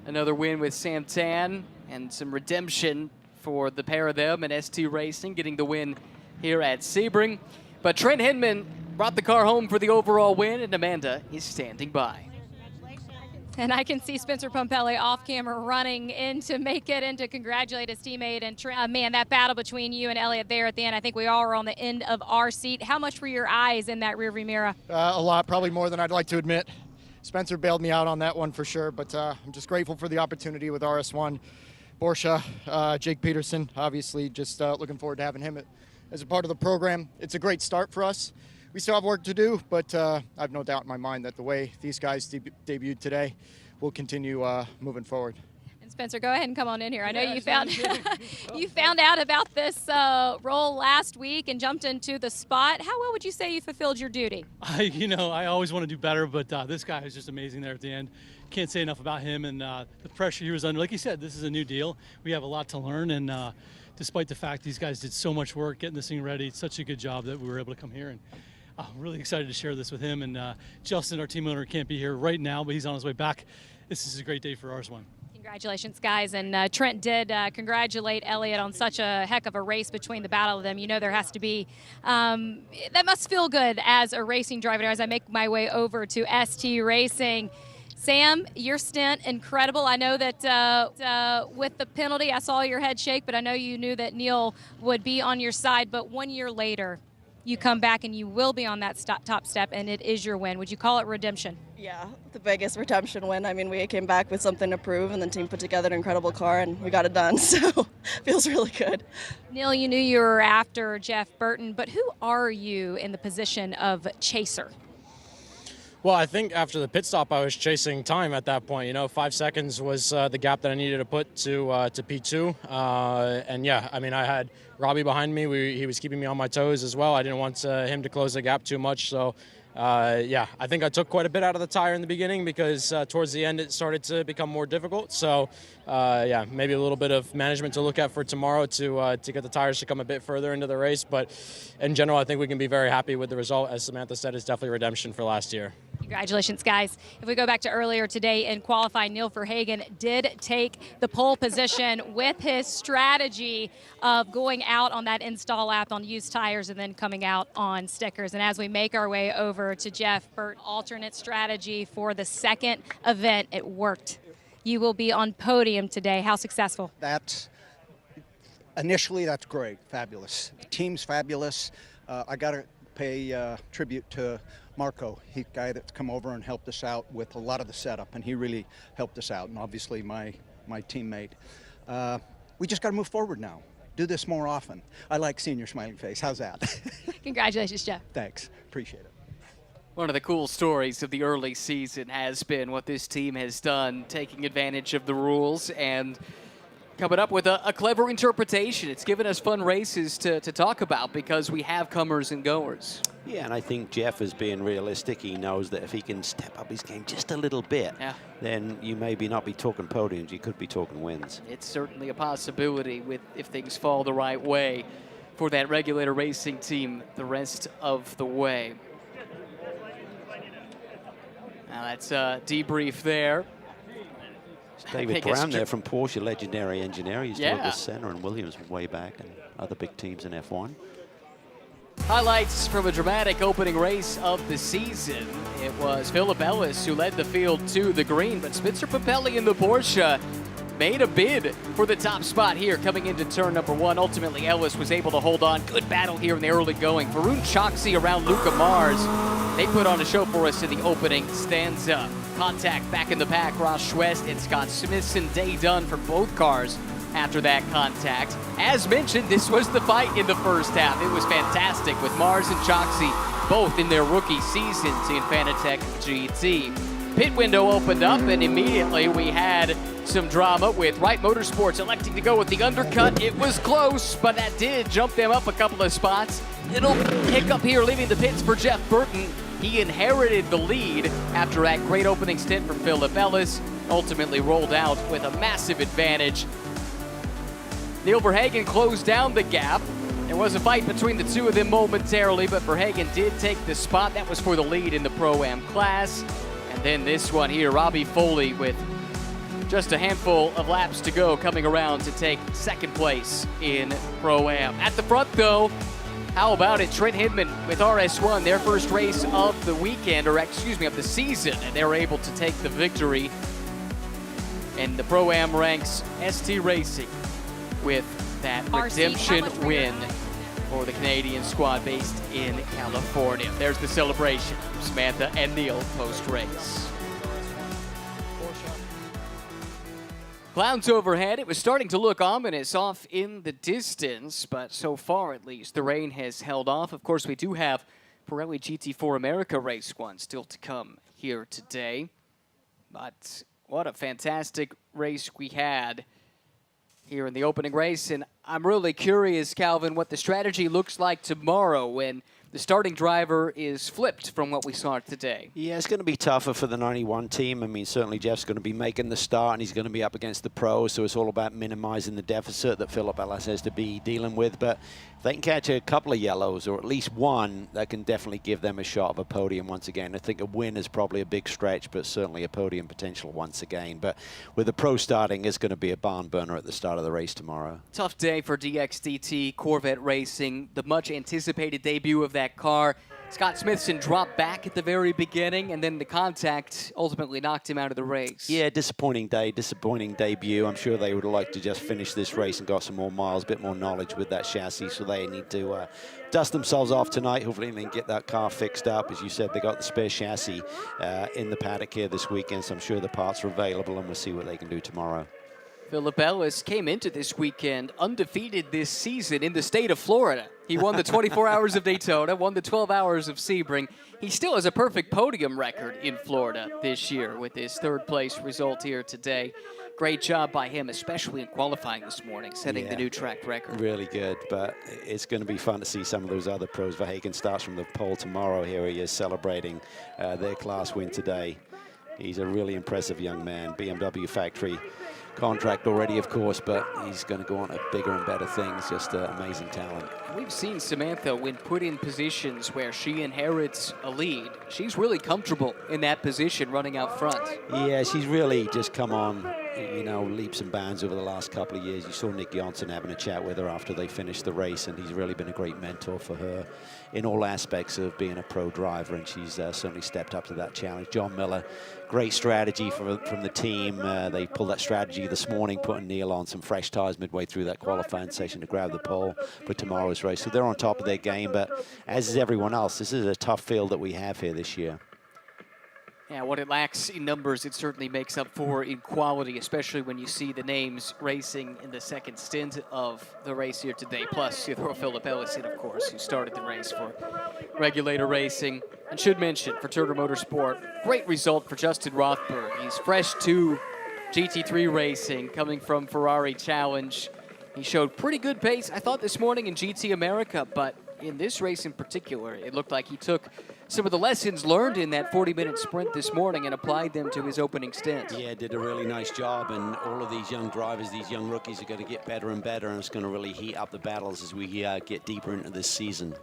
Another win with Sam Tan and some redemption for the pair of them and ST Racing getting the win here at Sebring. But Trent Hinman brought the car home for the overall win, and Amanda is standing by. And I can see Spencer Pompelli off camera running in to make it and to congratulate his teammate. And man, that battle between you and Elliott there at the end, I think we all were on the end of our seat. How much were your eyes in that rearview mirror? A lot, probably more than I'd like to admit. Spencer bailed me out on that one for sure, but I'm just grateful for the opportunity with RS1. Borsha, Jake Peterson, obviously just looking forward to having him as a part of the program. It's a great start for us. We still have work to do, but I have no doubt in my mind that the way these guys debuted today will continue moving forward. And Spencer, go ahead and come on in here. I know you found you found out about this role last week and jumped into the spot. How well would you say you fulfilled your duty? I always want to do better, but this guy is just amazing there at the end. Can't say enough about him and the pressure he was under. Like you said, this is a new deal. We have a lot to learn, and despite the fact these guys did so much work getting this thing ready, it's such a good job that we were able to come here. And I'm really excited to share this with him. And Justin, our team owner, can't be here right now, but he's on his way back. This is a great day for RS1. Congratulations, guys. And Trent did congratulate Elliott on such a heck of a race between the battle of them. You know there has to be, that must feel good as a racing driver. As I make my way over to ST Racing, Sam, your stint, incredible. I know that with the penalty, I saw your head shake, but I know you knew that Neil would be on your side. But 1 year later, you come back and you will be on that top step, and it is your win. Would you call it redemption? Yeah, the biggest redemption win. I mean, we came back with something to prove, and the team put together an incredible car, and we got it done, so feels really good. Neil, you knew you were after Jeff Burton, but who are you in the position of chaser? Well, I think after the pit stop, I was chasing time at that point. 5 seconds was the gap that I needed to put to P2. And yeah, I mean, I had Robbie behind me. He was keeping me on my toes as well. I didn't want him to close the gap too much. So yeah, I think I took quite a bit out of the tire in the beginning because towards the end it started to become more difficult. So yeah, maybe a little bit of management to look at for tomorrow to get the tires to come a bit further into the race. But in general, I think we can be very happy with the result. As Samantha said, it's definitely redemption for last year. Congratulations, guys. If we go back to earlier today in qualifying, Neil Verhagen did take the pole position with his strategy of going out on that install lap on used tires and then coming out on stickers. And as we make our way over to Jeff Burton, alternate strategy for the second event, it worked. You will be on podium today. How successful? Initially, that's great, fabulous. The team's fabulous. I got to pay tribute to Marco, he's the guy that's come over and helped us out with a lot of the setup, and he really helped us out, and obviously my teammate. We just got to move forward now. Do this more often. I like seeing your smiling face. How's that? Congratulations, Jeff. Thanks. Appreciate it. One of the cool stories of the early season has been what this team has done, taking advantage of the rules and coming up with a clever interpretation. It's given us fun races to talk about because we have comers and goers. Yeah, and I think Jeff is being realistic. He knows that if he can step up his game just a little bit, then you maybe not be talking podiums, you could be talking wins. It's certainly a possibility if things fall the right way for that Regulator Racing team the rest of the way. Now that's a debrief there. David Brown there from Porsche, legendary engineer. He used to work with Senna and Williams way back and other big teams in F1. Highlights from a dramatic opening race of the season. It was Philip Ellis who led the field to the green, but Spencer Puppelli in the Porsche made a bid for the top spot here coming into turn number 1. Ultimately, Ellis was able to hold on. Good battle here in the early going. Varun Choksi around Luca Mars. They put on a show for us in the opening stanza. Contact back in the pack. Ross Schwest and Scott Smithson. Day done for both cars after that contact. As mentioned, this was the fight in the first half. It was fantastic with Mars and Choksi both in their rookie seasons in Fanatec GT. Pit window opened up and immediately we had some drama with Wright Motorsports electing to go with the undercut. It was close, but that did jump them up a couple of spots. Little hiccup here leaving the pits for Jeff Burton. He inherited the lead after that great opening stint from Philip Ellis. Ultimately rolled out with a massive advantage. Neil Verhagen closed down the gap. There was a fight between the two of them momentarily, but Verhagen did take the spot. That was for the lead in the Pro-Am class. And then this one here, Robbie Foley with just a handful of laps to go coming around to take second place in Pro-Am. At the front though, how about it? Trent Hidman with RS1, their first race of the weekend, or excuse me, of the season, and they were able to take the victory. And the Pro-Am ranks ST Racing with that redemption win for the Canadian squad based in California. There's the celebration from Samantha and Neil post-race. Clouds overhead. It was starting to look ominous off in the distance, but so far at least, the rain has held off. Of course, we do have Pirelli GT4 America Race 1 still to come here today. But what a fantastic race we had here in the opening race. And I'm really curious, Calvin, what the strategy looks like tomorrow when the starting driver is flipped from what we saw today. Yeah, it's going to be tougher for the 91 team. I mean, certainly Jeff's going to be making the start, and he's going to be up against the pros, so it's all about minimizing the deficit that Philip Ellis has to be dealing with. But if they can catch a couple of yellows, or at least one, that can definitely give them a shot of a podium once again. I think a win is probably a big stretch, but certainly a podium potential once again. But with the pro starting, it's going to be a barn burner at the start of the race tomorrow. Tough day for DXDT Corvette Racing, the much anticipated debut of that car. Scott Smithson dropped back at the very beginning, and then the contact ultimately knocked him out of the race. Yeah, disappointing day, disappointing debut. I'm sure they would like to just finish this race and got some more miles, a bit more knowledge with that chassis, so they need to dust themselves off tonight. Hopefully they can get that car fixed up. As you said, they got the spare chassis in the paddock here this weekend, so I'm sure the parts are available, and we'll see what they can do tomorrow. Philip Ellis came into this weekend undefeated this season in the state of Florida. He won the 24 Hours of Daytona, won the 12 Hours of Sebring. He still has a perfect podium record in Florida this year with his third place result here today. Great job by him, especially in qualifying this morning, setting the new track record. Really good, but it's going to be fun to see some of those other pros. Verhagen starts from the pole tomorrow. Here he is celebrating their class win today. He's a really impressive young man. BMW factory contract already, of course, but he's going to go on to bigger and better things. Just amazing talent. We've seen Samantha, when put in positions where she inherits a lead, she's really comfortable in that position running out front. Yeah, she's really just come on, you know, leaps and bounds over the last couple of years. You saw Nick Johnson having a chat with her after they finished the race, and he's really been a great mentor for her in all aspects of being a pro driver, and she's certainly stepped up to that challenge. John Miller, great strategy from the team. They pulled that strategy this morning, putting Neil on some fresh tires midway through that qualifying session to grab the pole for tomorrow's race. So they're on top of their game, but as is everyone else, this is a tough field that we have here this year. Yeah, what it lacks in numbers, it certainly makes up for in quality, especially when you see the names racing in the second stint of the race here today. Plus, you throw Philip Ellis in, of course, who started the race for Regulator Racing. And should mention, for Turner Motorsport, great result for Justin Rothberg. He's fresh to GT3 racing coming from Ferrari Challenge. He showed pretty good pace, I thought, this morning in GT America, but in this race in particular, it looked like he took some of the lessons learned in that 40-minute sprint this morning and applied them to his opening stint. Yeah, did a really nice job, and all of these young drivers, these young rookies are going to get better and better, and it's going to really heat up the battles as we get deeper into this season.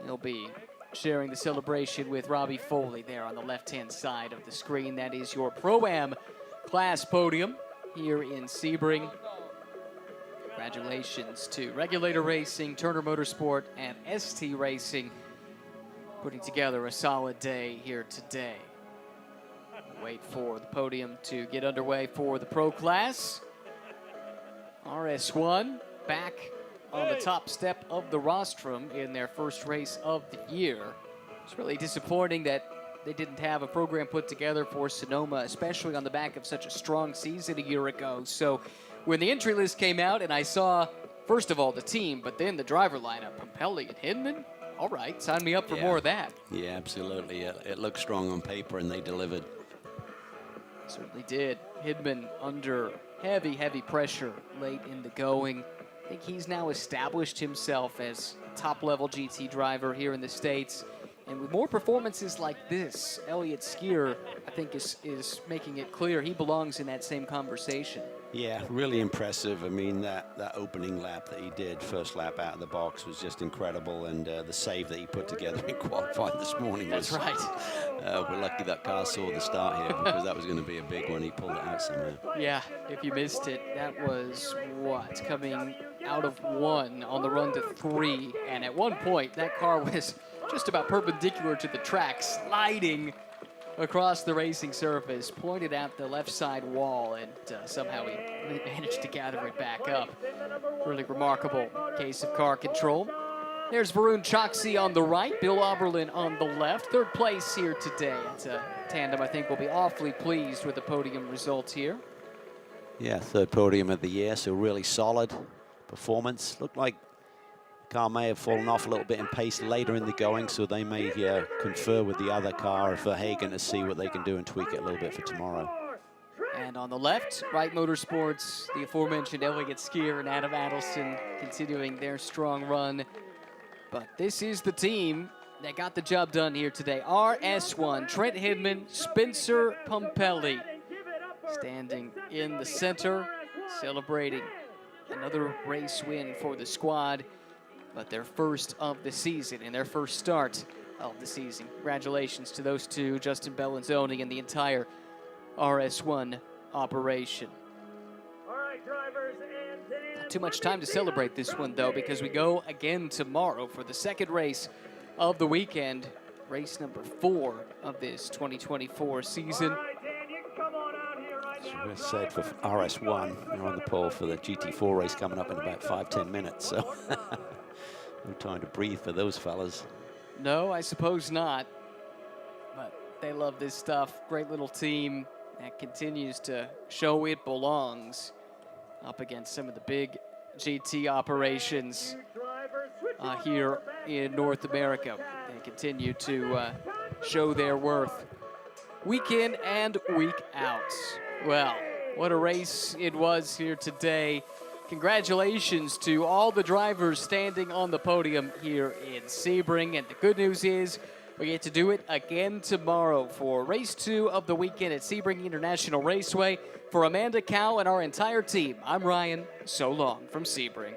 He'll be sharing the celebration with Robbie Foley there on the left-hand side of the screen. That is your Pro-Am class podium here in Sebring. Congratulations to Regulator Racing, Turner Motorsport, and ST Racing, putting together a solid day here today. Wait for the podium to get underway for the Pro class. RS1 back on the top step of the rostrum in their first race of the year. It's really disappointing that they didn't have a program put together for Sonoma, especially on the back of such a strong season a year ago. So when the entry list came out and I saw, first of all, the team, but then the driver lineup, Pumpelly and Hinman, all right, sign me up for more of that. Yeah, absolutely. It looked strong on paper, and they delivered. Certainly did. Hinman under heavy, heavy pressure late in the going. I think he's now established himself as a top-level GT driver here in the States. And with more performances like this, Elliott Skier, I think, is making it clear he belongs in that same conversation. Yeah, really impressive. I mean, that opening lap that he did, first lap out of the box, was just incredible. And the save that he put together in qualifying this morning was... That's right. We're lucky that car saw the start here, because that was going to be a big one. He pulled it out somehow. Yeah, if you missed it, that was what? Coming out of 1 on the run to 3. And at one point, that car was just about perpendicular to the track, sliding across the racing surface, pointed at the left side wall, and somehow he managed to gather it back up. Really remarkable case of car control. There's Varun Choksi on the right, Bill Oberlin on the left. Third place here today. It's a tandem I think will be awfully pleased with the podium results here. Yeah, third podium of the year, so really solid performance. Looked like the car may have fallen off a little bit in pace later in the going, so they may confer with the other car for Hagen to see what they can do and tweak it a little bit for tomorrow. And on the left, Wright Motorsports, the aforementioned Elliott Skier and Adam Adelson continuing their strong run. But this is the team that got the job done here today. RS1, Trent Hinman, Spencer Pumpelly, standing in the center, celebrating another race win for the squad, but their first of the season and their first start of the season. Congratulations to those two, Justin Bellinzoni and the entire RS1 operation. Not too much time to celebrate this one, though, because we go again tomorrow for the second race of the weekend, race number 4 of this 2024 season. As we said, for RS1, they're on the pole for the GT4 race coming up in about 5-10 minutes, so no time to breathe for those fellas. No, I suppose not, but they love this stuff. Great little team that continues to show it belongs up against some of the big GT operations here in North America. They continue to show their worth week in and week out. Well, what a race it was here today. Congratulations to all the drivers standing on the podium here in Sebring. And the good news is we get to do it again tomorrow for race 2 of the weekend at Sebring International Raceway. For Amanda Cow and our entire team, I'm Ryan. So long from Sebring.